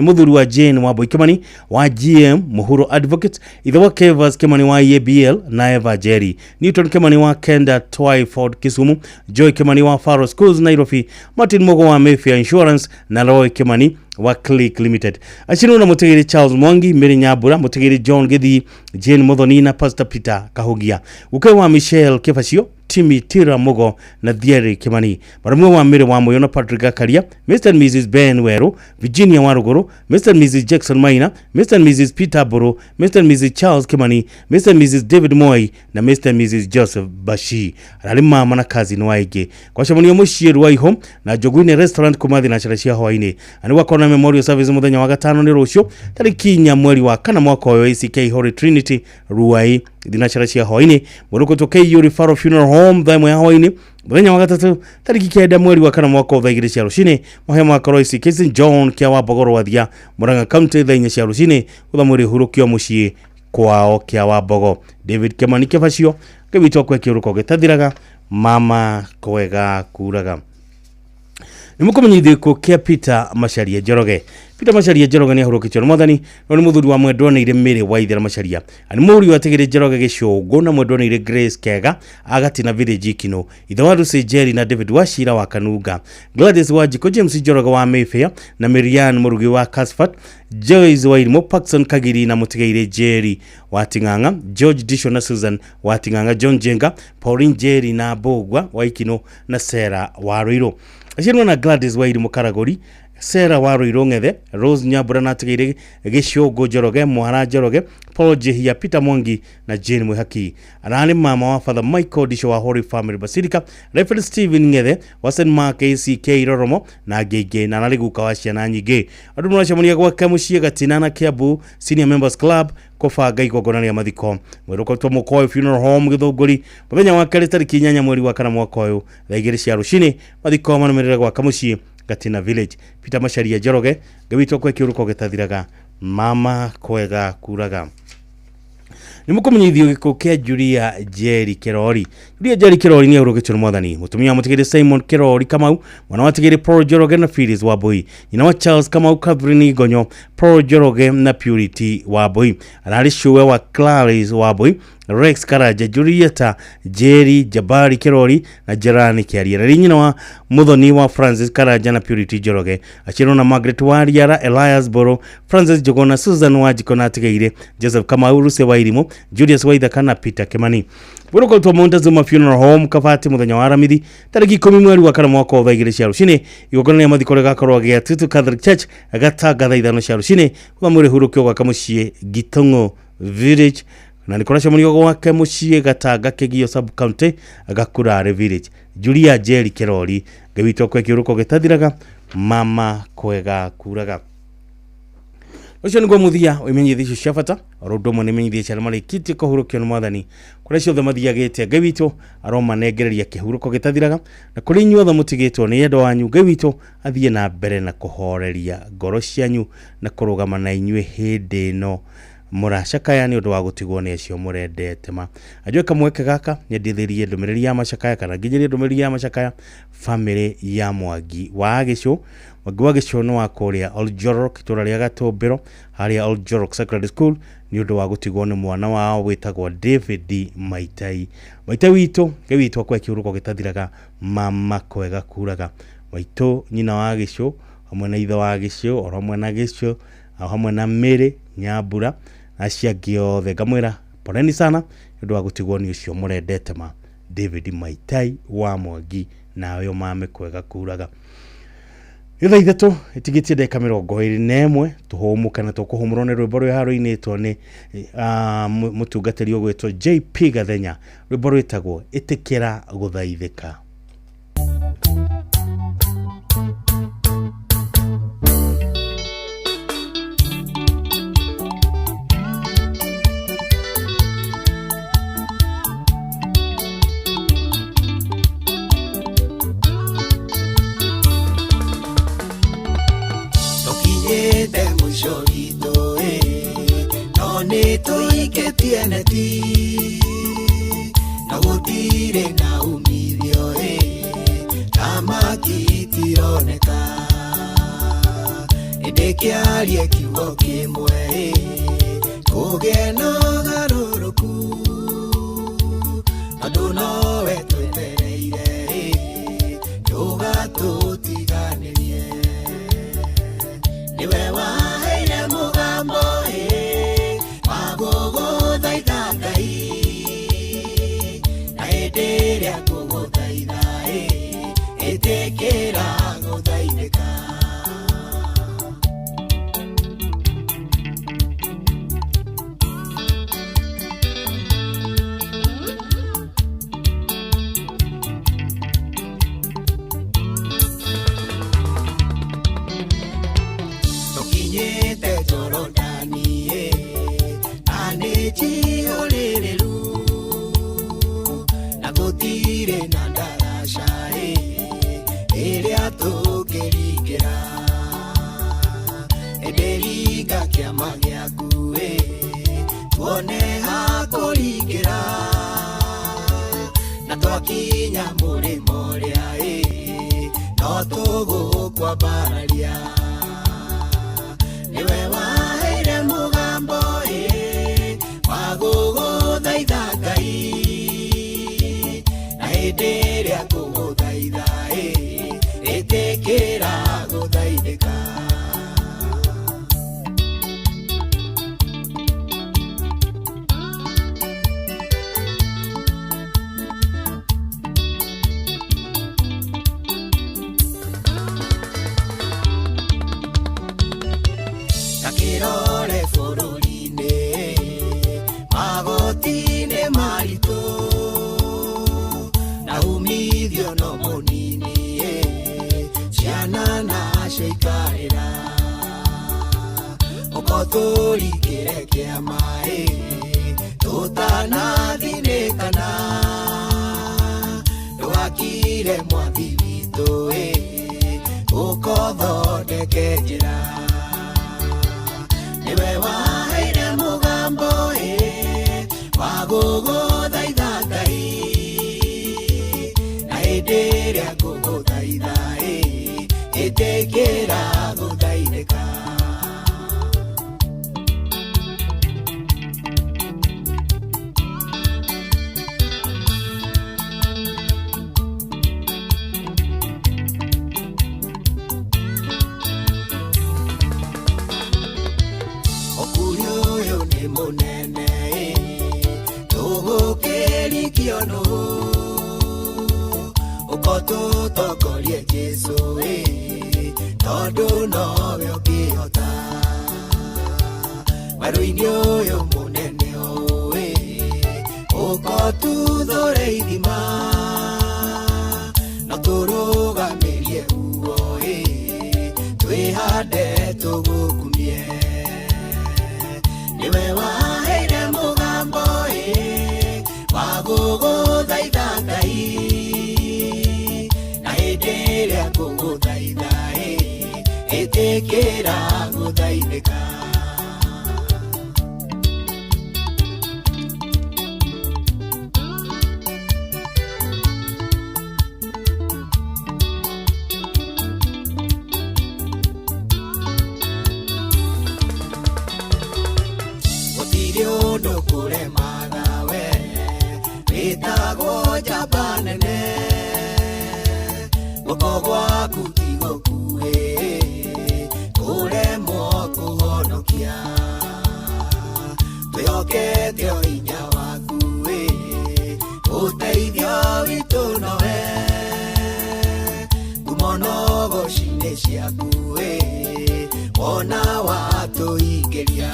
mũthuri wa Jane Wambui Kimani wa GM Mũhuro Advocates, ithe wa Kevas Kimani wa EABL na Eva Jerry, Newton Kimani wa Kenda Twyford Kisumu, Joy Kimani wa Faro Schools Nairobi, Martin Mogo wa Mayfair Insurance na Roy Kimani wa Click Limited. Acino na Mũtigaire Charles Mwangi, Mary Nyambura, Mũtigaire John Githii, Jane Muthoni na Pastor Peter Kahugia. Uke wa Michelle Kefacio, Timmy Tira Mogo na Thierry Kimani. Maramu wa Mĩrĩ wa Moyo na Patrick Akaria, Mr. and Mrs. Ben Weru, Virginia Waruguru, Mr. and Mrs. Jackson Maina, Mr. and Mrs. Peter Buru, Mr. and Mrs. Charles Kimani, Mr. and Mrs. David Moi na Mr. and Mrs. Joseph Bashi. Ararĩ mama na kazi nĩ waingĩ. Kwa shamunio mũciĩ Rwaiho na Joguine Restaurant kumathi na cia hwaĩ-inĩ. Ani wakona memorial service mũthenya wa gatano nĩ rũciũ tarĩki 4 mweri wa kana mwaka wa ACK Holy Trinity Ruai thinacara cia hwaĩ-inĩ. Mũrũkũtwo KU Referral Funeral Home thaa 1 ya hwaĩ-inĩ Muthenya wa gatatu tariki 9 mweri wa kana mwaka wa 2 cia rucini muhema wa Koroisi Kissing John kia wa Bogoro wathia Murang'a County thainya cia rucini uthamuri hurukio mucii kwao kia wa Bogo. David Kimani Kibacio gibitwo kwa kiuruko gitathiraga mama kwega kuraga. Nimukumenyithie ko kia Peter Macharia Njoroge. Peter Macharia Njoroge ni ahurukitwo Mwathani no ni muthuri wa mwendwa na ire miri wa Ithera Macharia. Ani muri wategere Njoroge Gicungu na mwendwa na ire Grace Kega agatina village Kino. Ithe wa Lucy Jerry na David Wachira wa Kanunga. Gladys Wanjiko, James Njoroge wa Mayfair na Marian Murugi wa Casfat. Joyce Wairimo, Paxson Kagiri na Mutigeire Jerry wa Ting'ang'a. George Disho na Susan wa Ting'ang'a. John Jenga, Pauline Jerry na Bogwa wa Ikino na Sarah wa Ruiro. Ashirwa na Gladys Wairimo Karagori, Sarah wa Ruiro Ng'ethe, Rose Nyambura na Tigire Gicungu Njoroge, Muhara Njoroge, Paul Jehia, Peter Mwangi na Jane Mwihaki. Anani mama wa Father Michael Disho wa Holy Family Basilica, Reverend Stephen Ng'ethe wa St Mark ACK Roromo na Gege na Naliguka wa ciana nyingi. Andu muracamuria gwake mucii Gatina na Kiambu Senior Members Club kobanga igongona ria mathiko. Mwiruko twa Mukoyo Funeral Home Githunguri muthenya wa keri tariki 8 mweri wa kana mwaka uyu thaa 2 cia rucini mathiko manumirira gwaka mucii Gatina Village. Peter Macharia Njoroge gabitwo kwa kiuruko gitathiraga mama kwega kuraga. Nimukumenyithio giko kia Julia Jerry Kirori. Julia Jerry Kirori ni ahurukitwo Mwathani. Mutumia mutigire Simon Kirori Kamau, mwana wa tigire Paul Njoroge na Phyllis Wambui. Nyina wa Charles Kamau, Catherine Gonyo, Paul Njoroge na Purity Wambui. Arari shuwe wa Clarice Wambui, Rex Karaja, Julieta Jerry Jabari Kirori na Jerani Kiaria. Na nyina wa Muthoni wa Francis Karaja na Purity Njoroge. Achiro na Margaret Wariara, Elias Boro, Francis Jogona, Susan Wanjiko na tigire Joseph Kamau, Ruse Wairimo, Julius Waithaka na Peter Kimani. Buruko twa Montezuma Funeral Home Kabati muthenya wa Aramithi tariki 10 mweri wa kana mwaka wa 2 cia rucini igongona ria mathiko gakorwo gia Tutu Catholic Church agatangatha ithano cia rucini kwa muri hurukio gwaka mucii Gitongo Village na nikorasha munio gwake mucii Gatanga Kegio Sub County Agakurare Village. Julia Jerry Kirori gabitwo kwa kiuruko gitathiraga mama kwega kuraga. Ucio niguo muthia umenyithia icio cia bata rondo mo nimenyithia cia marikiti kuhurukio Mwathani kuria ciothe mathiagite Ngai witũ aroma nengereria kihuruko gitathiraga na kuri inyuothe mutigitwo ni endo wanyu Ngai witũ athie na mbere na kuhoreria ngoro cianyu na kurugama na inyue hindi no muracakaya ni undu wa gutigwo ni acio murendete ma ajwe kamweke gaka nyendithirie ndumiriri ya macakaya kana nginyirie ndumiriri ya macakaya family ya Mwangi wa Gicu wa Gicu no akoria Oljorok itura ria Gatumbiro haria Oljorok Secondary School ni undu wa gutigwo ni mwana wao witagwo David Maitai witu Ngai witũ kwa kiuruko gitathiraga mama kwega kuraga waitu nyina wa Gicu hamwe na ithe wa Gicu oro mwana Gicu hamwe na Mary Nyambura acia giothe ngamwira poleni sana ndu wa gutigwo ni ucio murendete ma David Maitai wa Mwangi na yo mame kwega kuraga. Itha ithatu itigitie ndeka 21 tuhumuka na tukuhumurwo ni rwimbo rwa haruinitwo ni mutungatiri ogwetwo JP Gathenya rwimbo rwitagwo itikira guthaithika. No gutire na umithio kama kitironeka ndekiarie kiugo kimwe kugena garuruku andu nowe twetereire tugatutiganirie niwe waheire mugambo hinga kiama giaku tuone hakuringira na twakinya murimo ria no tugukwambararia niwe waheire mugambo wa guguthaitha Ngai na hindi iria nguguthaitha itikira guthaithika takirore bururi-ini magoti-ini maritu na umithio no munini ciana nacio ikarĩra ũkotũringĩre kĩama tũtanathinĩkana ndwakire mwathi witũ ũkothondeke njĩra niwe waheire mũgambo wa gũgũthaitha Ngai na hĩndĩ ĩrĩa ngũgũthaitha ĩtĩkĩra gũthaithĩka munene tugukirikio no ukotutongorie Jesu tondu nowe ũngĩhota werũ-inĩ ũyũ mũnene ũkotuthũre ithima no tũrũgamĩrie uo twĩhande tũgũkumie niwe waheire mũgambo wa gũgũthaitha Ngai na hĩndĩ ĩrĩa ngũgũthaitha ĩtĩkĩra gũthaithĩka ũndũ kũremaga we wĩtagwo njamba nene guoko gwaku ti gũkuĩ kũremwo kũhonokia twĩhokete o hinya waku ũteithio witũ nowe ngumo nogoci-inĩ ciaku wona watũingĩria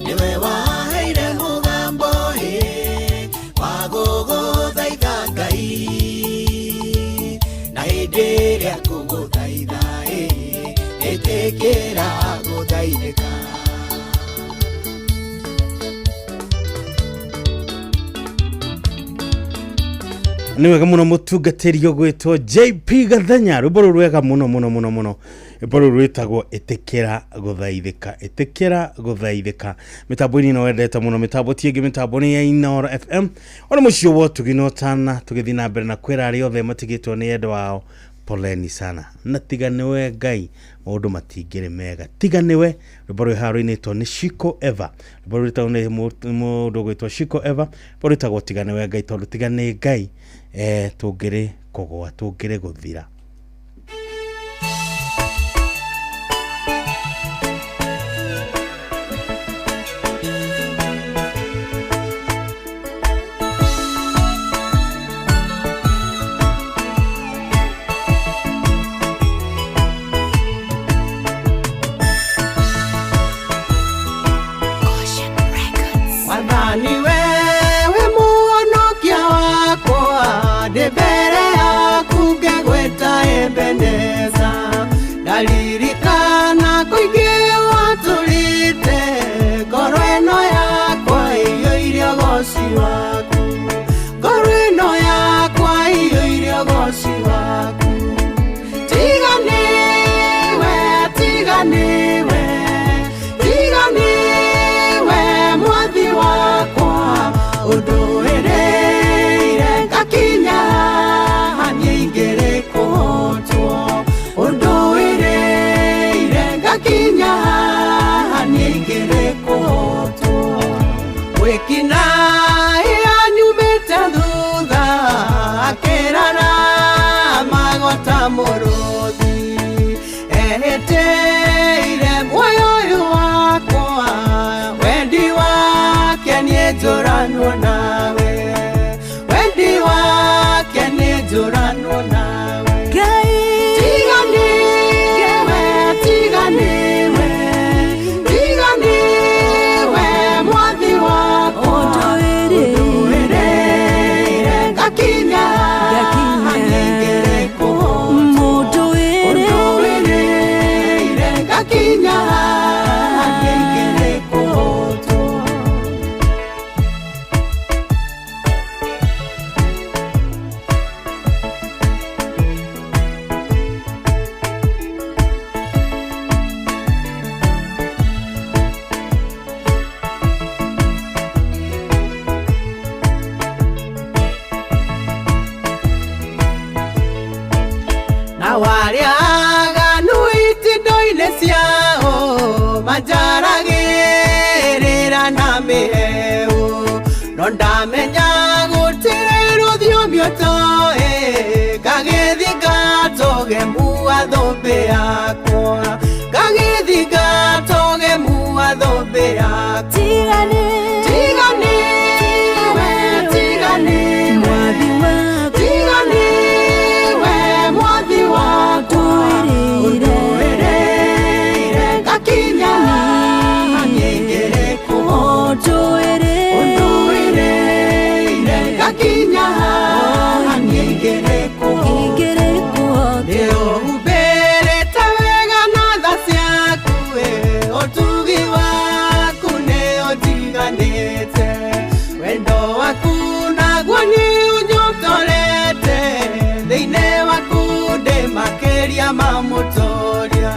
niwe waheire mũgambo wa gũgũthaitha Ngai na hĩndĩ ĩrĩa ngũgũthaitha ĩtĩkĩra gũthaithĩka nĩ wega mũno mũtungatĩri ũgwĩtwo JP Gathenya rwĩmbo rũrũ rwega mũno mũno mũno mũno rwĩmbo rũrũ rwĩtagwo ĩtĩkĩra gũthaithĩka ĩtĩkĩra gũthaithĩka mĩtambo-inĩ no wendete mũno mĩtambo ti ĩngĩ mĩtambo nĩ ya Inooro FM ona mũciĩ wo tũginotana tũgĩthiĩ na mbere na kwĩra arĩa othe matigĩtwo nĩ endo wao poleni sana na tiga nĩwe Ngai maũndũ matingĩrĩ mega tiga nĩwe rwĩmbo rwĩ haha rũinĩtwo nĩ Shiko Eva rwĩmbo rwĩ rwĩtagwo nĩ mũndũ ũgwĩtwo Shiko Eva rwĩmbo rwĩtagwo tiga nĩwe Ngai tondũ tiga nĩ Ngai tũngĩrĩ kũgũa tũngĩrĩ gũthira Dalirikana kuingia watulite Korweno yakwa iyo irio gosi waku Korweno yakwa iyo irio gosi waku Tiganiwe njũranwo nawe wendi wake nĩ njũranwo nawe tiganiwe tiganiwe tiganiwe mwathi wakwa ũndũĩrĩire ngakinya hanengereko ũndũĩrĩire ngakinya hanengereko na warĩa aganu itindoinĩ ciao manjaragĩrĩra na mĩheu no ndamenya gũtirĩ rũthiomi ũtoĩ ngagĩthi ngatoge mua thũmbĩ yakwa ngagĩthi ngatoge mua thũmbĩ yakwa tiganiwe tiganiwe tiganiwe mwathi wakwa ũndũĩrĩire ngakinya hanyengereko ũndũĩrĩire ngakinya hanyengereko nĩũhumbĩrĩte wega na tha ciaku ũtugi waku nĩũtiganĩte wendo waku naguo nĩũnyotorete thĩinĩ waku ndĩ makĩria ma mũtũũria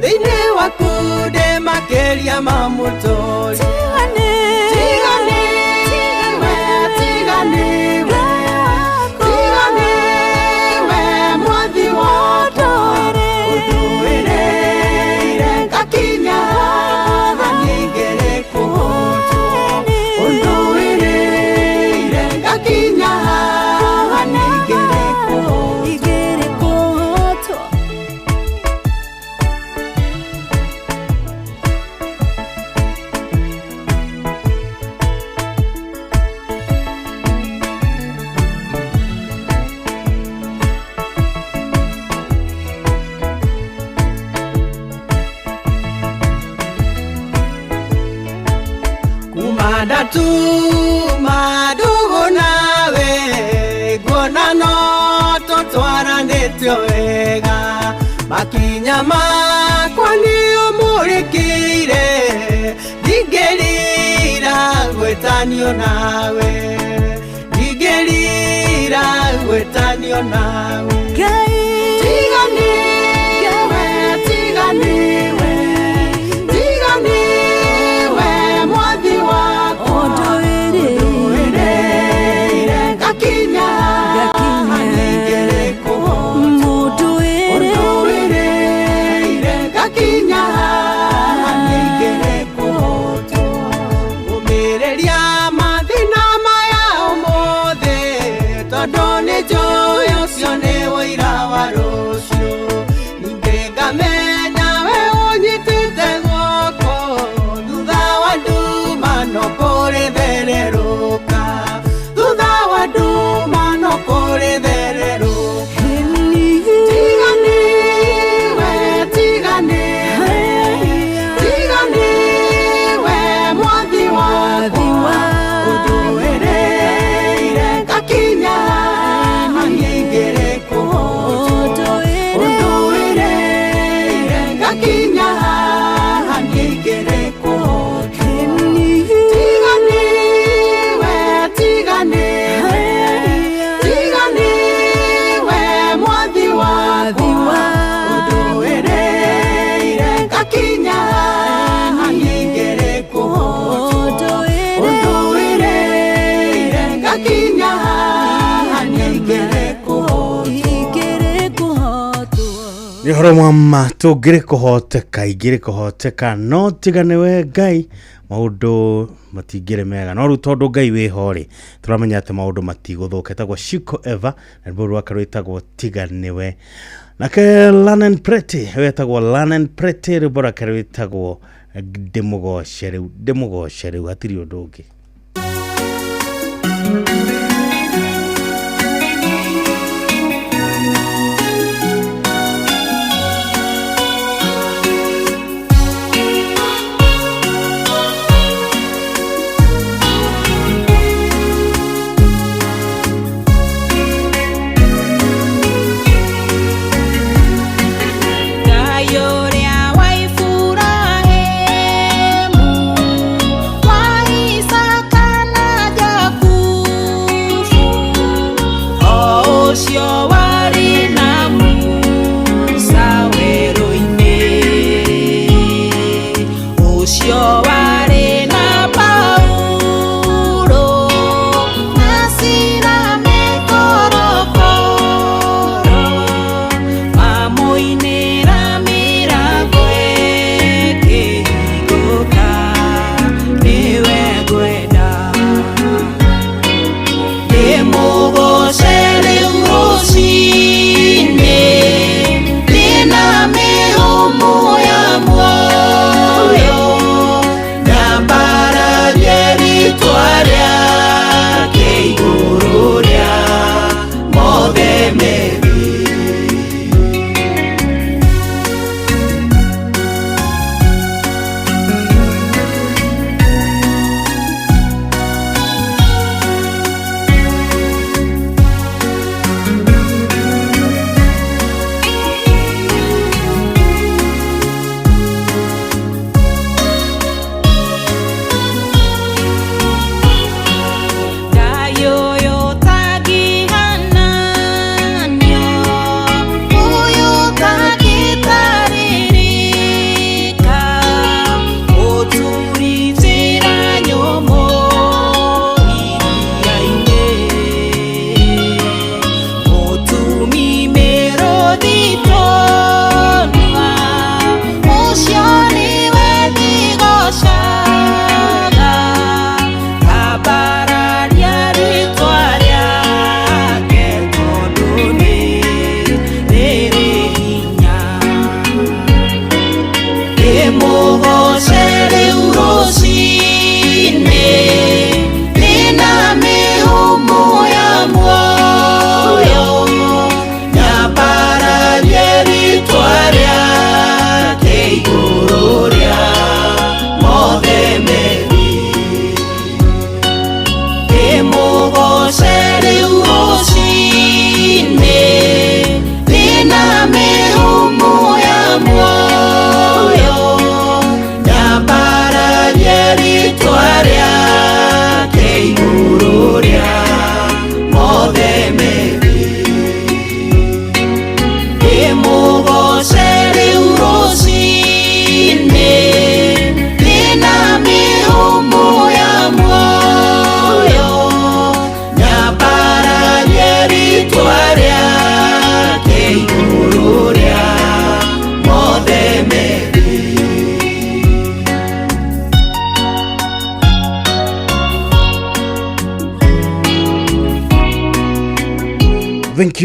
thĩinĩ waku ndĩ makĩria ma mũtũũria tiganiwe tiganiwe tiganiwe mwathi wakwa ũndũĩrĩire ngakinya hanengereko ũndũĩrĩire ngakinya hanengereko kumanda tu madugu nawe nguona no tũtwaranĩtio wega makinya makwa nĩũmũrĩkĩire ndingĩrira gwĩtanio nawe ndingĩrira gwĩtanio nawe tiganiwe tiganiwe tiganiwe mwathi wakwa ũndũĩrĩire ngakinya hanengereko ũndũĩrĩire ngakinya hanengereko ũmĩrĩria mathĩna maya ũmũthĩ tondũ nĩnjũĩ ũcio nĩ ũira wa rũciũ ningĩ ngamenya we ũnyitĩte guoko thutha wa nduma no kũrĩthererũka thutha wa nduma no kũrĩthererũka tiganiwe tiganiwe tiganiwe mwathi wakwa ũndũĩrĩire ngakinya hanengereko ũndũĩrĩire ngakinya hanengereko tiganiwe tiganiwe tiganiwe mwathi wakwa ũndũĩrĩire ngakinya hanengereko ũndũĩrĩire ngakinya hanengereko nĩ horo mwama tũngĩrĩ kũhoteka ingĩrĩ kũhoteka no tiganiwe Ngai maũndũ matingĩrĩ mega no rĩu tondũ Ngai wĩho rĩ tũramenya atĩ maũndũ matigũthũka etagwo Shiko Eva na rwĩmbo rwake rwĩtagwo tiganiwe nake Lanen Prete wetagwo Lanen Prete rwĩmbo rwake rwĩtagwo ndĩmũgoce rĩu hatirĩ ũndũ ũngĩ Thank you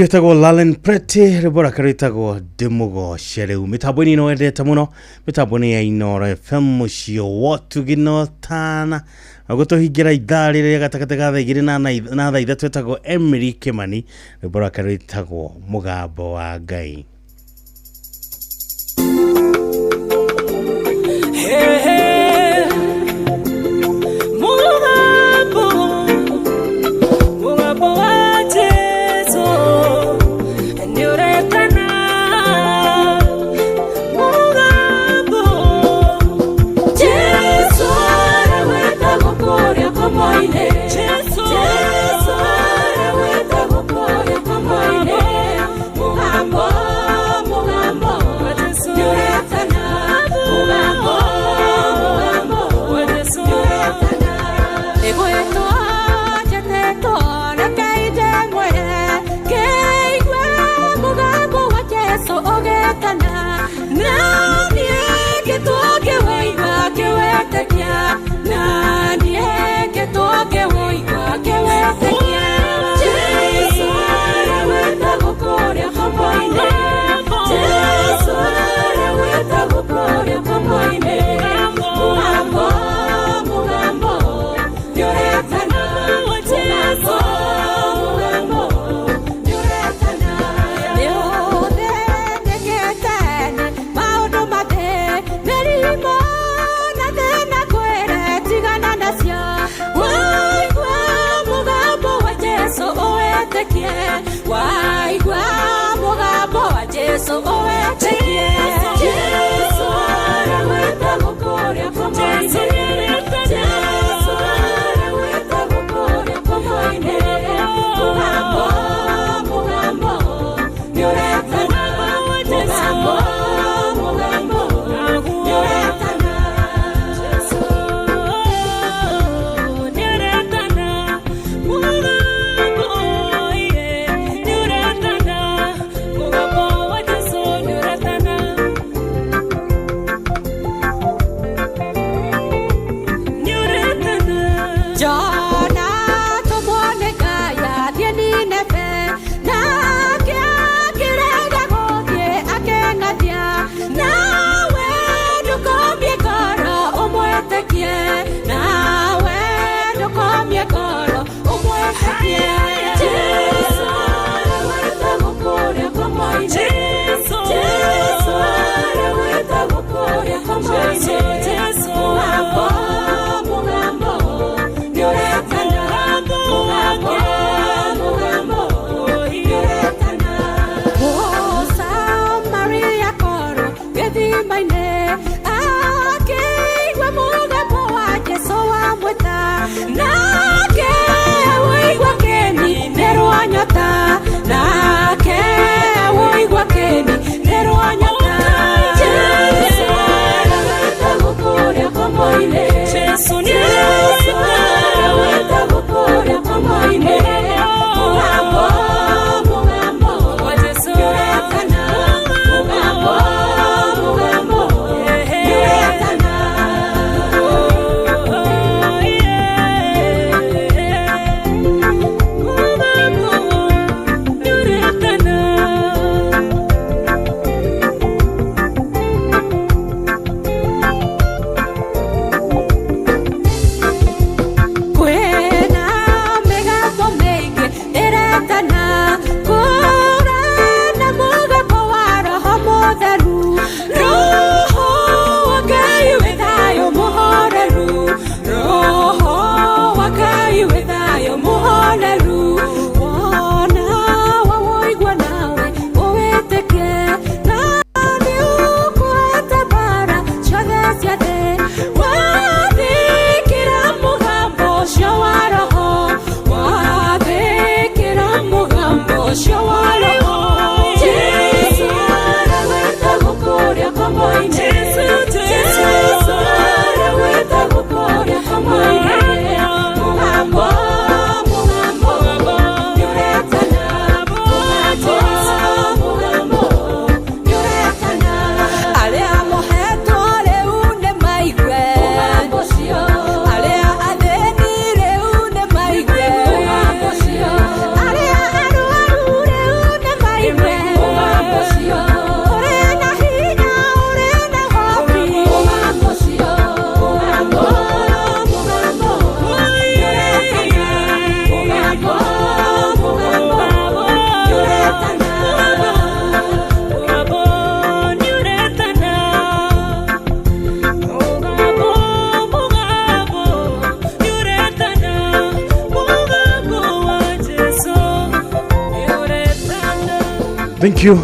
tago Lalen Prete rebora karitago demugo shereu mitaboni no edeta muno mitaboni ya Inoro FM mushio watu gino tana agoto higira idari re gatakata ga igire na tha ithatu tago Emery Kimani rebora karitago mugabo wa Ngai. Hey, hey. Mugabo wa Jesu endurekana mugabo Jesu areweta gukoria komoine Jesu areweta gukoria komoine mugabo endurekana mugabo nyuretana kurana mugambo wa roho mutheru roho wa Ngai withayo muhoreru roho wa Ngai withayo muhoreru wona wawoigua nawe uwitike nani ukwata bara ciothe cia thĩ wathĩkĩra mũgambo ũcio wa roho wathĩkĩra mũgambo ũcio wa roho Jesu araweta gũkũria komo-inĩ Jesu araweta gũkũria komo-inĩ mũgambo mũgambo nĩũretana mũgambo nĩũretana arĩa mohetwo rĩu nĩmaigue mũgambo ũcio arĩa athĩni rĩu nĩmaigue mũgambo ũcio arĩa arũaru rĩu nĩmaigue mũgambo ũcio ũrĩ na hinya ũrĩ na hofi mũgambo ũcio mũgambo Thank you.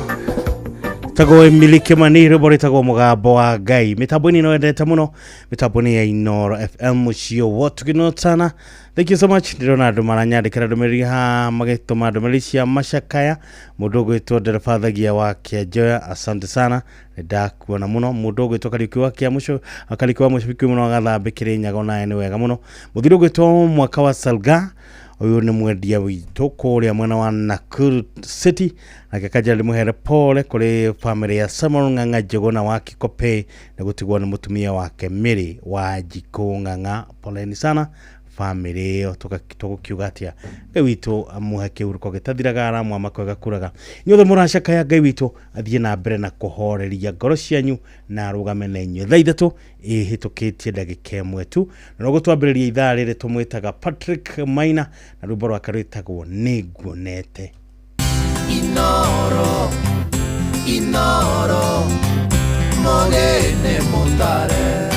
Tago Emilike Manire boretago mugambo wa Ngai. Mitaboni no endete muno. Mitaboni ya Inoro FM mucio wotu kinotana. Thank you so much. Leonardo Maranya dekera domeri ha mageto madomeri cia mashakaya. Mudogo ito derfathagia wake Joya. Asante sana. Nda kuona muno. Mudogo ito kalikiwa kia musho. Akalikiwa mushabiki muno gathabikire nyago na ene wega muno. Muthirogo ito mwaka wa Salga. Uyu ni mwendia witũ kũrĩa mwena wa Nakuru City nake kajali muhere pole kuri family ya Samuel Ng'ang'a Njuguna wa Kikope na gutigwo ni mutumia wake Mary wa Jiko Ng'ang'a. Poleni sana family yo tugakiuga atia Ngai witũ amuhake uruko gitathiraga aramu amakwega kuraga inyothe muracaka ya Ngai witũ athie na mbere na kuhoreria ngoro cianyu na arugame na inyu thaa ithatu ihitukitie ndagika imwe tu na no gutwambiriria ithaa riri tumwitaga Patrick Maina na rwimbo rwake rwitagwo Niguonete. Inoro Inoro Mogene Mutare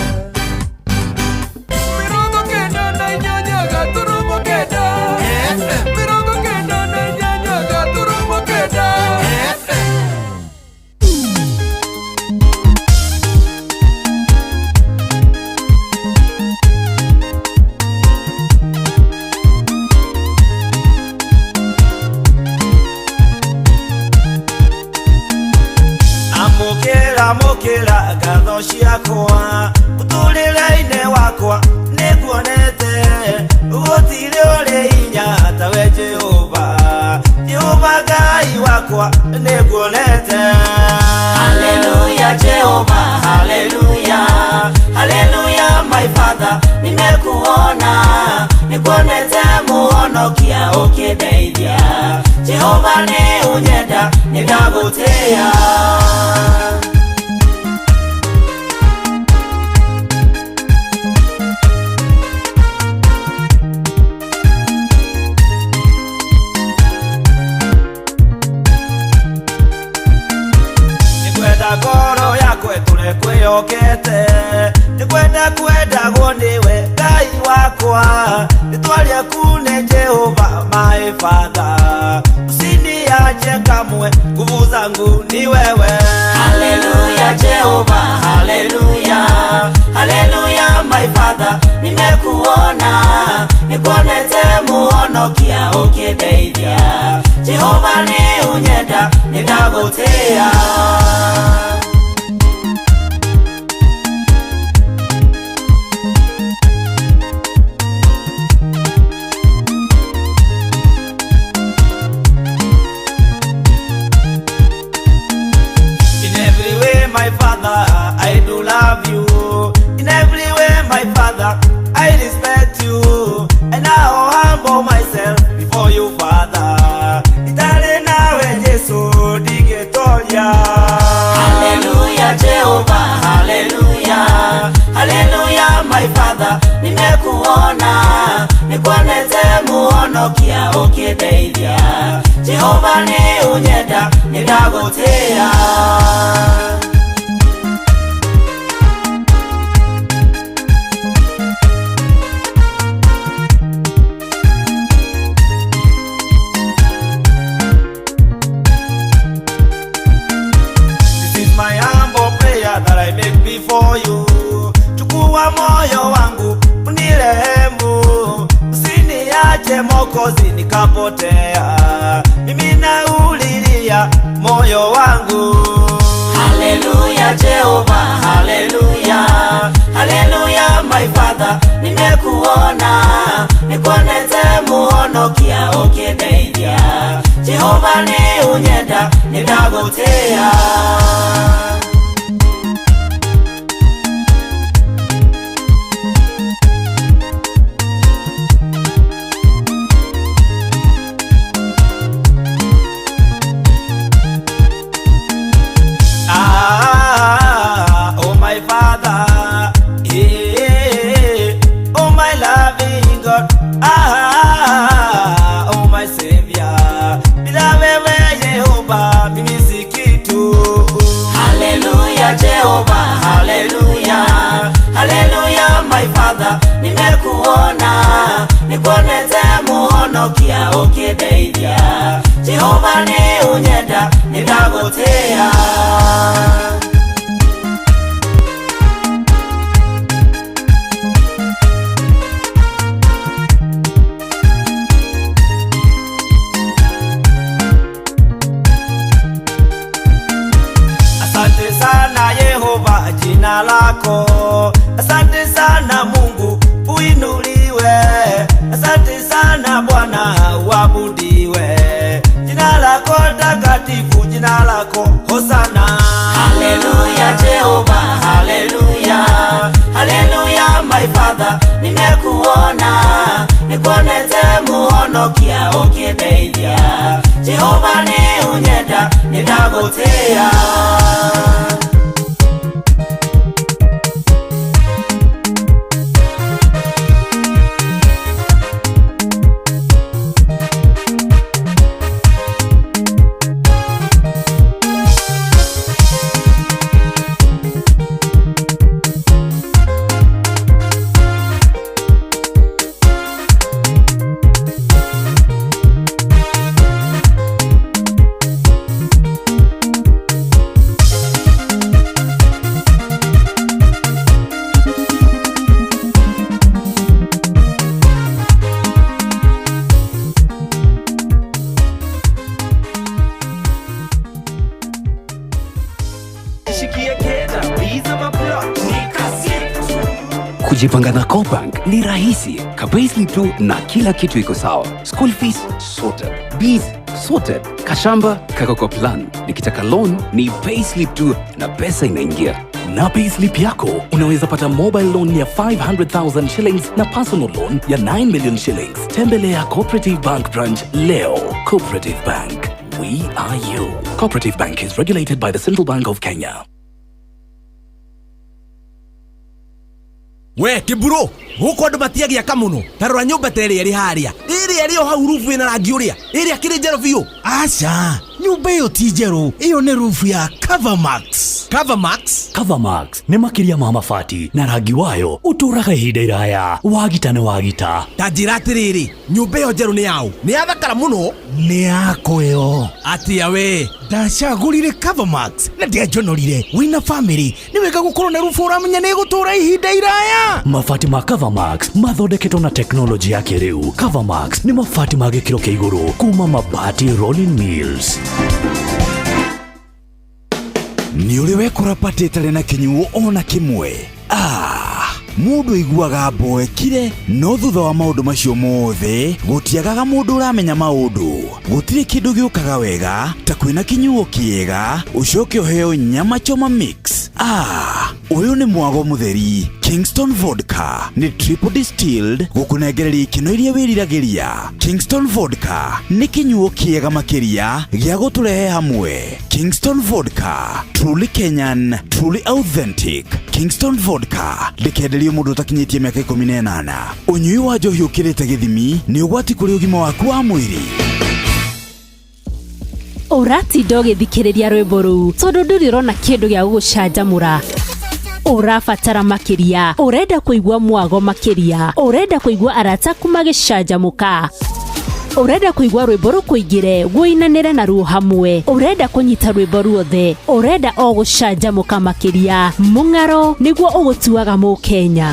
Amukira gatho ciakwa utulire-ine wakwa niguonete gutire uri hinya ta we Jehova Jehova Ngai wakwa niguonete. Hallelujah Jehova hallelujah hallelujah my father nimekuona niguonete muhonokia ukideithia Jehova ni unyenda nigagutia. Ngoro yakwe tule kweyokete nikwenda gwoniwe Ngai wakwa nitwalia kune Jehova my father usiniache kamwe nguvu zangu ni wewe. Hallelujah Jehova hallelujah hallelujah my father nimekuona nikuonete muhonokia ukideithia Jehova ni unyenda nigagutia. My father, I do love you. In every way, my father, I respect you. And now humble myself before you, Father. Itale nawe Yesu digetoria. Jehova ni unyenda nidagotea. That I make before you. Chukua moyo wangu unirehemu, usiniache Mwokozi nikapotea. Mimi naulilia moyo wangu. Hallelujah Jehova, hallelujah, hallelujah my Father, nimekuona nikonete muono kia okedeia. Jehova ni unyenda nidagotea. Jehova, hallelujah, hallelujah my Father, nimekuona nikonete muono kia okedeia. Jehova ni unyenda nidagotea. Asante sana Yehova jina lako, asante sana Mungu uinuliwe, asante sana Bwana uabudiwe, jina lako takatifu, jina lako hosana. Hallelujah Jehova, hallelujah, hallelujah my Father, nimekuona nikonete muono kia okedeia. Jehova ni unyenda nidagotea. Kujipanga na Cobank ni rahisi. Payslip tu na kila kitu iko sawa. School fees sorted, bills sorted, kashamba kako kwa plan. Nikitaka loan ni payslip tu na pesa inaingia. Na payslip yako unaweza pata mobile loan ya 500,000 shillings na personal loan ya 9 million shillings. Tembelea Cooperative Bank branch leo. Cooperative Bank, we are you. Cooperative Bank is regulated by the Central Bank of Kenya. We kiburo guko andu matiagia kamuno tarora nyumba tere iri haria iri iri o hau rufu ina rangi uria iri akiri njero biu. Acha nyumba iyo ti njero, iyo ni rufu ya Covermax. Covermax? Covermax ni makiria ma mabati na rangi wayo uturaga ihinda iraya, wagita ni wagita. Tanjira atiriri, nyumba iyo njero ni yau ni yathakara muno? Ni yako yo. Atia we ndacagurire Covermax na ndiajonorire wina family ni wega gukorwo na rufu uramenya ni gutura ihinda iraya. Mabati ma Covermax mathondeketwo na teknoloji ya kiriu. Covermax ni mabati ma gikiro kia iguru kuma Mabati Rolling Mills. Ni uri wekora patete na kinyuo ona kimwe. Mundu iguaga mboekire no thutha wa maundu macio mothe gutiagaga mundu uramenya maundu. Gutire kindu giukaga wega ta kwina kinyuo kiega ucoke uheo nyama choma mix. Uyu ni mwago mutheri. Kingston Vodka ni triple distilled gukunengereria ikino iria wiriragiria. Kingston Vodka ni kinyuo kiega makiria gia guturehe hamwe. Kingston Vodka, truly Kenyan, truly authentic. Kingston Vodka ndikenderio mundu utakinyitie miaka 18. Unyui wa njohi ukirite githimi ni ugwati kuri ugima waku wa mwiri. Ũratinda ũgĩthikĩrĩria rwĩmbo rũu tondũ ndũrĩrona kĩndũ gĩa gũgũcanjamũra. Ũrabatara makĩria, ũrenda kũigua mwago makĩria, ũrenda kũigua arata aku magĩcanjamũka, ũrenda kũigua rwĩmbo rũkũingĩre guoinanĩre na ruo hamwe, ũrenda kũnyita rwĩmbo ruothe, ũrenda o gũcanjamũka makĩria. Mũng'aro nĩguo ũgũtuaga Mũkenya.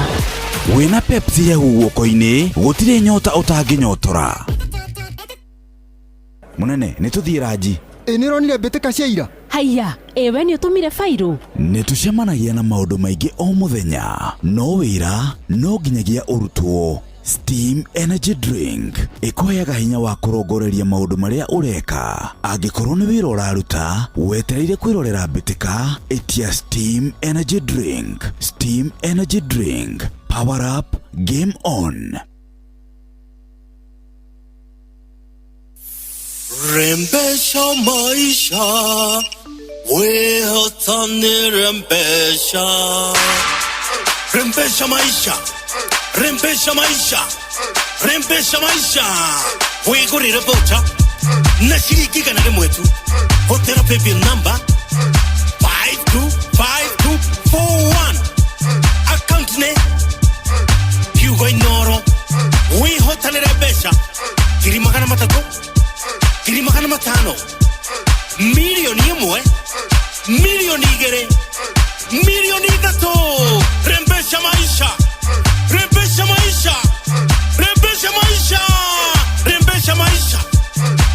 Wĩna Pepsi ya guoko-inĩ gũtirĩ nyota ũtangĩnyotora. Munene nĩtũthiĩ ranji. Nĩũronire mbĩtĩka cia ira? Haiya, we nĩ ũtũmire fairũ? Nĩtũcemanagia na maũndũ maingĩ o mũthenya, no wĩra no nginyagia ũrutwo. Steam Energy Drink ĩkũheaga hinya wa kũrongoreria maũndũ marĩa ũreka. Angĩkorwo nĩ wĩra ũraruta wetereire kwĩrorera mbĩtĩka, ĩtia Steam Energy Drink. Steam Energy Drink, power up, game on. Rembesha maisha, wehatane rembesha. Rembesha maisha, rembesha maisha, rembesha maisha. Wegurira voucher na shilingi kana mwetu. Hotera paybill number 525241. Account name Hugo Inoro. We hotane rembesha. Kiri magana matatu. Kiri magana matano. Milioni imwe. Milioni igere. Milioni itatu. Rembesha maisha. Rembesha maisha. Rembesha maisha. Rembesha maisha.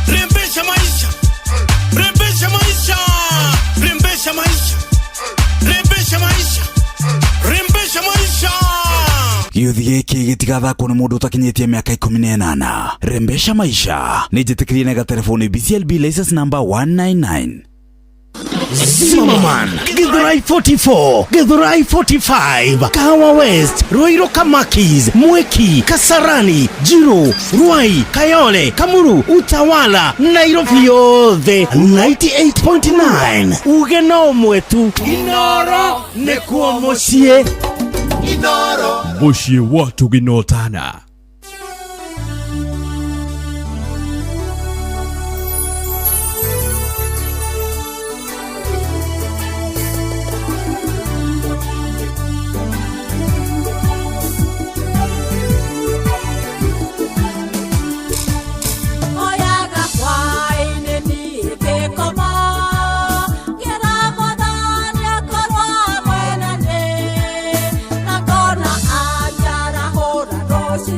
Rembesha maisha. Rembesha maisha. Rembesha maisha. Rembesha maisha. Rembesha maisha. Gĩuthi gĩkĩ gĩtigathakwo nĩ mũndũ ũtakinyĩtie mĩaka 18. Rembesha maisha nĩ njĩtĩkĩrie na gatelefoni BCLB license number 199. Zimmerman, Githurai 44, Githurai 45, Kahawa West, Ruiru Kamakis, Mweki, Kasarani, Jiro, Ruai, Kayole, Kamuru, Utawala, Nairobi yothe 98.9. Ugeno mwetu Inoro nekuo mucie. Inoro mucie watu ginotana. She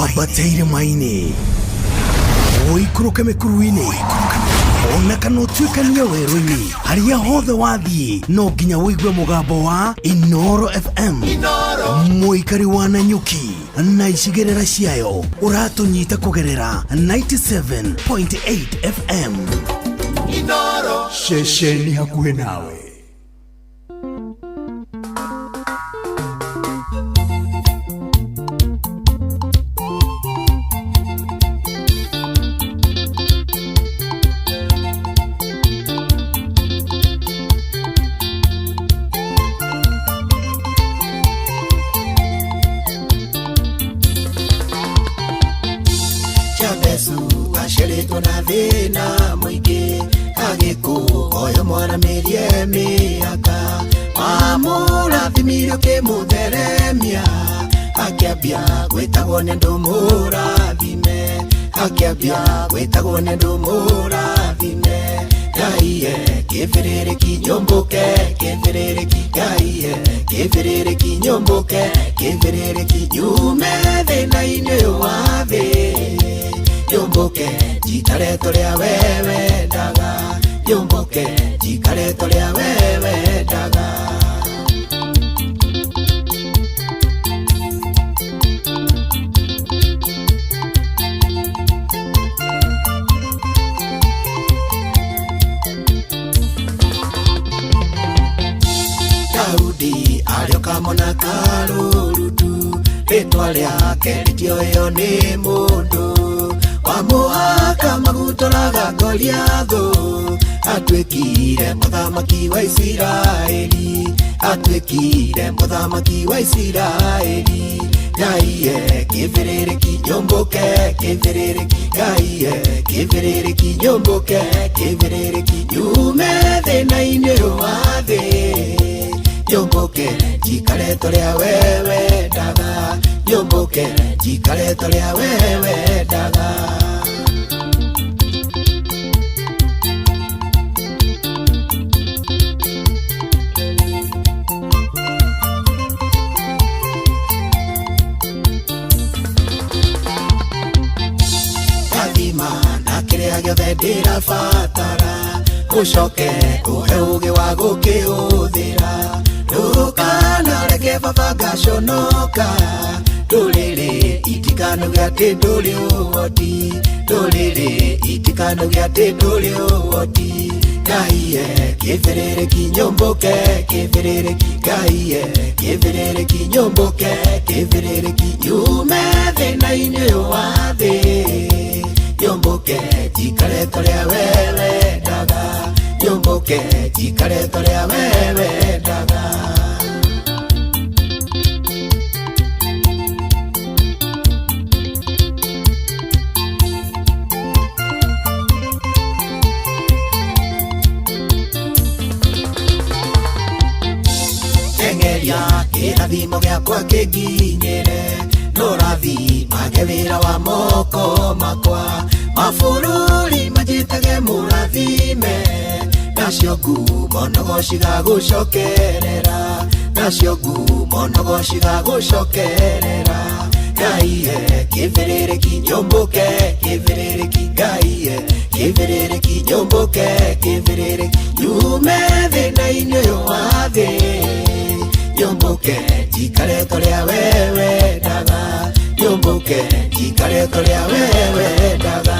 wambateire maini uikuruke mikuruini ona kana utuikania werũ-inĩ harĩa hothe wathiĩ no nginya wĩigue mũgambo wa Inoro FM mũikari wa Nanyuki na icigĩrĩra ciayo ũratũnyita kũgerera 97.8 FM Inoro ceceni hakuhĩ nawe. Na thina muingi agikuoya mwana mĩrie mĩaka mamũrathimire ũkĩmũtheremia akĩambia gwĩtagwo nĩ andũ mũrathime akĩambia gwĩtagwo nĩ andũ mũrathime Ngai kĩbĩrĩrĩki nyũmbũke kĩbĩrĩrĩki Ngai kĩbĩrĩrĩki nyũmbũke kĩbĩrĩrĩki nyume thĩna-inĩ wa thĩ Nyomboke jikare tolea wewe daga Nyomboke jikare tolea wewe daga Daudi alioka mona karurutu Ritwa rĩake rĩtioĩo nĩ mũndũ Wamuhaka magutoraga Goliathũ Atuĩkire mũthamaki wa Isiraeli Atuĩkire mũthamaki wa Isiraeli Ngai kĩbĩrĩrĩki nyũmbũke kĩbĩrĩrĩki Ngai kĩbĩrĩrĩki nyũmbũke kĩbĩrĩrĩki nyume thĩna-inĩ wa thĩ Nyũmbũke jikare tolea wewe daga Nyũmbũke jikare tolea wewe daga Kathima na kĩrĩa gĩothe ndĩrabatara Ũcoke ũhe ũũgĩ wa gũkĩhũthĩra Ndũkanareke baba ngaconoka Ndũrĩrĩ itikanoge atĩ ndũrĩ ũhoti Ndũrĩrĩ itikanoge atĩ ndũrĩ ũhoti Ngai kĩbĩrĩrĩki nyũmbũke kĩbĩrĩrĩki Ngai kĩbĩrĩrĩki nyũmbũke kĩbĩrĩrĩki nyume thĩna-inĩ wa thĩ Nyũmbũke jikare tolea wewe daga Nyũmbũke jikare tolea wewe daga Tengeria kĩrathimo gĩakwa kĩnginyĩre Nũrathimage wĩra wa moko makwa Mabũrũri manjĩtage mũrathime Nacio ngumo nogo cigagũcokerera Nacio ngumo nogo cigagũcokerera Ngai kĩbĩrĩrĩki nyũmbũke kĩbĩrĩrĩki Ngai kĩbĩrĩrĩki nyũmbũke kĩbĩrĩrĩki nyume thĩna-inĩ wa thĩ Nyũmbũke jikare tolea wewe daga Nyũmbũke jikare tolea wewe daga